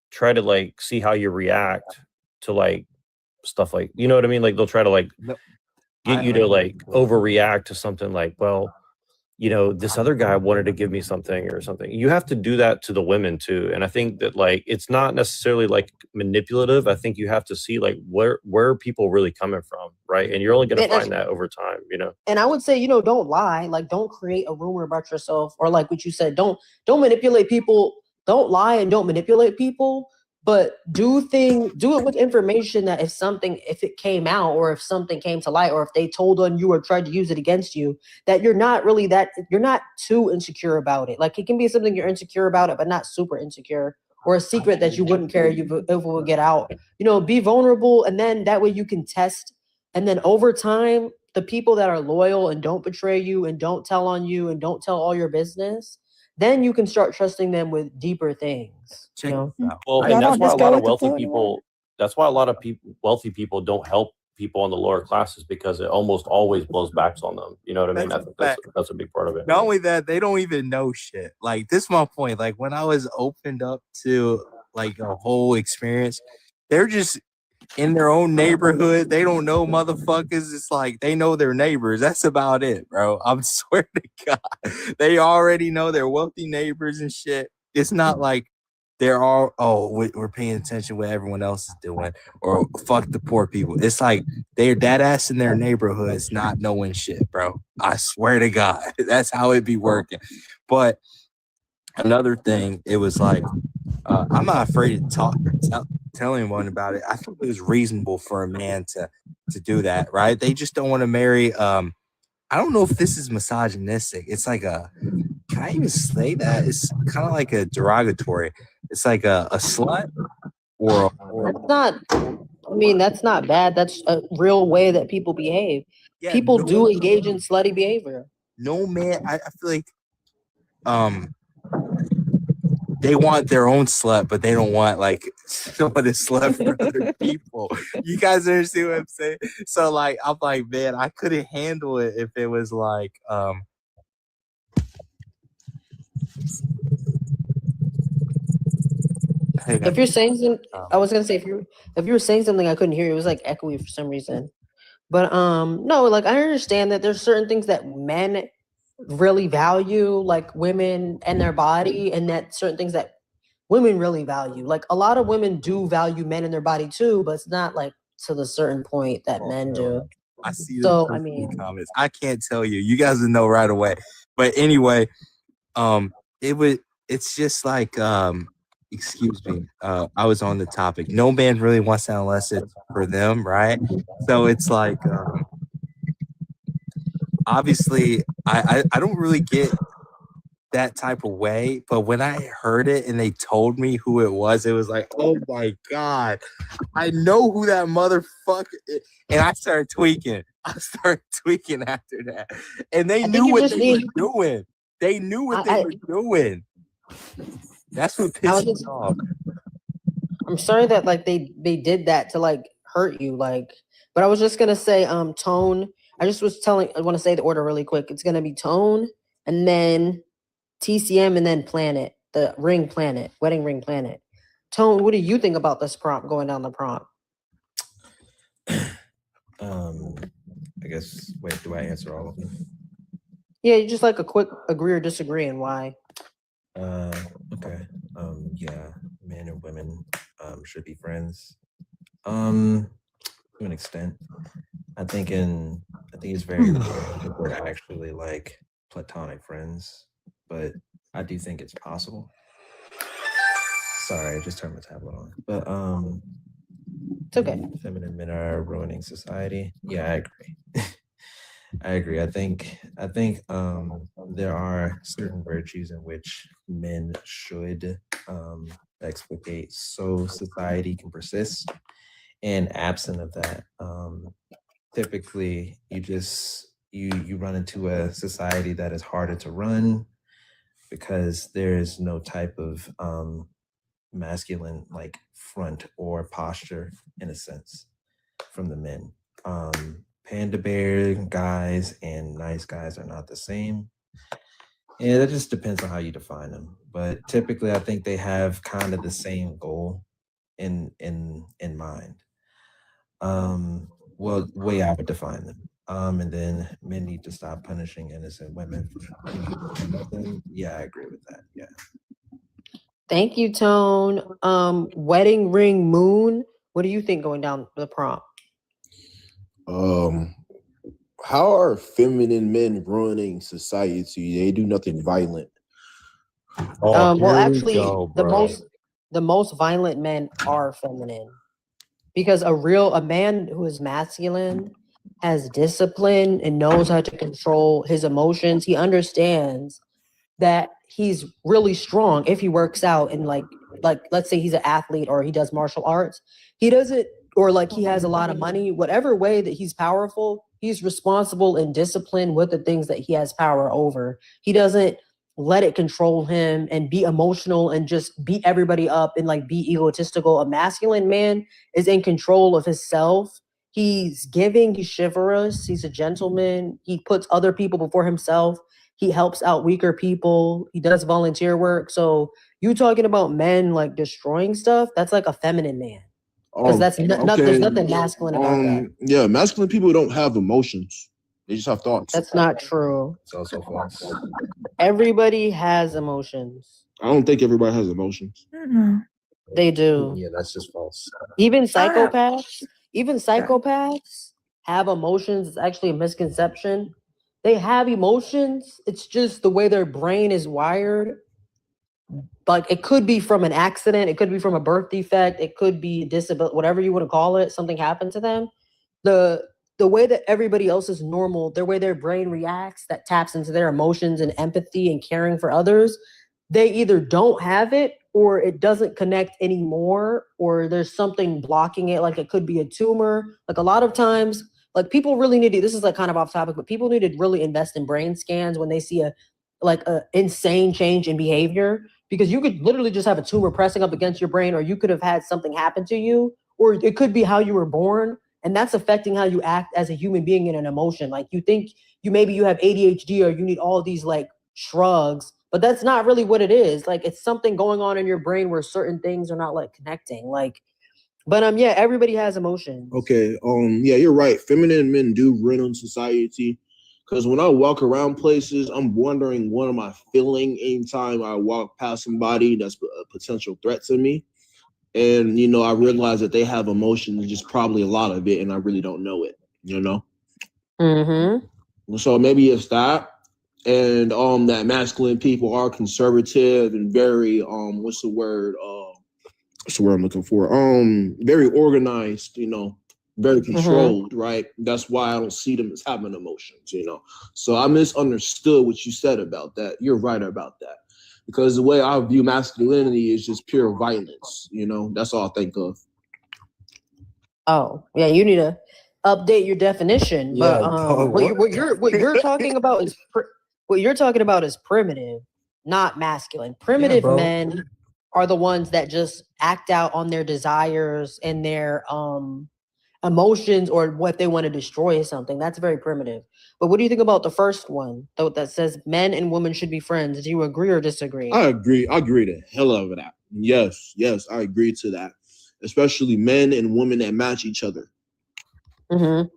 try to like see how you react to like stuff like, you know what I mean? Like they'll try to like get you to like overreact to something like, well, you know, this other guy wanted to give me something or something. You have to do that to the women too. And I think that like it's not necessarily like manipulative. I think you have to see like where are people really coming from, right? And you're only going to find that over time, you know. And I would say, don't lie. Like, don't create a rumor about yourself, or like what you said, don't manipulate people. Don't lie and don't manipulate people. But do it with information that if it came out, or if something came to light, or if they told on you or tried to use it against you, that you're not too insecure about it. Like it can be something you're insecure about it, but not super insecure, or a secret that you wouldn't care if it would get out. Be vulnerable, and then that way you can test. And then over time, the people that are loyal and don't betray you and don't tell on you and don't tell all your business, then you can start trusting them with deeper things. Well, and that's why a lot of wealthy people. That's why a lot of wealthy people don't help people in the lower classes, because it almost always blows backs on them. You know what I mean? I think that's a big part of it. Not only that, they don't even know shit. Like this is my point. Like when I was opened up to like a whole experience, they're just in their own neighborhood. They don't know motherfuckers. It's like they know their neighbors. That's about it, bro. I'm swear to God. They already know their wealthy neighbors and shit. It's not like they're all, we're paying attention what everyone else is doing, or fuck the poor people. It's like they're dead ass in their neighborhoods not knowing shit, bro. I swear to God. That's how it be working. But another thing, it was like, I'm not afraid to tell anyone about it. I think it was reasonable for a man to do that, right? They just don't want to marry. I don't know if this is misogynistic. It's like can I even say that? It's kind of like a derogatory. It's like a slut or That's not. I mean, that's not bad. That's a real way that people behave. Yeah, People do engage in slutty behavior. No man, I feel like they want their own slut, but they don't want like someone to slut for other people. You guys understand what I'm saying? So like, I'm like, man, I couldn't handle it if it was like, If you're saying something, I was gonna say if you were saying something, I couldn't hear you. It was like echoey for some reason. But no, like I understand that there's certain things that men really value, like women and their body, and that certain things that women really value. Like a lot of women do value men and their body too, but it's not like to the certain point that men do. I see So the I mean, comments. I can't tell you. You guys will know right away. But anyway, it's just like excuse me. I was on the topic. No man really wants that unless it's for them, right? So it's like obviously I don't really get that type of way, but when I heard it and they told me who it was like, oh my God, I know who that motherfucker is. And I started tweaking. After that. And they knew what they were doing. They knew what they were doing. That's what pissed me off. I'm sorry that like they did that to like hurt you, like. But I was just gonna say, Tone. I want to say the order really quick. It's gonna be Tone, and then TCM, and then Planet, the ring planet, wedding ring planet. Tone, what do you think about this prompt going down the prompt? I guess. Wait, do I answer all of them? Yeah, you just like a quick agree or disagree and why. Okay. Yeah, men and women should be friends. To an extent. I think it's very rare that we're actually like platonic friends, but I do think it's possible. Sorry, I just turned my tablet on. But it's okay. Feminine men are ruining society. Yeah, I agree. I agree. I think there are certain virtues in which men should explicate so society can persist. And absent of that, typically you run into a society that is harder to run because there is no type of masculine like front or posture in a sense from the men. Panda bear guys and nice guys are not the same. Yeah, that just depends on how you define them. But typically I think they have kind of the same goal in mind. Well, the way I would define them. And then men need to stop punishing innocent women for nothing. Yeah, I agree with that. Yeah. Thank you, Tone. Wedding ring moon. What do you think going down the prompt? How are feminine men ruining society? They do nothing violent. Well, actually, the most violent men are feminine, because a man who is masculine has discipline and knows how to control his emotions. He understands that he's really strong if he works out and like let's say he's an athlete or he does martial arts. He doesn't, or like he has a lot of money, whatever way that he's powerful, he's responsible and disciplined with the things that he has power over. He doesn't let it control him and be emotional and just beat everybody up and like be egotistical. A masculine man is in control of himself. He's giving, he's chivalrous, he's a gentleman. He puts other people before himself. He helps out weaker people. He does volunteer work. So you talking about men like destroying stuff? That's like a feminine man. Because there's nothing masculine about that. Yeah, masculine people don't have emotions. They just have thoughts. That's not true. It's also false. Everybody has emotions. I don't think everybody has emotions. They do. Yeah, that's just false. Even psychopaths have emotions. It's actually a misconception. They have emotions. It's just the way their brain is wired. Like it could be from an accident, it could be from a birth defect, it could be disability, whatever you want to call it. Something happened to them. The way that everybody else is normal, the way their brain reacts, that taps into their emotions and empathy and caring for others, they either don't have it or it doesn't connect anymore, or there's something blocking it. Like it could be a tumor. Like a lot of times, like people really need to, this is like kind of off topic, but people need to really invest in brain scans when they see a insane change in behavior, because you could literally just have a tumor pressing up against your brain, or you could have had something happen to you, or it could be how you were born. And that's affecting how you act as a human being in an emotion. Like you think maybe you have ADHD or you need all these like shrugs, but that's not really what it is. Like it's something going on in your brain where certain things are not like connecting. Like, but yeah, everybody has emotions. Okay. Yeah, you're right. Feminine men do ruin society. Because when I walk around places, I'm wondering what am I feeling anytime I walk past somebody that's a potential threat to me. And, I realize that they have emotions, just probably a lot of it, and I really don't know it, Mm-hmm. So maybe it's that. And that masculine people are conservative and very, what's the word I'm looking for? Very organized, very controlled, right? That's why I don't see them as having emotions, So I misunderstood what you said about that. You're right about that. Because the way I view masculinity is just pure violence, That's all I think of. Oh, yeah, you need to update your definition. Yeah, but what you're talking about is primitive, not masculine. Primitive men are the ones that just act out on their desires and their emotions, or what they want to destroy something. That's very primitive. But what do you think about the first one, though, that says men and women should be friends? Do you agree or disagree? I agree. I agree the hell out of that. Yes, I agree to that. Especially men and women that match each other. Mm-hmm.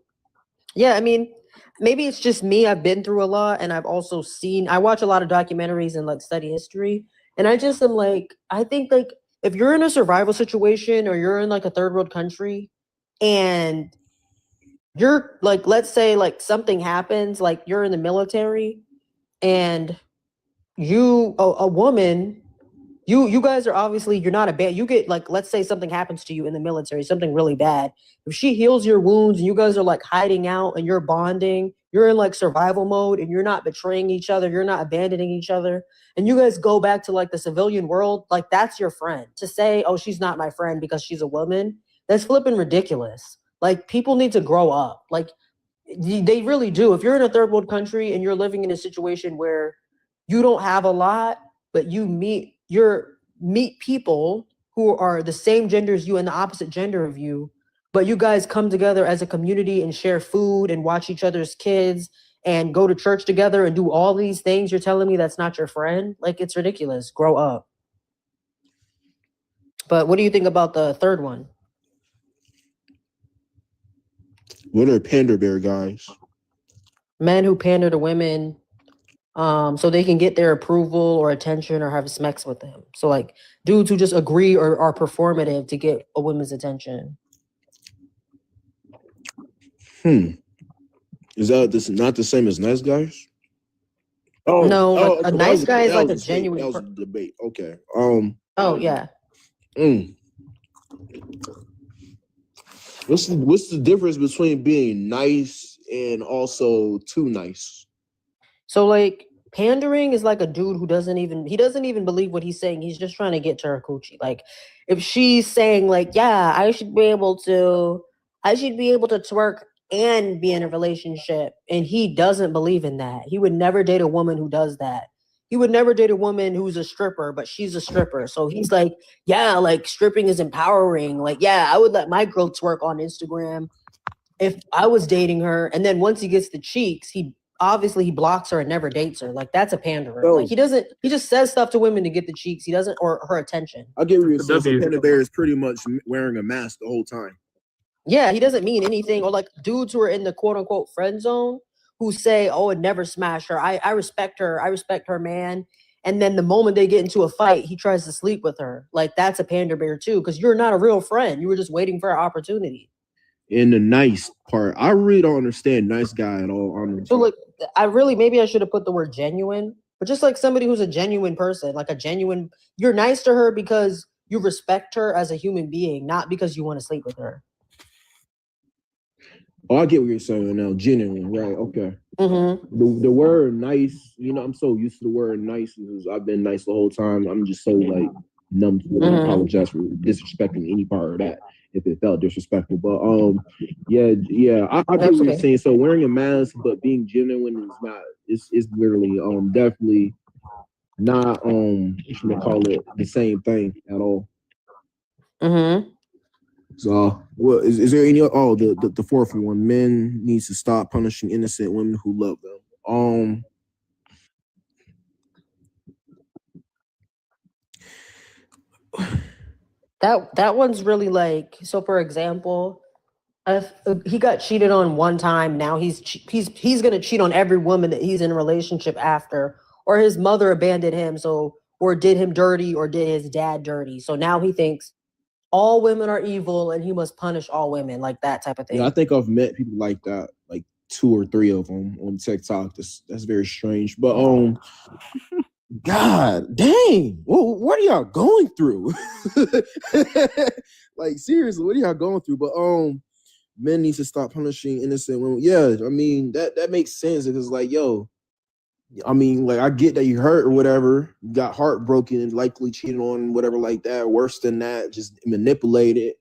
Yeah, I mean, maybe it's just me. I've been through a lot, and I watch a lot of documentaries and like study history, and I just am like, I think like if you're in a survival situation or you're in like a third world country, and you're like, let's say like something happens, like you're in the military, and a woman, you guys are obviously, you're not a bad, you get like, let's say something happens to you in the military, something really bad. If she heals your wounds and you guys are like hiding out and you're bonding, you're in like survival mode and you're not betraying each other, you're not abandoning each other, and you guys go back to like the civilian world, like that's your friend. To say, oh, she's not my friend because she's a woman, that's flipping ridiculous. Like people need to grow up. Like they really do. If you're in a third world country and you're living in a situation where you don't have a lot, but you meet people who are the same gender as you and the opposite gender of you, but you guys come together as a community and share food and watch each other's kids and go to church together and do all these things, you're telling me that's not your friend? Like, it's ridiculous. Grow up. But what do you think about the third one? What are pander bear guys? Men who pander to women so they can get their approval or attention or have sex with them. So like dudes who just agree or are performative to get a woman's attention. Is that not the same as nice guys? Oh no, like a nice guy is like a genuine. That was a debate. Okay. Oh yeah. What's the difference between being nice and also too nice? So like pandering is like a dude who doesn't even believe what he's saying. He's just trying to get to her coochie. Like if she's saying like, yeah, I should be able to twerk and be in a relationship, and he doesn't believe in that. He would never date a woman who does that. He would never date a woman who's a stripper, but she's a stripper. So he's like, yeah, like stripping is empowering. Like, yeah, I would let my girl twerk on Instagram if I was dating her. And then once he gets the cheeks, he obviously he blocks her and never dates her. Like that's a panderer. Like he just says stuff to women to get the cheeks. He doesn't or her attention. I get what you're saying. So Panda Bear is pretty much wearing a mask the whole time. Yeah, he doesn't mean anything. Or like dudes who are in the quote unquote friend zone who say, "Oh, it never smashed her. I respect her. I respect her man." And then the moment they get into a fight, he tries to sleep with her. Like that's a pander bear too, because you're not a real friend. You were just waiting for an opportunity. In the nice part, I really don't understand nice guy at all. Honestly. So like, maybe I should have put the word genuine, but just like somebody who's a genuine person, like a genuine. You're nice to her because you respect her as a human being, not because you want to sleep with her. Oh, I get what you're saying now. Genuine, right? Okay. Mm-hmm. The word nice, I'm so used to the word nice because I've been nice the whole time. I'm just so like numb to it. I apologize for disrespecting any part of that if it felt disrespectful. But I get what you're saying. So wearing a mask but being genuine is not. It's literally definitely not what should I call it, the same thing at all. Mm-hmm. So, well, is there any? Oh, the fourth one. Men needs to stop punishing innocent women who love them. That one's really like, so. For example, if he got cheated on one time, now he's gonna cheat on every woman that he's in a relationship after, or his mother abandoned him, or did him dirty, or did his dad dirty. So now he thinks all women are evil and he must punish all women, like that type of thing. Yeah, I think I've met people like that, like 2 or 3 of them on TikTok. That's very strange. But God dang, what are y'all going through? Like seriously, what are y'all going through? But men need to stop punishing innocent women. Yeah, I mean that makes sense because like I mean, like I get that you hurt or whatever, you got heartbroken and likely cheated on, whatever like that. Worse than that, just manipulated.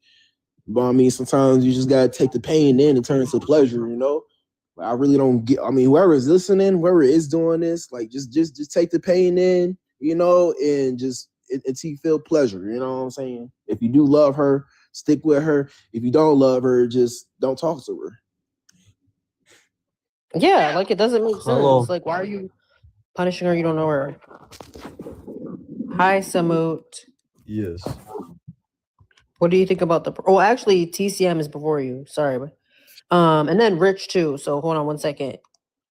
But I mean, sometimes you just gotta take the pain in and turn it to pleasure, Like, I really don't get. I mean, whoever is listening, whoever is doing this, like just take the pain in, and just until you feel pleasure. You know what I'm saying? If you do love her, stick with her. If you don't love her, just don't talk to her. Yeah, like it doesn't make sense. Hello. Like, why are you punishing her? You don't know her. Hi, Samut. Yes. What do you think about the? Oh, actually, TCM is before you. Sorry, and then Rich too. So hold on one second.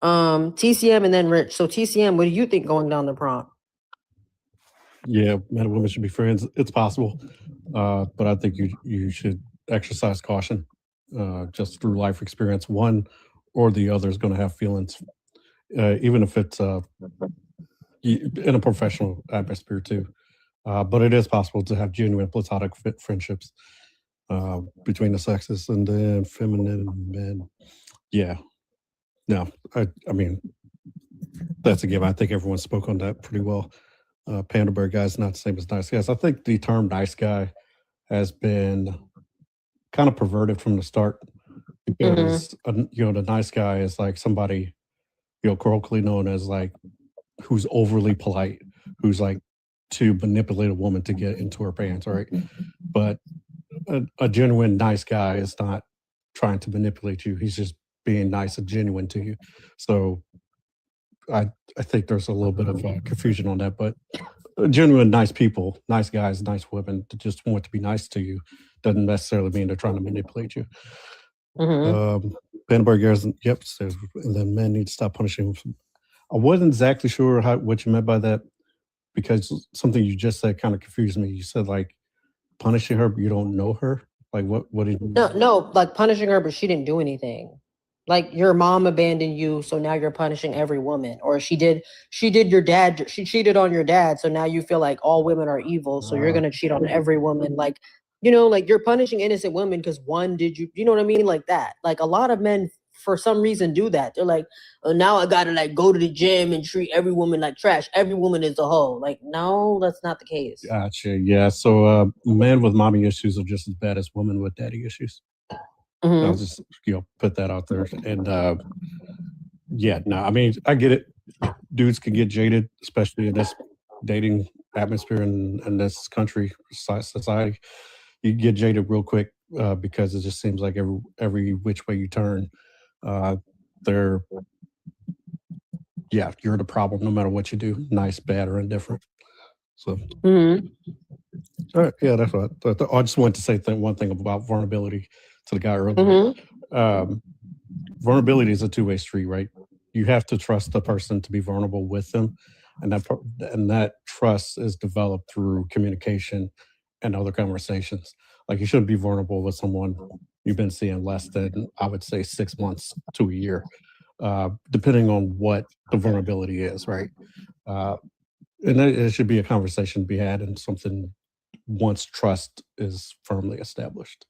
TCM and then Rich. So TCM, what do you think going down the prompt? Yeah, men and women should be friends. It's possible, but I think you should exercise caution. Just through life experience, one or the other is going to have feelings, even if it's in a professional atmosphere too. But it is possible to have genuine platonic friendships between the sexes, and then feminine men. Yeah, no, I mean that's a given. I think everyone spoke on that pretty well. Panda bear guys not the same as nice guys. I think the term nice guy has been kind of perverted from the start because the nice guy is like somebody colloquially known as like who's overly polite, who's like to manipulate a woman to get into her pants, right? But a genuine nice guy is not trying to manipulate you. He's just being nice and genuine to you. So I think there's a little bit of confusion on that, but genuine nice people, nice guys, nice women that just want to be nice to you doesn't necessarily mean they're trying to manipulate you. Ben Berger's, yep, says, and then men need to stop punishing. I wasn't exactly sure what you meant by that because something you just said kind of confused me. You said like punishing her, but you don't know her. Like what did you? No, like punishing her, but she didn't do anything. Like your mom abandoned you, so now you're punishing every woman. Or she did your dad, she cheated on your dad, so now you feel like all women are evil, so you're gonna cheat on every woman. Like, like you're punishing innocent women because one did you know what I mean? Like that. Like a lot of men for some reason do that. They're like, oh, now I gotta like go to the gym and treat every woman like trash. Every woman is a hoe. Like, no, that's not the case. Gotcha. Yeah. So men with mommy issues are just as bad as women with daddy issues. I'll just put that out there. And I mean, I get it. Dudes can get jaded, especially in this dating atmosphere and this country society. You get jaded real quick because it just seems like every which way you turn, they're yeah, you're the problem no matter what you do, nice, bad, or indifferent. So, yeah, that's what I just wanted to say one thing about vulnerability to the guy earlier. Vulnerability is a two-way street, right? You have to trust the person to be vulnerable with them, and that trust is developed through communication and other conversations. Like you shouldn't be vulnerable with someone you've been seeing less than, I would say, 6 months to a year, depending on what the vulnerability is, right? And it should be a conversation to be had, and something once trust is firmly established,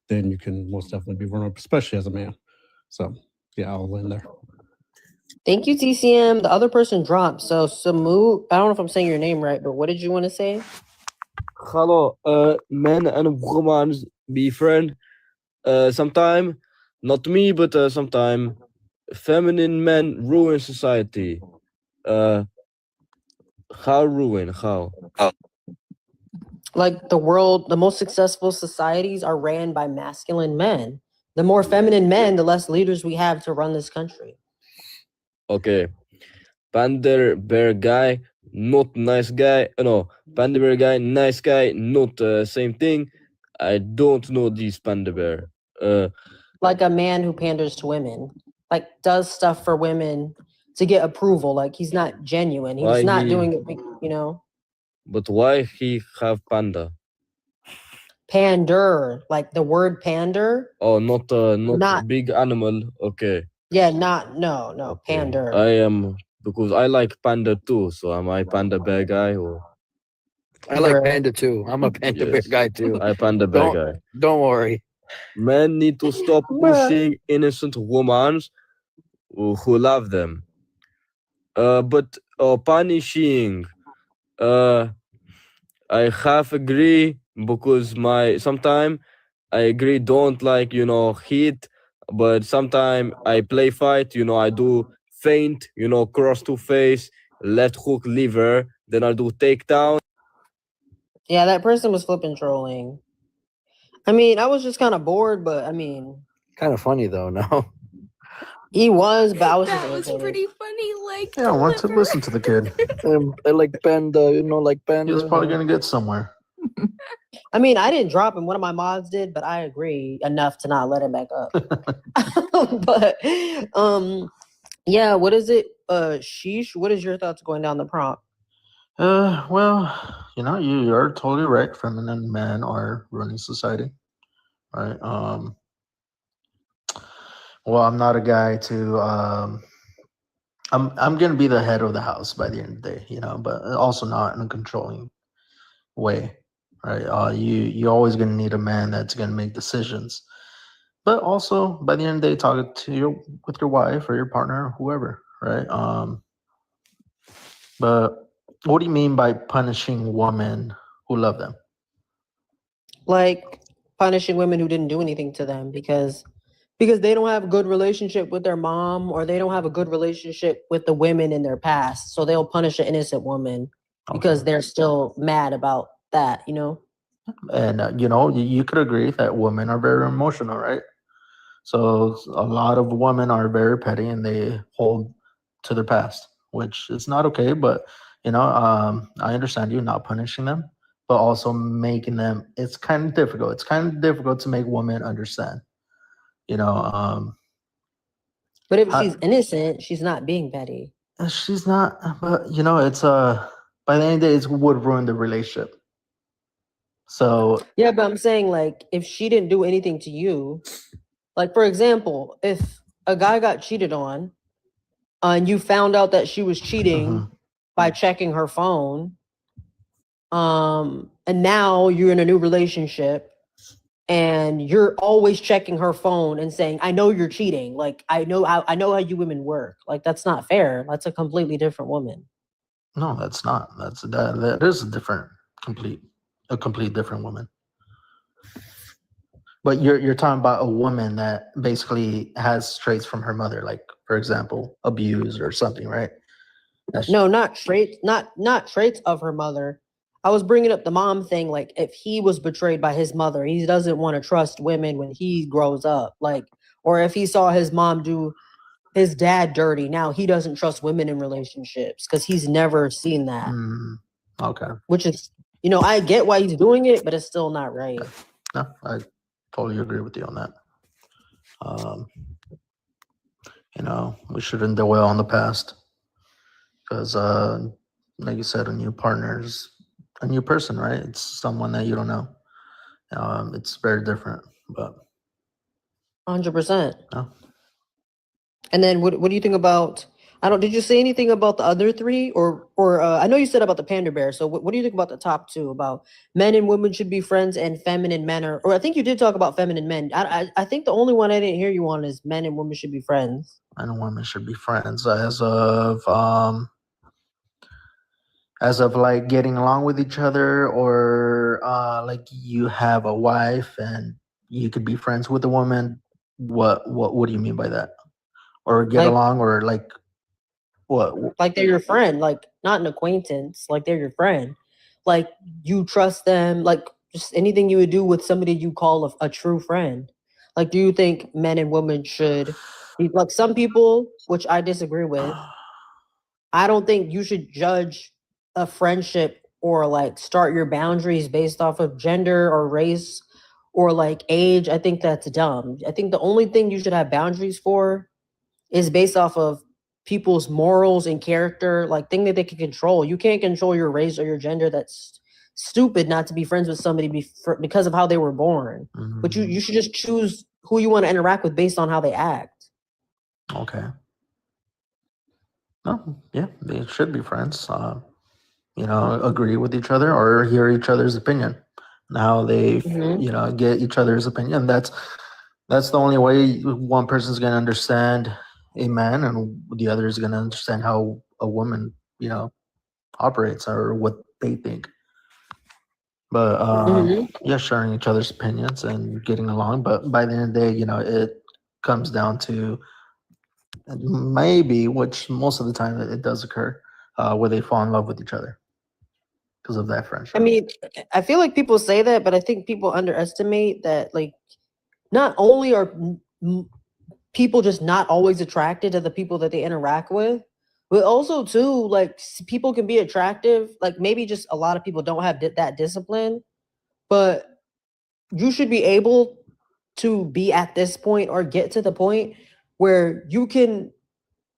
then you can most definitely be vulnerable, especially as a man. So yeah, I'll end there. Thank you, TCM. The other person dropped. So Samu, I don't know if I'm saying your name right, but what did you want to say? Hello, men and women be friend. Sometime, not me, but sometime, feminine men ruin society. How ruin? How? Like the most successful societies are ran by masculine men. The more feminine men, the less leaders we have to run this country. Okay. Panda bear guy, not nice guy. No, panda bear guy, nice guy, not same thing. I don't know this panda bear. Like a man who panders to women, like does stuff for women to get approval. Like he's not genuine. He's not doing it, you know. But why he have panda? Pander, like the word pander. Oh, not big animal. Okay. Yeah, no, pander. I am because I like panda too. So am I panda bear guy or? I like panda too. I'm a panda bear guy too. I panda bear guy. Don't worry. Men need to stop pushing innocent women who love them. But punishing. I half agree because sometime I agree don't like hit, but sometime I play fight, I do feint, cross to face, left hook liver, then I do takedown. Yeah, that person was flipping trolling. I mean, I was just kind of bored, but I mean, kind of funny though. No, he was, but I was just was pretty funny. Like, yeah, I want to listen to the kid. I like panda, like panda. He was probably gonna get somewhere. I mean, I didn't drop him. One of my mods did, but I agree enough to not let him back up. But yeah, what is it? Sheesh, what is your thoughts going down the prompt? Well, you are totally right. Feminine men are running society, right? Well, I'm not a guy to. I'm gonna be the head of the house by the end of the day, but also not in a controlling way, right? You always gonna need a man that's gonna make decisions, but also by the end of the day, talk with your wife or your partner, or whoever, right? But what do you mean by punishing women who love them? Like punishing women who didn't do anything to them because they don't have a good relationship with their mom, or they don't have a good relationship with the women in their past. So they'll punish an innocent woman because they're still mad about that, And you could agree that women are very emotional, right? So a lot of women are very petty and they hold to their past, which is not okay. But I understand you not punishing them, but also making them. It's kind of difficult. It's kind of difficult to make women understand. But if she's innocent, she's not being petty. She's not. But it's by the end of the day, it would ruin the relationship. So yeah, but I'm saying like if she didn't do anything to you, like for example, if a guy got cheated on, and you found out that she was cheating by checking her phone, and now you're in a new relationship, and you're always checking her phone and saying, "I know you're cheating. Like I know how you women work. Like that's not fair. That's a completely different woman." No, that's not. That is a complete different woman. But you're talking about a woman that basically has traits from her mother, like for example, abuse or something, right? No, not traits, not traits of her mother. I was bringing up the mom thing. Like if he was betrayed by his mother, he doesn't want to trust women when he grows up. Like, or if he saw his mom do his dad dirty. Now he doesn't trust women in relationships because he's never seen that. Okay. Which is, I get why he's doing it, but it's still not right. No, I totally agree with you on that. We shouldn't dwell on the past because, like you said, a new partner's a new person, right? It's someone that you don't know. It's very different, but 100%. no. And then what do you think about? Did you say anything about the other three, or I know you said about the panda bear. So what do you think about the top two? About men and women should be friends, and feminine men or I think you did talk about feminine men. I think the only one I didn't hear you on is men and women should be friends. Men and women should be friends as of like getting along with each other, or like you have a wife and you could be friends with a woman. What do you mean by that? Or get along, or like what? Like they're your friend, like not an acquaintance, like they're your friend. Like you trust them, like just anything you would do with somebody you call a true friend. Like, do you think men and women should be like some people, which I disagree with? I don't think you should judge a friendship or like start your boundaries based off of gender or race or like age. I think that's dumb. I think the only thing you should have boundaries for is based off of people's morals and character, like thing that they can control. You can't control your race or your gender. That's stupid not to be friends with somebody because of how they were born. But you should just choose who you want to interact with based on how they act. Okay. No, yeah, they should be friends. Agree with each other or hear each other's opinion. Now they, get each other's opinion. That's the only way one person's gonna understand a man, and the other is gonna understand how a woman, operates or what they think. But sharing each other's opinions and getting along. But by the end of the day, it comes down to maybe, which most of the time it does occur, where they fall in love with each other because of that friendship. I mean, I feel like people say that, but I think people underestimate that, like, not only are people just not always attracted to the people that they interact with, but also too, like, people can be attractive. Like, maybe just a lot of people don't have that discipline, but you should be able to be at this point or get to the point where you can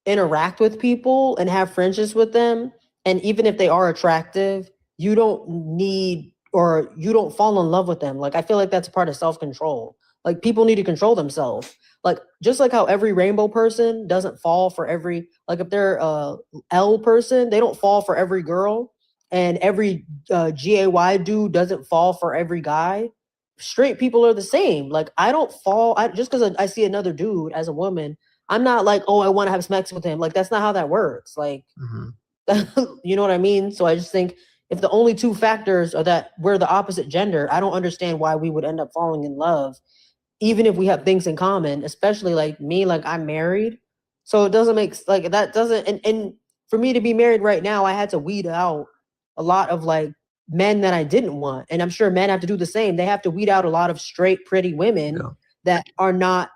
interact with people and have friendships with them. And even if they are attractive, you don't need or you don't fall in love with them. Like, I feel like that's part of self-control. Like, people need to control themselves. Like, just like how every rainbow person doesn't fall for every, like if they're a L person, they don't fall for every girl. And every GAY dude doesn't fall for every guy. Straight people are the same. Like, I don't fall, just because I see another dude as a woman, I'm not like, oh, I want to have sex with him. Like, that's not how that works. Like, you know what I mean? So I just think if the only two factors are that we're the opposite gender, I don't understand why we would end up falling in love, even if we have things in common, especially like me, like I'm married. So it doesn't make, like, that doesn't, and for me to be married right now, I had to weed out a lot of like men that I didn't want. And I'm sure men have to do the same. They have to weed out a lot of straight, pretty women that are not,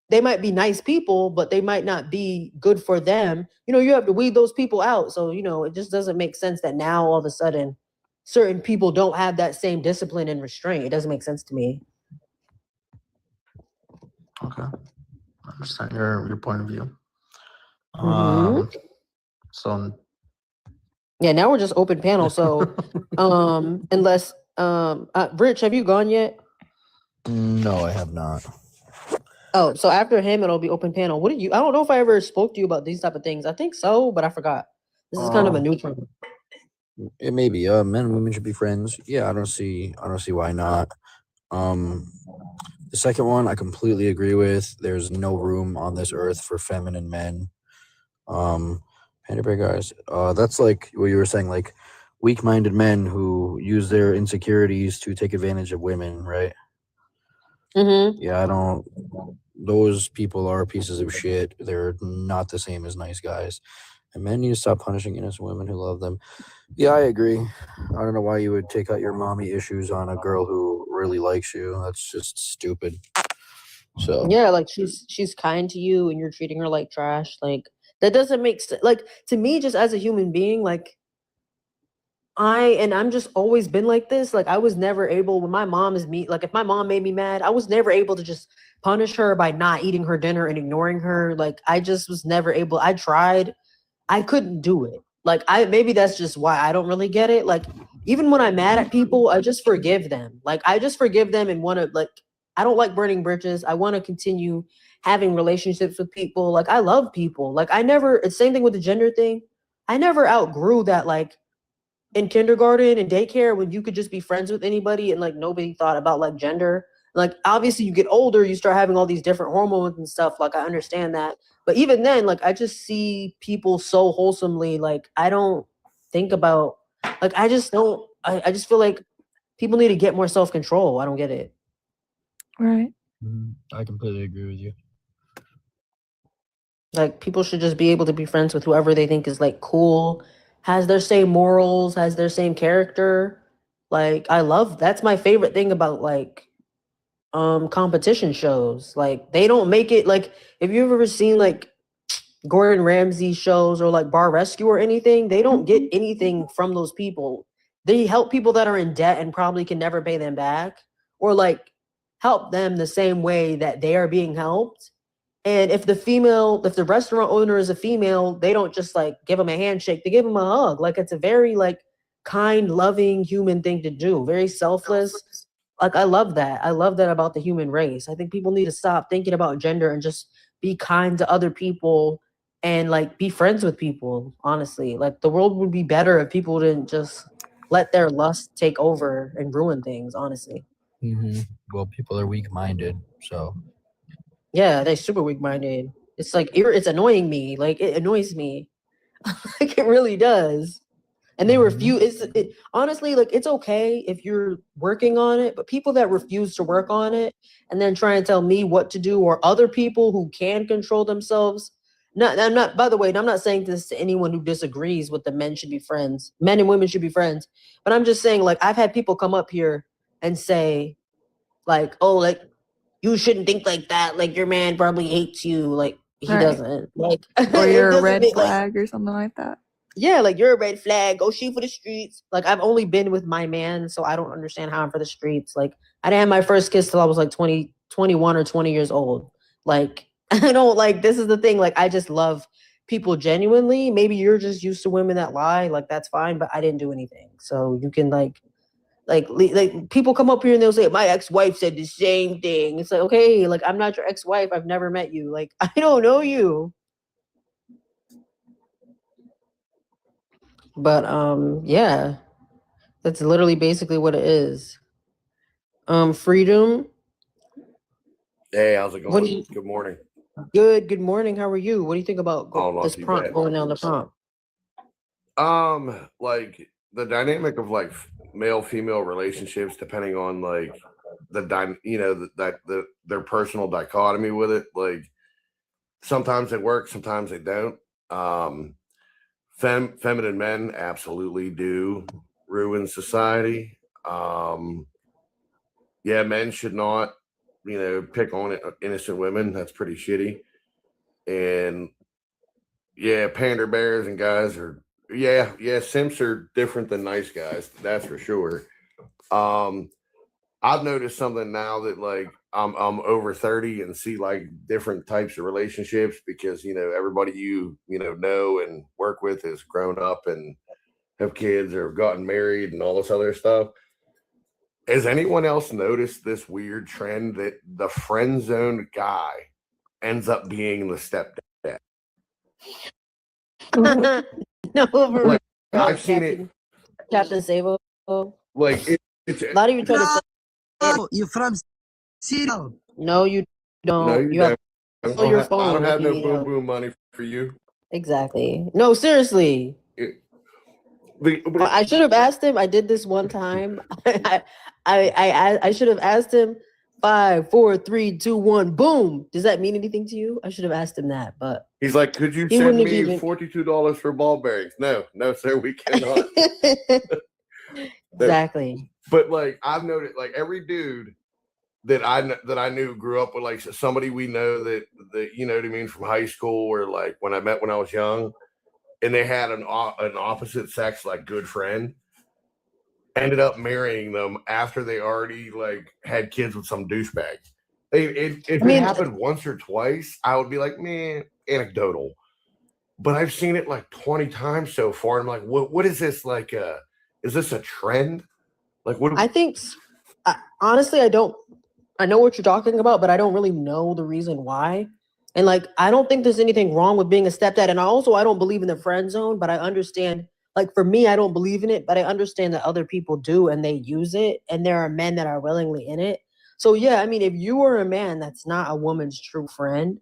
they might be nice people, but they might not be good for them. You have to weed those people out. So, it just doesn't make sense that now all of a sudden certain people don't have that same discipline and restraint. It doesn't make sense to me. Okay. I understand your point of view. So yeah, now we're just open panel. So unless Rich, have you gone yet? No, I have not. Oh, so after him, it'll be open panel. I don't know if I ever spoke to you about these type of things. I think so, but I forgot. This is kind of a new term. It may be. Men and women should be friends. Yeah, I don't see why not. The second one, I completely agree with. There's no room on this earth for feminine men. Panda bear guys. That's like what you were saying, like weak-minded men who use their insecurities to take advantage of women, right? Yeah, I don't. Those people are pieces of shit. They're not the same as nice guys. And men need to stop punishing innocent women who love them. Yeah, I agree. I don't know why you would take out your mommy issues on a girl who really likes you. That's just stupid. So yeah, like she's kind to you and you're treating her like trash. Like that doesn't make sense. Like to me, just as a human being, like I'm just always been like this. Like I was never able when my mom is me. Like if my mom made me mad, I was never able to just punish her by not eating her dinner and ignoring her. Like I just was never able. I tried, I couldn't do it. Like maybe that's just why I don't really get it. Like even when I'm mad at people, I just forgive them. Like I just forgive them and want to like I don't like burning bridges. I want to continue having relationships with people. Like I love people. Like I never. It's same thing with the gender thing. I never outgrew that. Like in kindergarten and daycare when you could just be friends with anybody and like nobody thought about like gender. Like obviously you get older, you start having all these different hormones and stuff. Like I understand that. But even then, like I just see people so wholesomely, like I don't think about like I just don't I just feel like people need to get more self-control. I don't get it. Right. I completely agree with you. Like people should just be able to be friends with whoever they think is like cool, has their same morals, has their same character. Like I love that's my favorite thing about like competition shows. Like they don't make it like if you've ever seen like Gordon Ramsay shows or like Bar Rescue or anything, they don't get anything from those people. They help people that are in debt and probably can never pay them back or like help them the same way that they are being helped. And if the restaurant owner is a female, they don't just like give them a handshake, they give them a hug. Like it's a very like kind, loving human thing to do, very selfless. Like I love that. I love that about the human race. I think people need to stop thinking about gender and just be kind to other people and like be friends with people, honestly. Like the world would be better if people didn't just let their lust take over and ruin things, honestly. Well, people are weak-minded, so Yeah, they're super weak-minded. It's like it's annoying me. Like it annoys me. Like it really does. And they refuse. Honestly, like it's okay if you're working on it, but people that refuse to work on it and then try and tell me what to do, or other people who can control themselves. Not, I'm not. By the way, I'm not saying this to anyone who disagrees with the men should be friends. Men and women should be friends. But I'm just saying, like I've had people come up here and say, like, oh, like you shouldn't think like that. Like your man probably hates you. Like he Right. doesn't. Like Or it you're a doesn't red make, like, flag or something like that. yeah, like you're a red flag. Go shoot for the streets. Like I've only been with my man, so I don't understand how I'm for the streets. Like I didn't have my first kiss till I was like 20, 21 or 20 years old. Like I don't like this is the thing. Like I just love people genuinely. Maybe you're just used to women that lie. Like that's fine, but I didn't do anything. So you can like people come up here and they'll say my ex-wife said the same thing. It's like, okay, like I'm not your ex-wife. I've never met you. Like I don't know you. But yeah, that's literally basically what it is. Freedom. Hey, how's it What do going? you? Good morning. Good morning. How are you? What do you think about Oh, not this too prompt bad. going down the prompt? Like the dynamic of like male female relationships, depending on like their personal dichotomy with it. Like sometimes they work, sometimes they don't. Feminine men absolutely do ruin society. Yeah, men should not, pick on innocent women. That's pretty shitty. And yeah, pander bears and guys are simps are different than nice guys. That's for sure. I've noticed something now that like I'm over 30 and see like different types of relationships because everybody know and work with has grown up and have kids or have gotten married and all this other stuff. Has anyone else noticed this weird trend that the friend zoned guy ends up being the stepdad? No, for Like, real, I've seen it. Captain Sabo. Like it's Not even trying to say. Oh, you're from Seattle. No, you don't. No, you You don't. have I to pull your I phone don't if have you no need boom help. boom money for you. Exactly. No, seriously. I should have asked him. I did this one time. I should have asked him 5, 4, 3, 2, 1, boom. Does that mean anything to you? I should have asked him that, but He's like, could you he send wouldn't have me even. $42 for ball bearings? No, sir, we cannot. Exactly. But like I've noticed, like every dude that I knew grew up with like somebody we know that you know what I mean, from high school, or like when I met when I was young, and they had an opposite sex like good friend, ended up marrying them after they already like had kids with some douchebag. If it happened once or twice, I would be like, man, anecdotal. But I've seen it like 20 times so far. I'm like, what is this like? Is this a trend? Like, what? I think, honestly, I know what you're talking about, but I don't really know the reason why. And like, I don't think there's anything wrong with being a stepdad. And I don't believe in the friend zone, but I understand, like for me, I don't believe in it, but I understand that other people do and they use it. And there are men that are willingly in it. So yeah, I mean, if you are a man that's not a woman's true friend,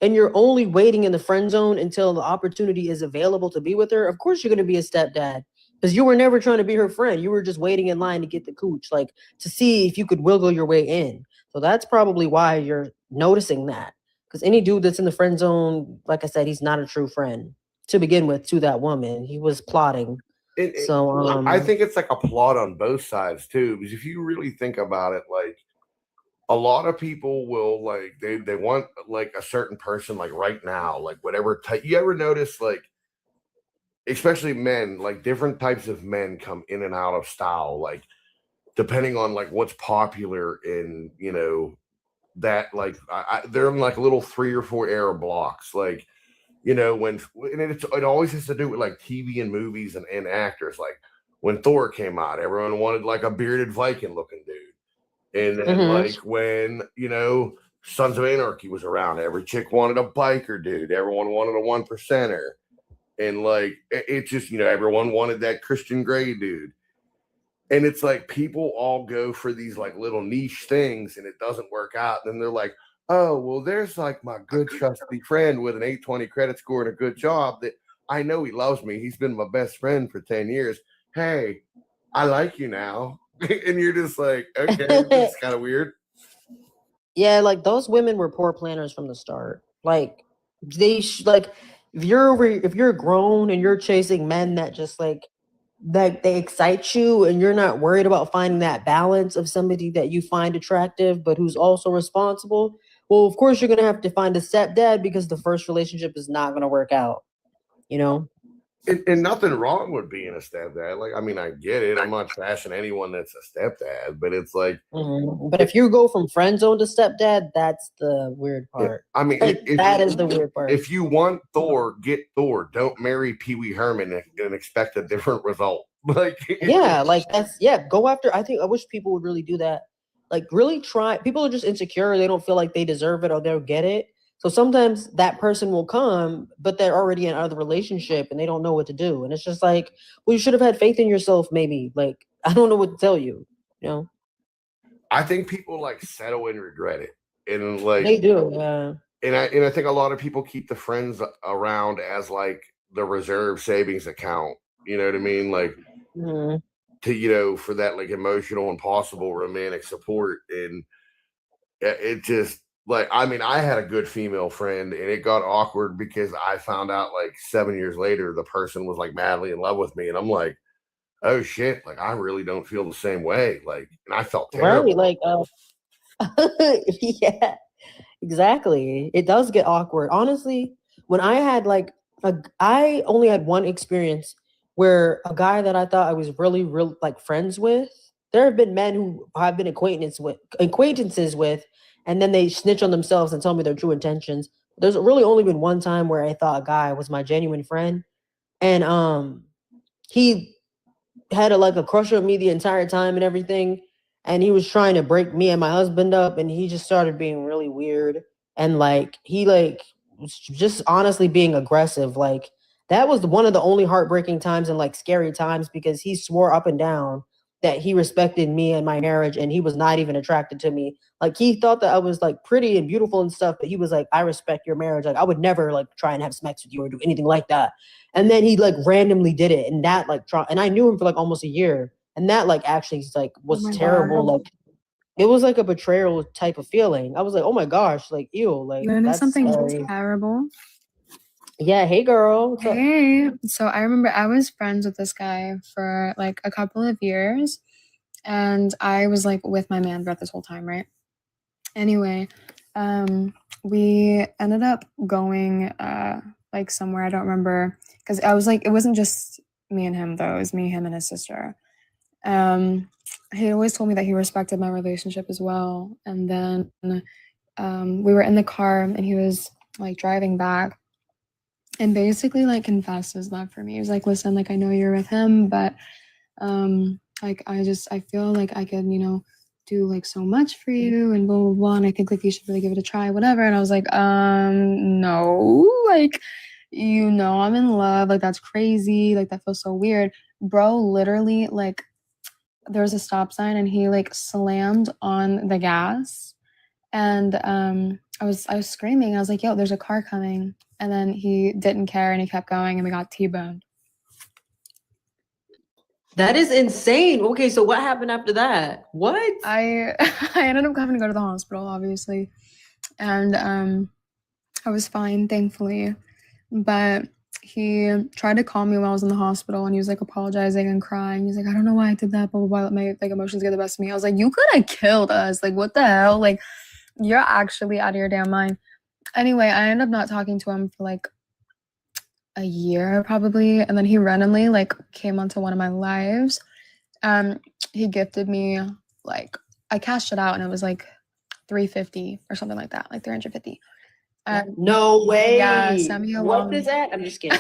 and you're only waiting in the friend zone until the opportunity is available to be with her, of course you're going to be a stepdad, because you were never trying to be her friend. You were just waiting in line to get the cooch, like to see if you could wiggle your way in. So that's probably why you're noticing that. Because any dude that's in the friend zone, like I said, he's not a true friend to begin with to that woman. He was plotting. I think it's like a plot on both sides too, because if you really think about it, like a lot of people will like they want like a certain person like right now, like whatever type. You ever notice like, especially men, like different types of men come in and out of style, like depending on like what's popular in, you know, that like they're in like little 3 or 4 era blocks, like, you know, and it always has to do with like TV and movies and actors. Like when Thor came out, everyone wanted like a bearded Viking looking dude. And then like when, you know, Sons of Anarchy was around, every chick wanted a biker dude. Everyone wanted a 1%er. And like it just, you know, everyone wanted that Christian Grey dude. And it's like people all go for these like little niche things and it doesn't work out. Then they're like, oh, well, there's like my good trusty friend with an 820 credit score and a good job that I know he loves me. He's been my best friend for 10 years. Hey, I like you now. And you're just like, okay, that's kind of weird. Yeah, like those women were poor planners from the start. Like like if you're grown and you're chasing men that just like that they excite you and you're not worried about finding that balance of somebody that you find attractive but who's also responsible, well, of course you're gonna have to find a stepdad because the first relationship is not gonna work out, you know? And nothing wrong with being a stepdad. Like, I mean, I get it. I'm not trashing anyone that's a stepdad, but it's like. But if you go from friend zone to stepdad, that's the weird part. I mean, that is the weird part. If you want Thor, get Thor. Don't marry Pee Wee Herman and expect a different result. Like, yeah, like go after. I wish people would really do that. Like, really try. People are just insecure. They don't feel like they deserve it or they'll get it. So sometimes that person will come, but they're already in another relationship and they don't know what to do. And it's just like, well, you should have had faith in yourself, maybe. Like, I don't know what to tell you, you know? I think people like settle and regret it. And like they do, yeah. And I think a lot of people keep the friends around as like the reserve savings account. You know what I mean? Like to, you know, for that like emotional and possible romantic support. And it just like, I mean, I had a good female friend and it got awkward because I found out like 7 years later the person was like madly in love with me, and I'm like, oh shit, like I really don't feel the same way. Like, and I felt terrible. Right, like yeah, exactly. It does get awkward. Honestly, when I had like I only had one experience where a guy that I thought I was really like friends with. There have been men who I've been acquaintances with, and then they snitch on themselves and tell me their true intentions. There's really only been one time where I thought a guy was my genuine friend, and he had a crush on me the entire time and everything, and he was trying to break me and my husband up, and he just started being really weird, and like he like was just honestly being aggressive. Like that was one of the only heartbreaking times and like scary times, because he swore up and down that he respected me and my marriage and he was not even attracted to me. Like he thought that I was like pretty and beautiful and stuff, but he was like, I respect your marriage. Like I would never like try and have sex with you or do anything like that. And then he like randomly did it, and that like and I knew him for like almost a year, and that like actually like was terrible. God. Like it was like a betrayal type of feeling. I was like, oh my gosh, like ew, like You know that's something scary. terrible? Yeah, hey girl. What's up? Hey. So I remember I was friends with this guy for like a couple of years, and I was like with my man throughout this whole time, right? Anyway, we ended up going like somewhere, I don't remember, because I was like, it wasn't just me and him though, it was me, him, and his sister. He always told me that he respected my relationship as well. And then we were in the car and he was like driving back and basically like confessed his love for me. He was like, listen, like I know you're with him, but like I feel like I could, you know, do like so much for you and blah blah blah, and I think like you should really give it a try, whatever. And I was like, no, like, you know, I'm in love, like that's crazy, like that feels so weird. Bro, literally, like there was a stop sign and he like slammed on the gas, and I was screaming. I was like, yo, there's a car coming. And then he didn't care and he kept going and we got T-boned. That is insane. Okay, so what happened after that? What? I ended up having to go to the hospital, obviously. And I was fine, thankfully. But he tried to call me while I was in the hospital and he was like apologizing and crying. He's like, I don't know why I did that, blah, blah, blah. Let my like emotions get the best of me. I was like, you could have killed us. Like, what the hell? Like, you're actually out of your damn mind. Anyway, I ended up not talking to him for like a year probably, and then he randomly like came onto one of my lives. He gifted me like, I cashed it out and it was like $350 or something like that, like $350. No way. Yeah, sent me a What long- is that? I'm just kidding.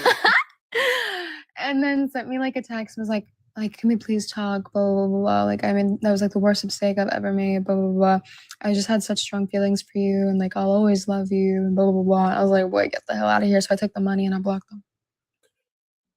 And then sent me like a text and was like, can we please talk, blah blah blah blah. Like, I mean, that was like the worst mistake I've ever made, blah blah blah. I just had such strong feelings for you and like I'll always love you and blah blah blah. I was like, boy, get the hell out of here. So I took the money and I blocked them.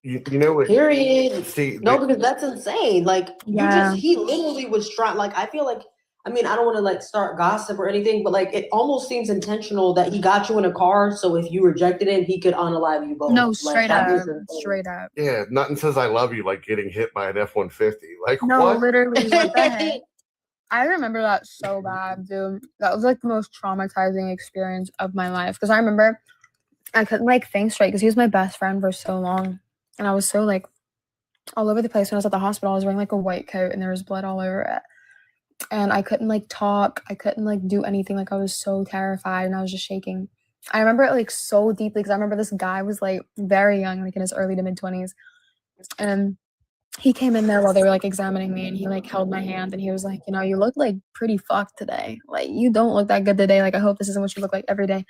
You know what? Period. See, No, because that's insane. Like Yeah. he literally was trying. Like I feel like, I mean, I don't want to like start gossip or anything, but like it almost seems intentional that he got you in a car so if you rejected it, he could unalive you both. No, Like, straight that up, is insane. straight up. Yeah, nothing says I love you like getting hit by an F-150. Like, No, what? literally, what the heck? I remember that so bad, dude. That was like the most traumatizing experience of my life. Because I remember I couldn't like think straight because he was my best friend for so long. And I was so like all over the place when I was at the hospital. I was wearing like a white coat and there was blood all over it. And I couldn't like talk. I couldn't like do anything. Like I was so terrified and I was just shaking. I remember it like so deeply because I remember this guy was like very young, like in his early to mid 20s. And he came in there while they were like examining me and he like held my hand and he was like, you know, you look like pretty fucked today. Like you don't look that good today. Like I hope this isn't what you look like every day.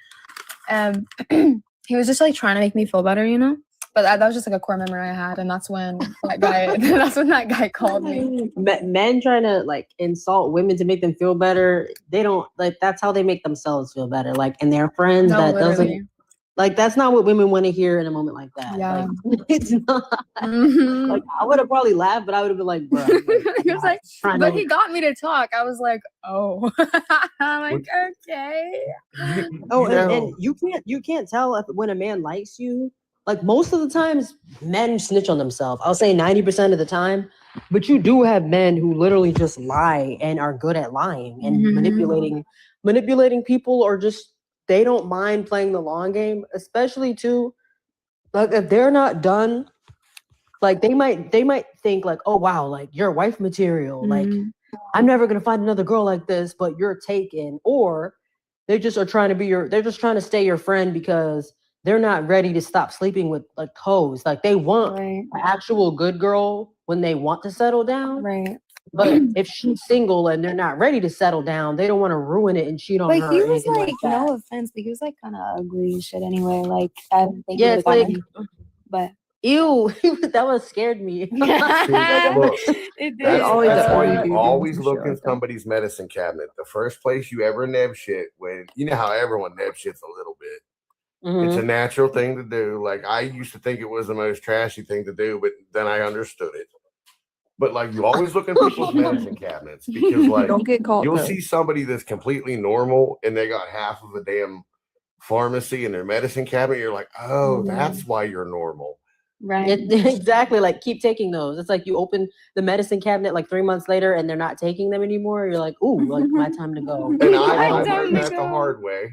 He was just like trying to make me feel better, you know? But that was just like a core memory I had, and that's when that guy called me. Men trying to like insult women to make them feel better. They don't like. That's how they make themselves feel better. Like, and their friends. No, that literally. doesn't. Like that's not what women want to hear in a moment like that. Yeah. Like, it's not. Mhm. Like I would have probably laughed, but I would have been like, bro. He was like, trying but to- he got me to talk. I was like, oh. I'm like, okay. Oh, and you can't tell if when a man likes you. Like most of the times, men snitch on themselves. I'll say 90% of the time, but you do have men who literally just lie and are good at lying and manipulating people, or just they don't mind playing the long game, especially too. Like if they're not done, like they might think like, oh wow, like you're wife material. Like I'm never gonna find another girl like this, but you're taken, or they just are trying to they're just trying to stay your friend because they're not ready to stop sleeping with like hoes. Like they want an actual good girl when they want to settle down. Right. But if she's single and they're not ready to settle down, they don't want to ruin it and cheat on her. But he or was anything like, that. no offense, but he was like kind of ugly and shit anyway. Like, I didn't think he Yeah, was it's that like, much, but ew, that one scared me. Look, it did. that's why Uh, you always look in somebody's medicine cabinet. The first place you ever neb shit, when you know how everyone neb shits a little bit. It's a natural thing to do. Like I used to think it was the most trashy thing to do, but then I understood it. But like you always look in people's medicine cabinets because like Don't get caught, you'll though. see somebody that's completely normal and they got half of a damn pharmacy in their medicine cabinet. You're like, oh, that's why you're normal. Right. Exactly. Like keep taking those. It's like you open the medicine cabinet like 3 months later and they're not taking them anymore. You're like, ooh, like my time to go. And I learned that the hard way.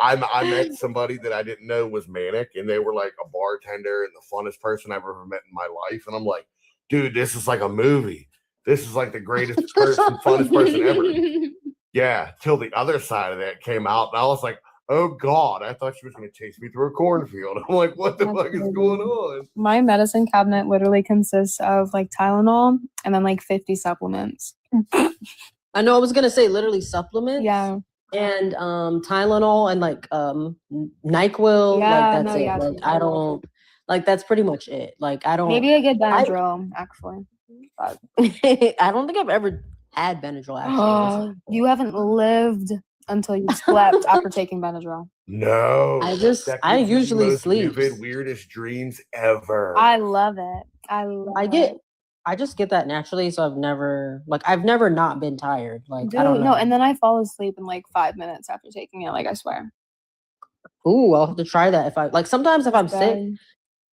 I met somebody that I didn't know was manic, and they were like a bartender and the funnest person I've ever met in my life. And I'm like, dude, this is like a movie. This is like the greatest person, funnest person ever. Yeah, till the other side of that came out, and I was like, "Oh God!" I thought she was going to chase me through a cornfield. I'm like, "What the fuck is going on?" My medicine cabinet literally consists of like Tylenol and then like 50 supplements. I know I was gonna say literally supplements. Yeah. And Tylenol and like NyQuil. Yeah, like that's no, it. yeah. Like I don't like that's pretty much it. Like I don't Maybe I get Benadryl actually. But I don't think I've ever had Benadryl actually. you haven't lived until you slept after taking Benadryl. No, I just- that I gives you the usually most sleep. vivid, weirdest dreams ever. I love it. I just get that naturally, so I've never not been tired. Like Dude, I don't know. no, and then I fall asleep in like 5 minutes after taking it. Like I swear. Ooh, I'll have to try that if I like. Sometimes if I'm It's sick,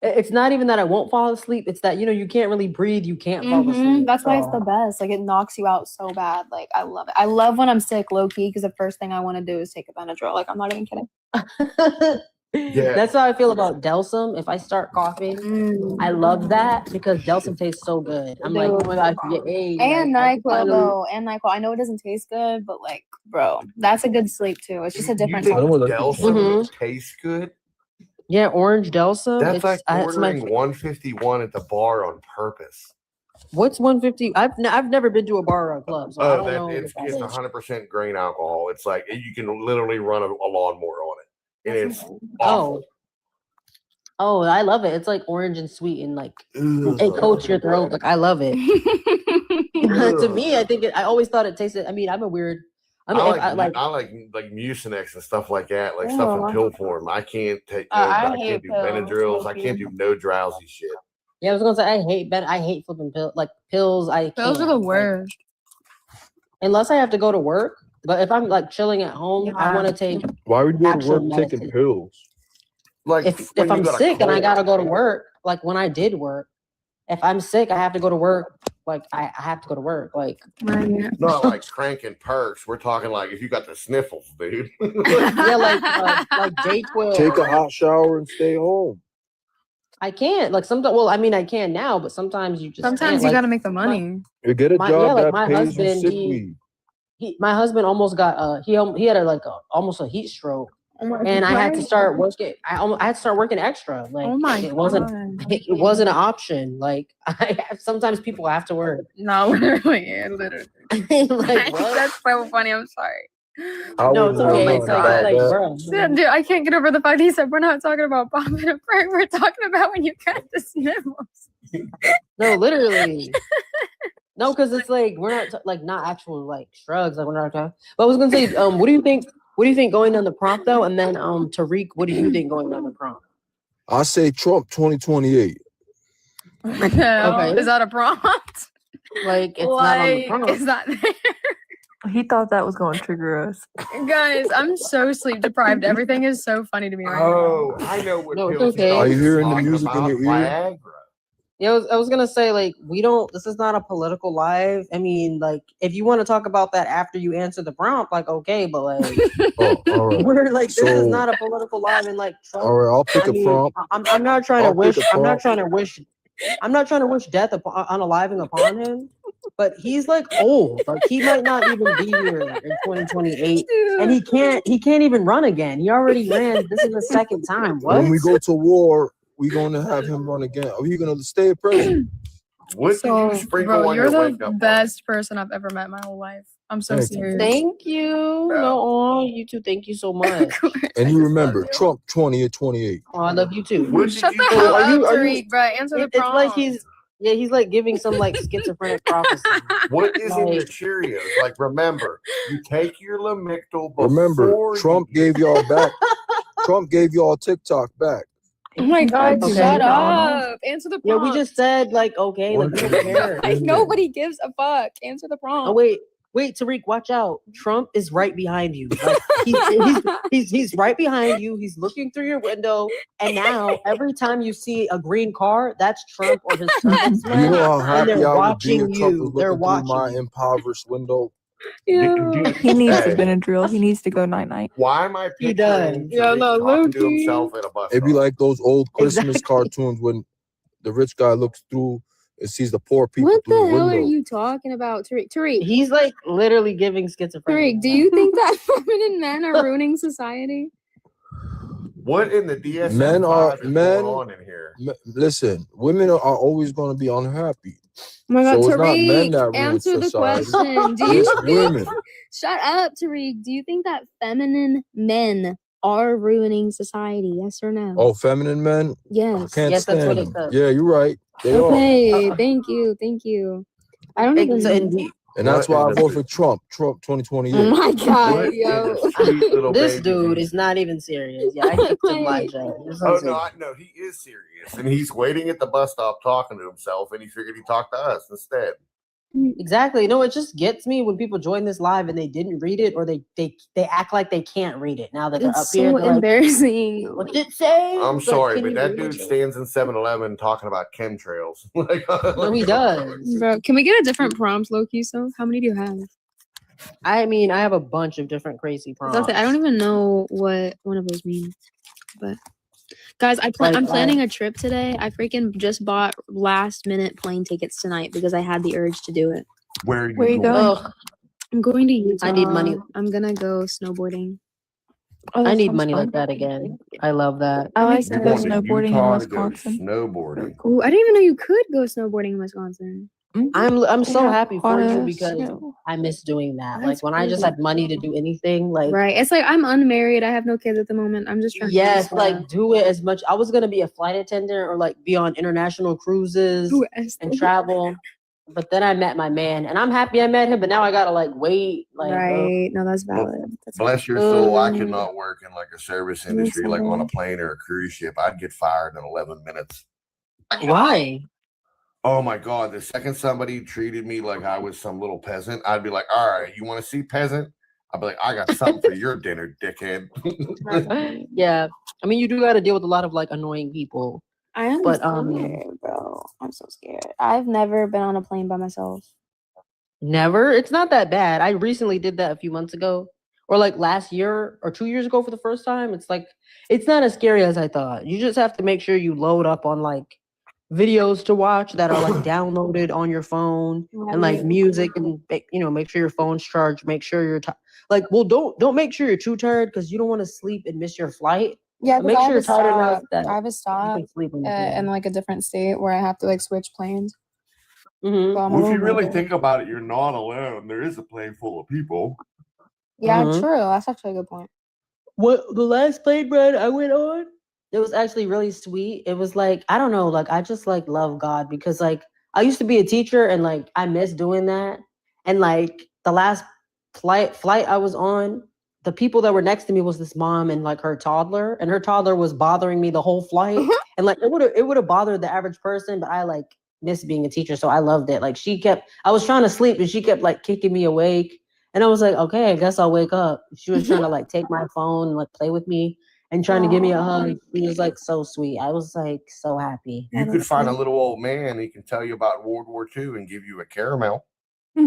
bad. it's not even that I won't fall asleep. It's that you can't really breathe. You can't fall asleep. That's why it's so- the best. Like it knocks you out so bad. Like I love it. I love when I'm sick, low key, because the first thing I want to do is take a Benadryl. Like I'm not even kidding. Yeah. That's how I feel about Delsum. If I start coughing, I love that because Delsum tastes so good. I'm like, oh my gosh, yay! And like, I NyQuil finally- though, and NyQuil. I know it doesn't taste good, but like, bro, that's a good sleep too. It's just a different. You think type. Delsum tastes good? Yeah, orange Delsum. That's like it's my ordering 151 at the bar on purpose. What's 150? I've never been to a bar or a club, so I don't know. It's what that is. 100% grain alcohol. It's like you can literally run a lawnmower on it, and it's awful. Oh, I love it. It's like orange and sweet and like it coats your throat. Like I love it. To me, I think I always thought it tasted. I mean, I'm a weird. I mean, I like Mucinex and stuff like that, like stuff in pill form. I can't take. I I hate can't do pills, Benadryls. I can't do no drowsy shit. Yeah, I was gonna say I hate flipping pills. Pills are the worst. Unless I have to go to work. But if I'm like chilling at home, I want to take. Why would you go to actual work taking medicine. pills? Like If when you I'm got a sick and I cold. gotta go to work, like when I did work, if I'm sick, I have to go to work. Like I have to go to work. Like Not like cranking perks. We're talking like if you got the sniffles, dude. yeah, like Dayquil. Take a hot shower and stay home. I can't. Like sometimes. Well, I mean, I can now, but sometimes you just. Sometimes can't. you Like, gotta make the money. You get a My- job yeah, like that my pays husband, you sick he- leave. my husband almost got he had almost a heat stroke. Oh my And I had to God. start working. I had to start working extra. Like Oh my it wasn't. God. It wasn't an option. Like sometimes people have to work. No, literally, yeah, literally. Like what? That's so funny. I'm sorry. No, it's okay. It's like bro. Dude, I can't get over the fact he said we're not talking about popping a perk. We're talking about when you got the sniffles. No, literally. No, because it's like we're not not actual like shrugs. Like we're not talking. But I was gonna say, what do you think? What do you think going down the prompt though? And then Tariq, what do you think going down the prompt? I say Trump 2028. Okay. Is that a prompt? Like it's like, not on the prompt. is that there? He thought that was going to trigger us. Guys, I'm so sleep deprived. Everything is so funny to me right Oh, I know what No, it's pills okay. he's Are you hearing the talking music in about, your ear? Viagra. Yeah, I was gonna say like we don't. This is not a political live. I mean, like if you want to talk about that after you answer the prompt, like okay, but like Oh, all right. we're like this is So- not a political live, and like Trump, All right, I'll pick I a mean, prompt. I'm not trying to I'll wish. pick a I'm not prompt. trying to wish. I'm not trying to wish death unaliving upon him, but he's like old. Like he might not even be here in 2028, and he can't even run again. He already ran. This is the second time. What? When we go to war, we're gonna have him run again. Are you gonna stay president? What So, did you sprinkle bro, on you're your the wake up? best person I've ever met in my whole life. I'm so Thank you. serious. Thank you. No, you too. Thank you so much. And you remember Trump 2028. Oh, I love you too. What Shut did the you hell Are up, you- are you- Tariq, bro. Answer the It's prompt. like he's like giving some like schizophrenic prophecy. What is in your Like- Cheerios? Like, remember, you take your Lamictal Remember, before Trump gave y'all back. Trump gave y'all TikTok back. Oh my God, Okay. shut up. Answer the Yeah, prompt. we just said like okay, like we don't care. Like, nobody gives a fuck. Answer the prompt. Oh wait, Tariq, watch out. Trump is right behind you. Like, he's right behind you. He's looking through your window, and now every time you see a green car, that's Trump or his servants. You know how and happy they're I would be watching if Trump you. was They're looking through watching my you. impoverished window. He needs the Hey. Benadryl. He needs to go night night. Why am I He picturing does. Yeah, Tariq no, talking to Loki. himself at a bus It'd be stop? like those old Christmas Exactly. cartoons when the rich guy looks through It sees the poor people What through the the hell are window. you talking about, Tariq? Tariq, He's like literally giving schizophrenia. Tariq, do you think that feminine men are ruining society? What in the DSM-5 Men are is going men. on in here? Listen, women are always going to be unhappy. Oh my God, So it's not men Tariq, that ruin answer the society. question. Do It's you think? women. Shut up, Tariq. Do you think that feminine men are ruining society? Yes or no? Oh, feminine men. I Yes. can't Yes, that's what stand it them. says. Yeah, you're right. They are. Okay. Thank you. Thank you. I don't even. And that's why I vote for Trump. Trump 2028. Oh my God, What in yo. the sweet little This baby dude Jesus? is not even serious. Yeah, I kicked him my Wait. shit. Oh no, no, he is serious, and he's waiting at the bus stop talking to himself, and he figured he'd talk to us instead. Exactly. No, it just gets me when people join this live and they didn't read it, or they act like they can't read it. Now that they're up It's here, so they're like, embarrassing. what did it say? I'm Like, sorry, can but you that read dude it? stands in 7-Eleven talking about chemtrails. Like, No, he does. Bro, can we get a different prompt, Loki? So, how many do you have? I mean, I have a bunch of different crazy prompts. I don't even know what one of those means. But guys, I'm planning a trip today. I freaking just bought last minute plane tickets tonight because I had the urge to do it. Where Where you going? Ugh, I'm going to Utah. I need money. I'm gonna go snowboarding. Oh, I that need sounds money fun. like that again. I love that. I like to you're go going to snowboarding in Utah to go Wisconsin. snowboarding. Ooh, I didn't even know you could go snowboarding in Wisconsin. I'm so Yeah, happy for hot you ass because snow. I miss doing that. That's Like when I just cool. had money to do anything, like Right. It's like I'm unmarried. I have no kids at the moment. I'm just trying to do yes, stuff. like do it as much. I was gonna be a flight attendant or like be on international cruises Ooh, Esther. and travel, but then I met my man, and I'm happy I met him. But now I gotta like wait, like Right. No, that's valid. That's Bless your soul, I could Um, not work in like a service That's industry, like on a valid. plane or a cruise ship. I'd get fired in 11 minutes. why? Oh my God, the second somebody treated me like I was some little peasant, I'd be like, all right, you want to see peasant? I'd be like, I got something for your dinner, dickhead. Yeah, I mean you do gotta deal with a lot of like annoying people, I am but scared, bro. I'm so scared. I've never been on a plane by myself. never. It's not that bad. I recently did that a few months ago, or like last year or 2 years ago for the first time. It's like it's not as scary as I thought. You just have to make sure you load up on like videos to watch that are like downloaded on your phone and like music and make sure your phone's charged. Make sure you're like well don't make sure you're too tired because you don't want to sleep and miss your flight. Yeah, But make sure you're tired enough that I have a you stop can sleep in the in plane. like a different state where I have to like switch planes. Mhm. So I'm a Well, if you little really nervous. think about it, you're not alone. There is a plane full of people. Yeah, Mhm. true. That's actually a good point. What the last plane ride I went on, it was actually really sweet. It was like, I don't know, like I just like love God because like I used to be a teacher and like I miss doing that. And like the last flight I was on, the people that were next to me was this mom and like her toddler, and her toddler was bothering me the whole flight. And like it would have bothered the average person, but I like miss being a teacher, so I loved it. Like I was trying to sleep and she kept like kicking me awake. And I was like, okay, I guess I'll wake up. She was trying to like take my phone and like play with me and trying to give me a hug. She was like so sweet. I was like so happy. You could find a little old man. He can tell you about World War II and give you a caramel. Give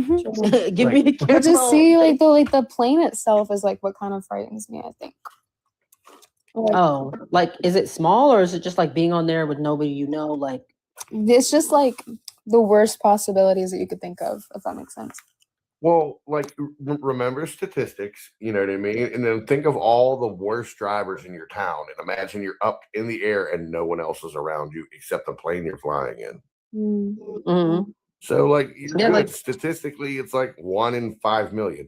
me a But caramel. to see like the plane itself is like what kind of frightens me, I think. Like, Oh, like is it small or is it just like being on there with nobody you know? Like it's just like the worst possibilities that you could think of, if that makes sense. Well, like remember statistics, you know what I mean? And then think of all the worst drivers in your town and imagine you're up in the air and no one else is around you except the plane you're flying in. Mhm. So like, Yeah, like statistically, it's like 1 in 5 million.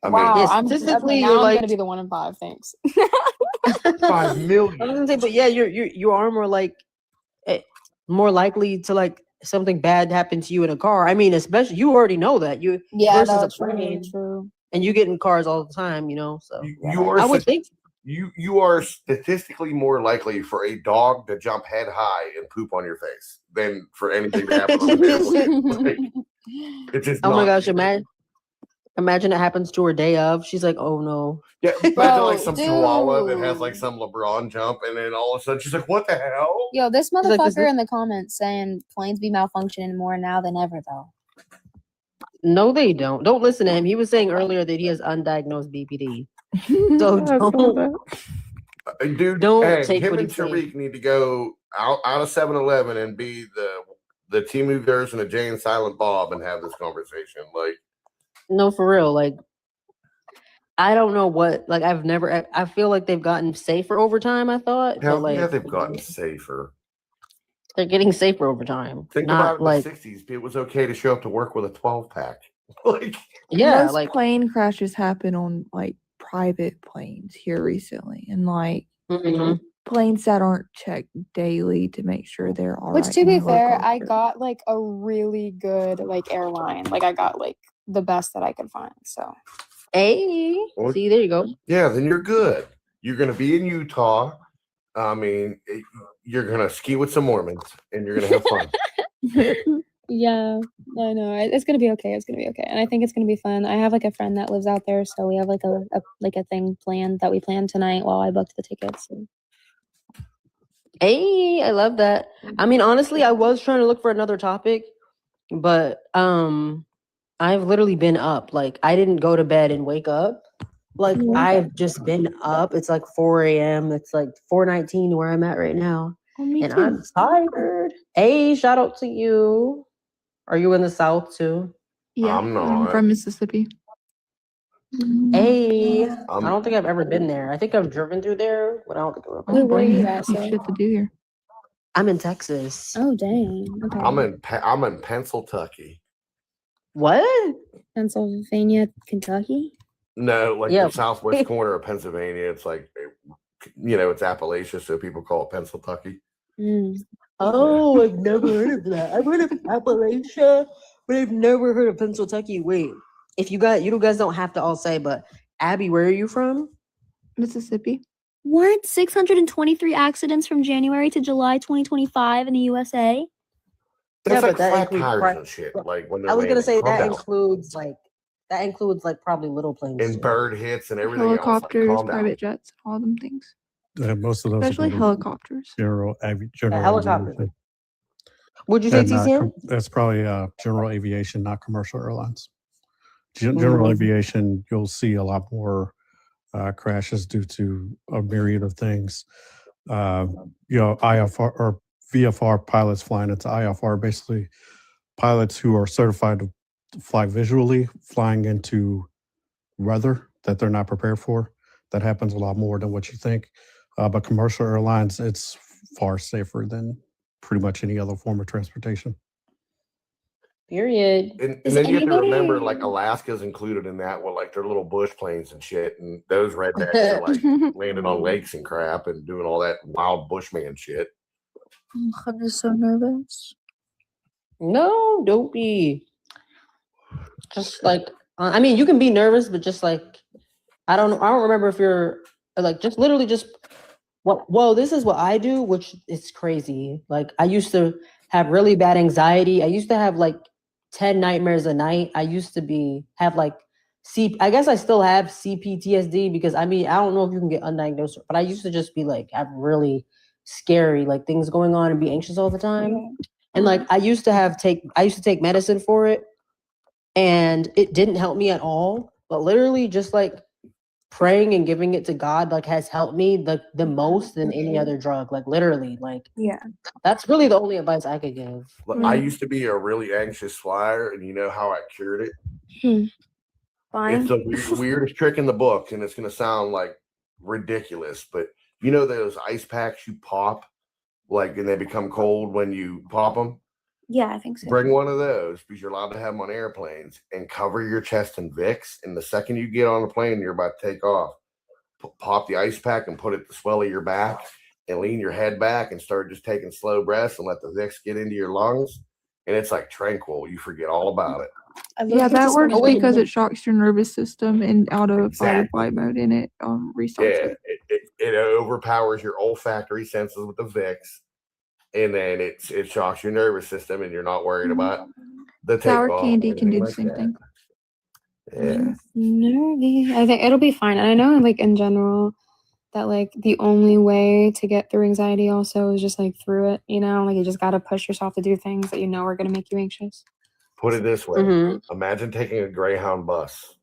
I Wow, mean, I'm statistically, now you're I'm like gonna be the 1 in 5. Thanks. 5 million. I was gonna say, but yeah, you are more like more likely to like something bad happen to you in a car. I mean, especially you already know that you Yeah, versus a that's true. plane, True. and you get in cars all the time, so You are I would think. you are statistically more likely for a dog to jump head high and poop on your face than for anything to happen on an airplane. Like, it's just Oh my not. gosh, imagine it happens to her day of. She's like, oh no. Yeah, imagine like Bro, some chihuahua that has dude. like some LeBron jump, and then all of a sudden she's like, "What the hell?" Yo, this She's like, motherfucker in the comments saying planes be malfunctioning more now than ever, though. No, they don't. Don't listen to him. He was saying earlier that he has undiagnosed BPD. So Dude, don't hey, take him what and he's saying. Tariq need to go out of 7-Eleven and be the the Timu version of Jay and Silent Bob and have this conversation. Like, no, for real. Like, I don't know what. Like, I feel like they've gotten safer over time. I thought, hell but yeah, like they've gotten safer. they're getting safer over time. Think Not about it in like the 60s. It was okay to show up to work with a 12-pack. Like, yeah, Most like plane crashes happen on like private planes here recently, and like mhm. planes that aren't checked daily to make sure they're all Which, right. to in be the fair, I helicopter. got like a really good like airline. Like I got like the best that I could find. So Hey, Well, see, there you go. yeah, then you're good. You're going to be in Utah. I mean, you're going to ski with some Mormons and you're going to have fun. yeah, I know. It's gonna be okay. It's gonna be okay, and I think it's gonna be fun. I have like a friend that lives out there, so we have like a thing planned that we planned tonight while I booked the tickets. So. Hey, I love that. I mean, honestly, I was trying to look for another topic, but I've literally been up. Like, I didn't go to bed and wake up. Like, Yeah. I've just been up. It's like 4 a.m. It's like 4:19 where I'm at right now. Oh, me And too. I'm tired. Hey, shout out to you. Are you in the South too? Yeah, I'm I'm not. from Mississippi. Hey, I I'm don't think I've ever been there. I think I've driven through there, but I don't think I've ever Wait, been. where are you You at? have So? shit to do here. I'm in Texas. Oh dang. Okay. I'm in Pennsylvania. What? Pennsylvania, Kentucky. No, like Yeah. the southwest corner of Pennsylvania. It's like, it's Appalachia, so people call it Pennsylvania. Mm. Oh, I've never heard of that. I've heard of Appalachia, but I've never heard of Pennsylvania. Wait, if you guys don't have to all say, but Abby, where are you from? Mississippi. What? 623 accidents from January to July 2025 in the USA? That's Yeah, like but that flat includes tires pri- and shit. Like when they're I was gonna landing. say Calm that down. includes like probably little planes And too. bird hits and everything else. Like, Helicopters, calm down. private jets, all them things. Most of those are Especially gonna be helicopters. general Helicopters. aviation. Would you say, And TCM? that's probably general aviation, not commercial airlines. General aviation, you'll see a lot more crashes due to a myriad of things. IFR or VFR pilots flying into IFR, basically pilots who are certified to fly visually, flying into weather that they're not prepared for. That happens a lot more than what you think. But commercial airlines, it's far safer than pretty much any other form of transportation. Period. And then you have to remember, like, Alaska's included in that with like their little bush planes and shit. And those rednecks are like landing on lakes and crap and doing all that wild bushman shit. I'm just so nervous. No, don't be. Just like I mean, you can be nervous, but just like I don't remember if you're like just literally just well, this is what I do, which is crazy. Like I used to have really bad anxiety. I used to have like 10 nightmares a night. I used to have like I guess I still have CPTSD because I mean, I don't know if you can get undiagnosed, but I used to just be like have really scary like things going on and be anxious all the time. Yeah. And like I used to take medicine for it and it didn't help me at all. But literally just like praying and giving it to God like has helped me the most than any other drug. Like literally, like Yeah. that's really the only advice I could give. Look, I used to be a really anxious flyer, and you know how I cured it? Fine. It's the weirdest trick in the book, and it's going to sound like ridiculous, but you know those ice packs you pop, like, and they become cold when you pop them? Yeah, I think so. Bring one of those because you're allowed to have them on airplanes and cover your chest in Vicks. And the second you get on the plane, you're about to take off. Pop the ice pack and put it to swell of your back and lean your head back and start just taking slow breaths and let the Vicks get into your lungs. And it's like tranquil. You forget all about it. Yeah, that works because it shocks your nervous system and out of fight or Exactly. flight mode, and it restarts Yeah, it overpowers your olfactory senses with the Vicks. And then it shocks your nervous system, and you're not worried about the Sour takeoff. candy or can do anything the like same that. thing. Yeah. Nervy. I think it'll be fine. And I know, like in general, that like the only way to get through anxiety also is just like through it. You know, like you just gotta push yourself to do things that you know are gonna make you anxious. Put it this way: Mm-hmm. imagine taking a Greyhound bus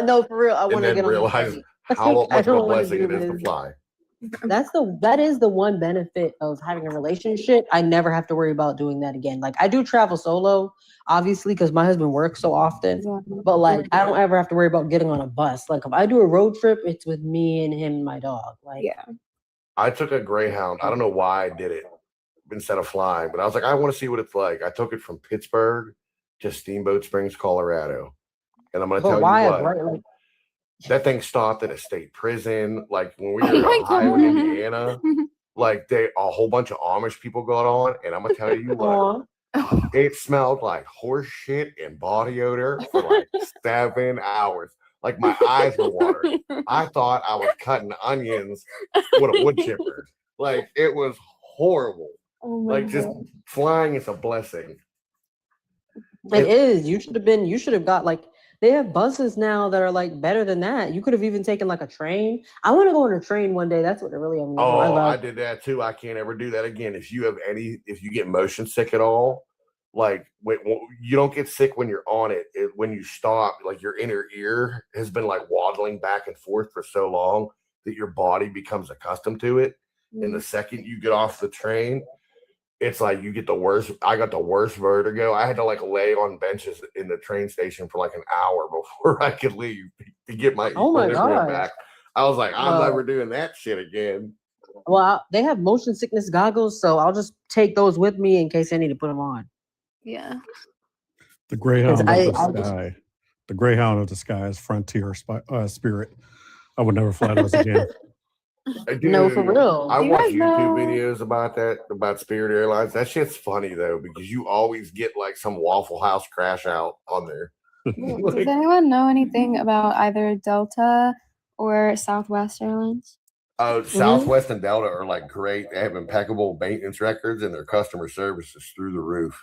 No, for real. I and want to then get on the realize plane. how I much of a don't wanna blessing do it is to this. fly. That is the one benefit of having a relationship. I never have to worry about doing that again. Like I do travel solo, obviously, because my husband works so often. But like I don't ever have to worry about getting on a bus. Like if I do a road trip, it's with me and him and my dog. Like I took a Greyhound. I don't know why I did it instead of flying, but I was like, I want to see what it's like. I took it from Pittsburgh to Steamboat Springs, Colorado. And I'm going to but tell why you I've what, like that thing stopped at a state prison. Like when we were Oh in my Ohio, God. Indiana, like a whole bunch of Amish people got on. And I'm going to tell you what, it smelled like horse shit and body odor for like 7 hours. Like my eyes were watering. I thought I was cutting onions with a wood chipper. Like it was horrible. Oh my Like just God. flying is a blessing. It is. You should have got like they have buses now that are like better than that. You could have even taken like a train. I want to go on a train one day. That's what it really am. Oh, I I love. did that too. I can't ever do that again. If you get motion sick at all, like you don't get sick when you're on it. When you stop, like your inner ear has been like waddling back and forth for so long that your body becomes accustomed to it. And the second you get off the train, it's like you get the worst. I got the worst vertigo. I had to like lay on benches in the train station for like an hour before I could leave to get my Oh my equilibrium gosh. back. I was like, I'm Well, never doing that shit again. well, they have motion sickness goggles, so I'll just take those with me in case I need to put them on. Yeah. The Greyhound of I the just Sky. The Greyhound of the Sky is Frontier Spirit. I would never fly those again. No, for real. I Do you watch guys YouTube know? videos about that, about Spirit Airlines. That shit's funny though, because you always get like some Waffle House crash out on there. Does anyone know anything about either Delta or Southwest Airlines? Southwest and Delta are like great. They have impeccable maintenance records and their customer service is through the roof.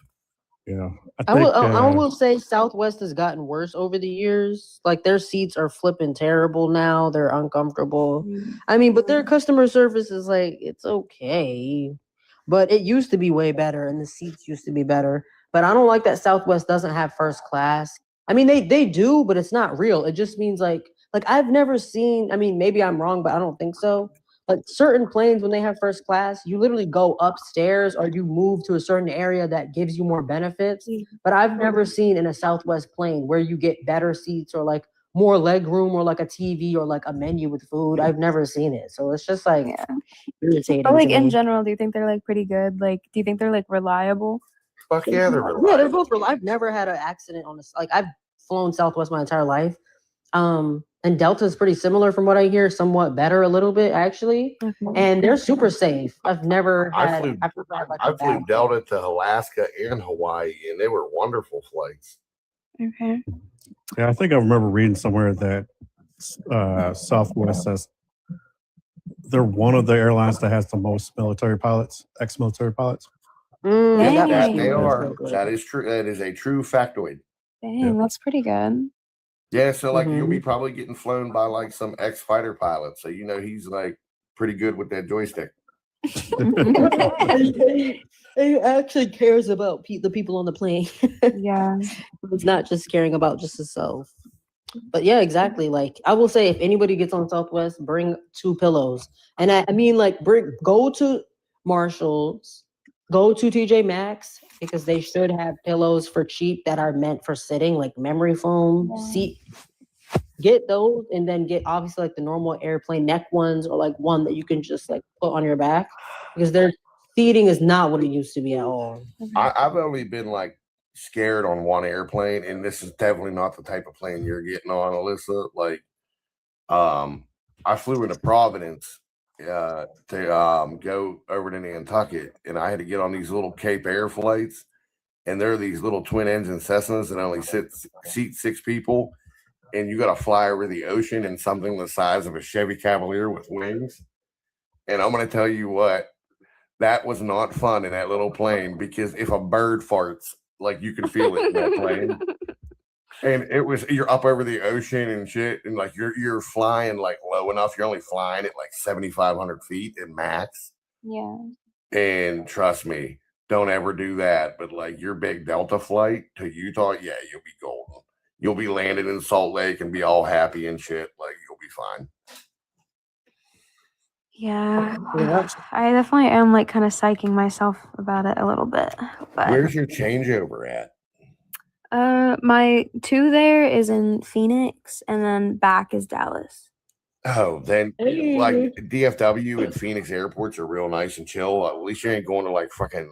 Yeah. I will say Southwest has gotten worse over the years. Like their seats are flipping terrible now. They're uncomfortable. I mean, but their customer service is like it's okay. But it used to be way better and the seats used to be better. But I don't like that Southwest doesn't have first class. I mean they do, but it's not real. It just means like I've never seen, I mean, maybe I'm wrong, but I don't think so. Like certain planes, when they have first class, you literally go upstairs or you move to a certain area that gives you more benefits. But I've never seen in a Southwest plane where you get better seats or like more leg room or like a TV or like a menu with food. I've never seen it. So it's just like irritating. But like to in me. general, do you think they're like pretty good? Like, do you think they're like reliable? Fuck yeah, they're Yeah, they're both reliable. I've never had an accident on this. Like I've flown Southwest my entire life. And Delta is pretty similar from what I hear, somewhat better a little bit actually. And they're super safe. I've never had I flew Delta to Alaska and Hawaii, and they were wonderful flights. Okay. Yeah, I think I remember reading somewhere that Southwest says they're one of the airlines that has the most military pilots, ex-military pilots. That they are. That is true. That is a true factoid. Dang, that's pretty good. Yeah, so like you'll be probably getting flown by like some ex-fighter pilot, so you know he's like pretty good with that joystick. He actually cares about the people on the plane. Yeah. It's not just caring about just himself. But yeah, exactly. Like I will say, if anybody gets on Southwest, bring 2 pillows. And I mean, like, go to Marshall's, go to TJ Maxx because they should have pillows for cheap that are meant for sitting, like memory foam seat. Get those, and then get obviously like the normal airplane neck ones, or like one that you can just like put on your back because their seating is not what it used to be at all. I've only been like scared on one airplane, and this is definitely not the type of plane you're getting on, Alyssa. Like, I flew into Providence to go over to Nantucket, and I had to get on these little Cape Air flights, and they're these little twin engine Cessnas that only seat 6 people, and you got to fly over the ocean in something the size of a Chevy Cavalier with wings. And I'm going to tell you what, that was not fun in that little plane, because if a bird farts, like you can feel it in that plane. And it was, you're up over the ocean and shit, and like you're flying like low enough. You're only flying at like 7,500 feet at max. Yeah. And trust me, don't ever do that. But like your big Delta flight to Utah, yeah, you'll be golden. You'll be landing in Salt Lake and be all happy and shit. Like you'll be fine. Yeah, Yeah. I definitely am like kind of psyching myself about it a little bit. But Where's your changeover at? my 2 there is in Phoenix, and then back is Dallas. Oh, then like DFW and Phoenix airports are real nice and chill. At least you ain't going to like fucking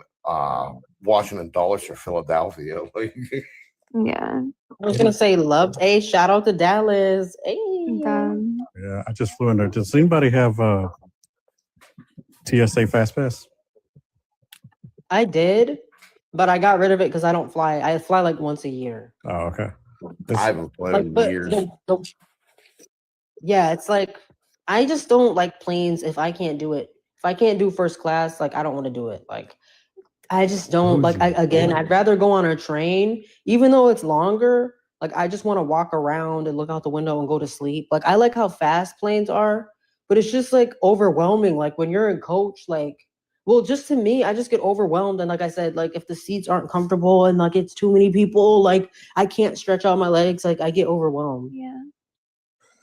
Washington Dulles or Philadelphia. Like, Yeah. I was gonna say love. Hey, shout out to Dallas. Hey. Yeah, I just flew in there. Does anybody have TSA Fast Pass? I did, but I got rid of it because I don't fly. I fly like once a year. Oh, okay. I haven't flown Like, in but years. yeah, it's like I just don't like planes if I can't do it. If I can't do first class, like I don't want to do it. Like I just don't like. I'd rather go on a train, even though it's longer. Like I just want to walk around and look out the window and go to sleep. Like I like how fast planes are, but it's just like overwhelming. Like when you're in coach, like. Well, just to me, I just get overwhelmed. And like I said, like if the seats aren't comfortable and like it's too many people, like I can't stretch out my legs, like I get overwhelmed. Yeah.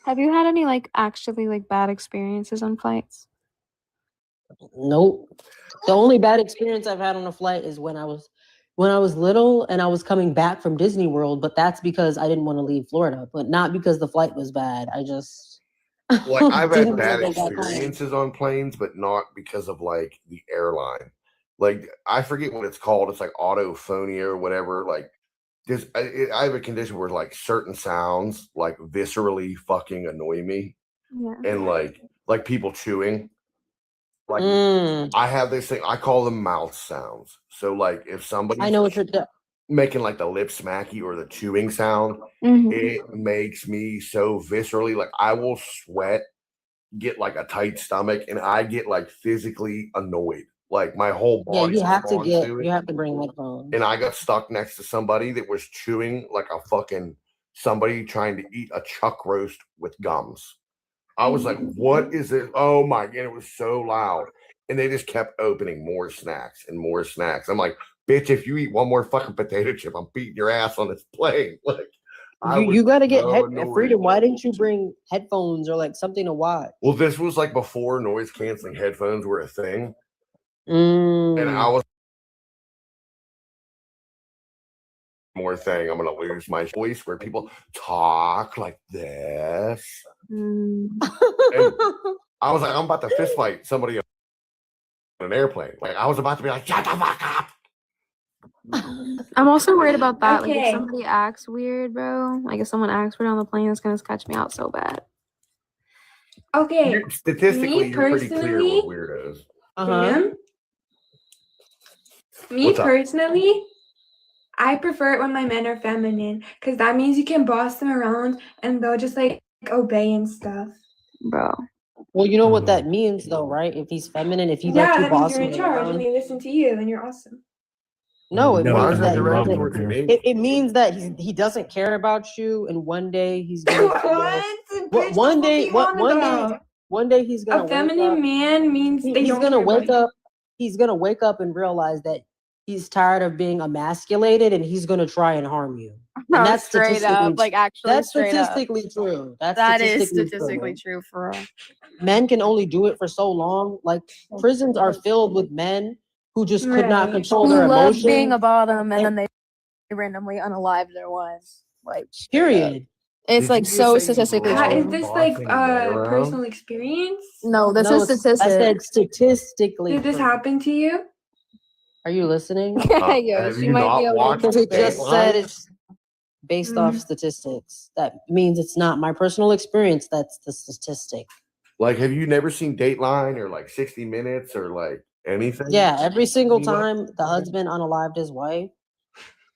Have you had any like actually like bad experiences on flights? Nope. The only bad experience I've had on a flight is when I was little and I was coming back from Disney World, but that's because I didn't want to leave Florida, but not because the flight was bad. I just Like I've had didn't bad want to go back home. experiences on planes, but not because of like the airline. Like I forget what it's called. It's like autophonia or whatever. Like this, I have a condition where like certain sounds like viscerally fucking annoy me, Yeah. and like people chewing. Like Mm. I have this thing. I call them mouth sounds. So like if somebody's I know what you're making like the lip smacky or the chewing sound, Mhm. it makes me so viscerally like I will sweat, get like a tight stomach, and I get like physically annoyed. Like my whole Yeah, body you have to responds to it. you have to bring headphones. And I got stuck next to somebody that was chewing like a fucking somebody trying to eat a chuck roast with gums. I was like, what is it? Oh my god, it was so loud. And they just kept opening more snacks and more snacks. I'm like, bitch, if you eat one more fucking potato chip, I'm beating your ass on this plane. Like You got to get so annoyed. freedom. Why didn't you bring headphones or like something to watch? Well, this was like before noise canceling headphones were a thing. And I Mm. was more thing. I'm gonna lose my voice where people talk like this. Mm. And I was like, I'm about to fist fight somebody on an airplane. Like I was about to be like, shut the fuck up. I'm also worried about that. Like Okay. if somebody acts weird, bro. Like if someone acts weird on the plane, it's gonna catch me out so bad. Okay. Statistically, Me you're pretty clear personally, with weirdos. Sam, me What's up? personally, I prefer it when my men are feminine because that means you can boss them around and they'll just like obey and stuff. Bro. Well, you know what that means though, right? If he's feminine, if you Yeah, let you that means boss you're in him charge around. and they listen to you and you're awesome. No, it Why means is that that direct towards me? it means that he doesn't care about you, and one day he's gonna Bitch, one that's day what we want, one day he's gonna a wake feminine up. man means they He's don't gonna care about wake you. up. He's gonna wake up and realize that he's tired of being emasculated, and he's gonna try and harm you. No, And that's straight up, like actually that's straight up. statistically true. That's That is statistically statistically true for real. Men can only do it for so long. Like prisons are filled with men who just could not Right. control Who their love emotions. being a bottom and then they randomly unalive their wives. Like Period. it's Did like you just so say you statistically love Is true. this like bossing men around? personal experience? No, this No, is I statistics. said statistically. Did this true. happen to you? Are you listening? Yo, Have she you might be not able watched to Because it just said Dateline? it's based off statistics. That means it's not my personal experience. That's the statistic. Like, have you never seen Dateline or like 60 Minutes or like anything? Yeah, every single You know? time the husband unalived his wife,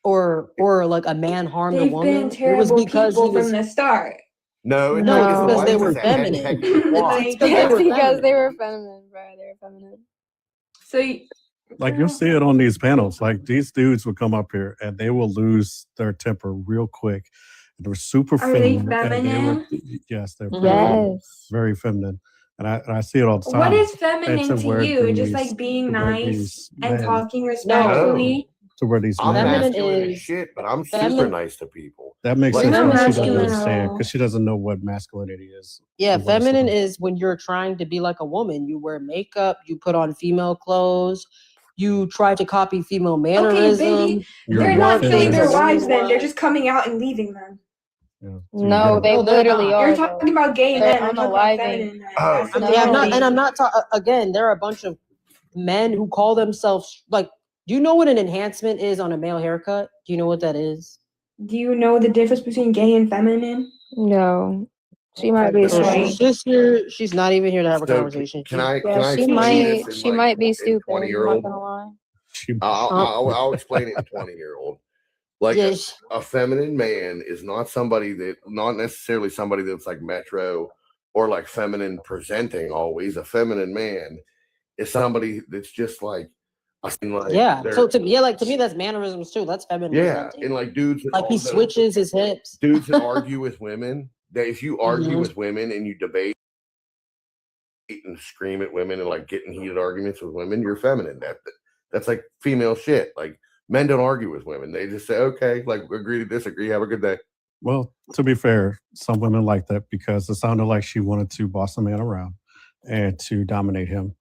or like a man harmed a They've woman, been it was terrible because people he was from the start. No, it's no, because it's the because they wife were is a head feminine. pegging It's twat. because they were because feminine. they were feminine, bro. They were feminine. So Like you'll see it on these panels. Like these dudes will come up here and they will lose their temper real quick. They're super Are they feminine. And they feminine? yes, they're Yes. very feminine. And I see it all the time. What is And feminine to where you? Just these- like being where nice these and men- talking respectfully? to where these I'm men. masculine as shit, but I'm super nice to people. That makes Like, sense You're what not she doesn't masculine at understand all. because she doesn't know what masculinity is. Yeah, and what it's feminine supposed- is when you're trying to be like a woman. You wear makeup, you put on female clothes, you try to copy female Okay, mannerisms. baby. You're They're more not killing their feminist. wives then. They're just coming out and leaving them. No, they No, they're literally not. are. You're talking about gay They're men. I'm talking about unaliving. feminine men. Oh, That's the Yeah, I'm not, difference. and I'm not again. There are a bunch of men who call themselves like. Do you know what an enhancement is on a male haircut? Do you know what that is? Do you know the difference between gay and feminine? No, she might be So slow. she's just here. She's not even here to have a So conversation. can I Yeah, she explain might. this in She like might be in stupid. I'm not 20-year-old? gonna lie. I'll explain it in 20-year-old. Like Yes. a feminine man is not necessarily somebody that's like metro or like feminine presenting always. A feminine man is somebody that's just like, Yeah. they're- So to me, that's mannerisms too. That's feminine. yeah, presenting. and like dudes that Like he also- switches his hips. dudes that argue with women, that if you argue Mhm. with women and you debate and scream at women and like get in heated arguments with women, you're feminine. That's like female shit. Like men don't argue with women. They just say, okay, like agree to disagree, have a good day. Well, to be fair, some women like that because it sounded like she wanted to boss a man around and to dominate him.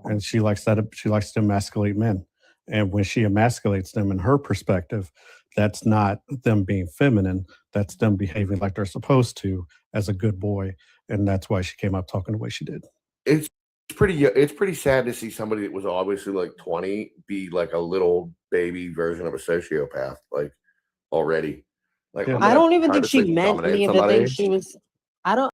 And she likes that. She likes to emasculate men. And when she emasculates them in her perspective, that's not them being feminine. That's them behaving like they're supposed to as a good boy. And that's why she came out talking the way she did. It's pretty sad to see somebody that was obviously like 20 be like a little baby version of a sociopath, like already. Like Yeah. I'm I not don't even trying think to she say meant dominate any of the somebody. things she was. I don't.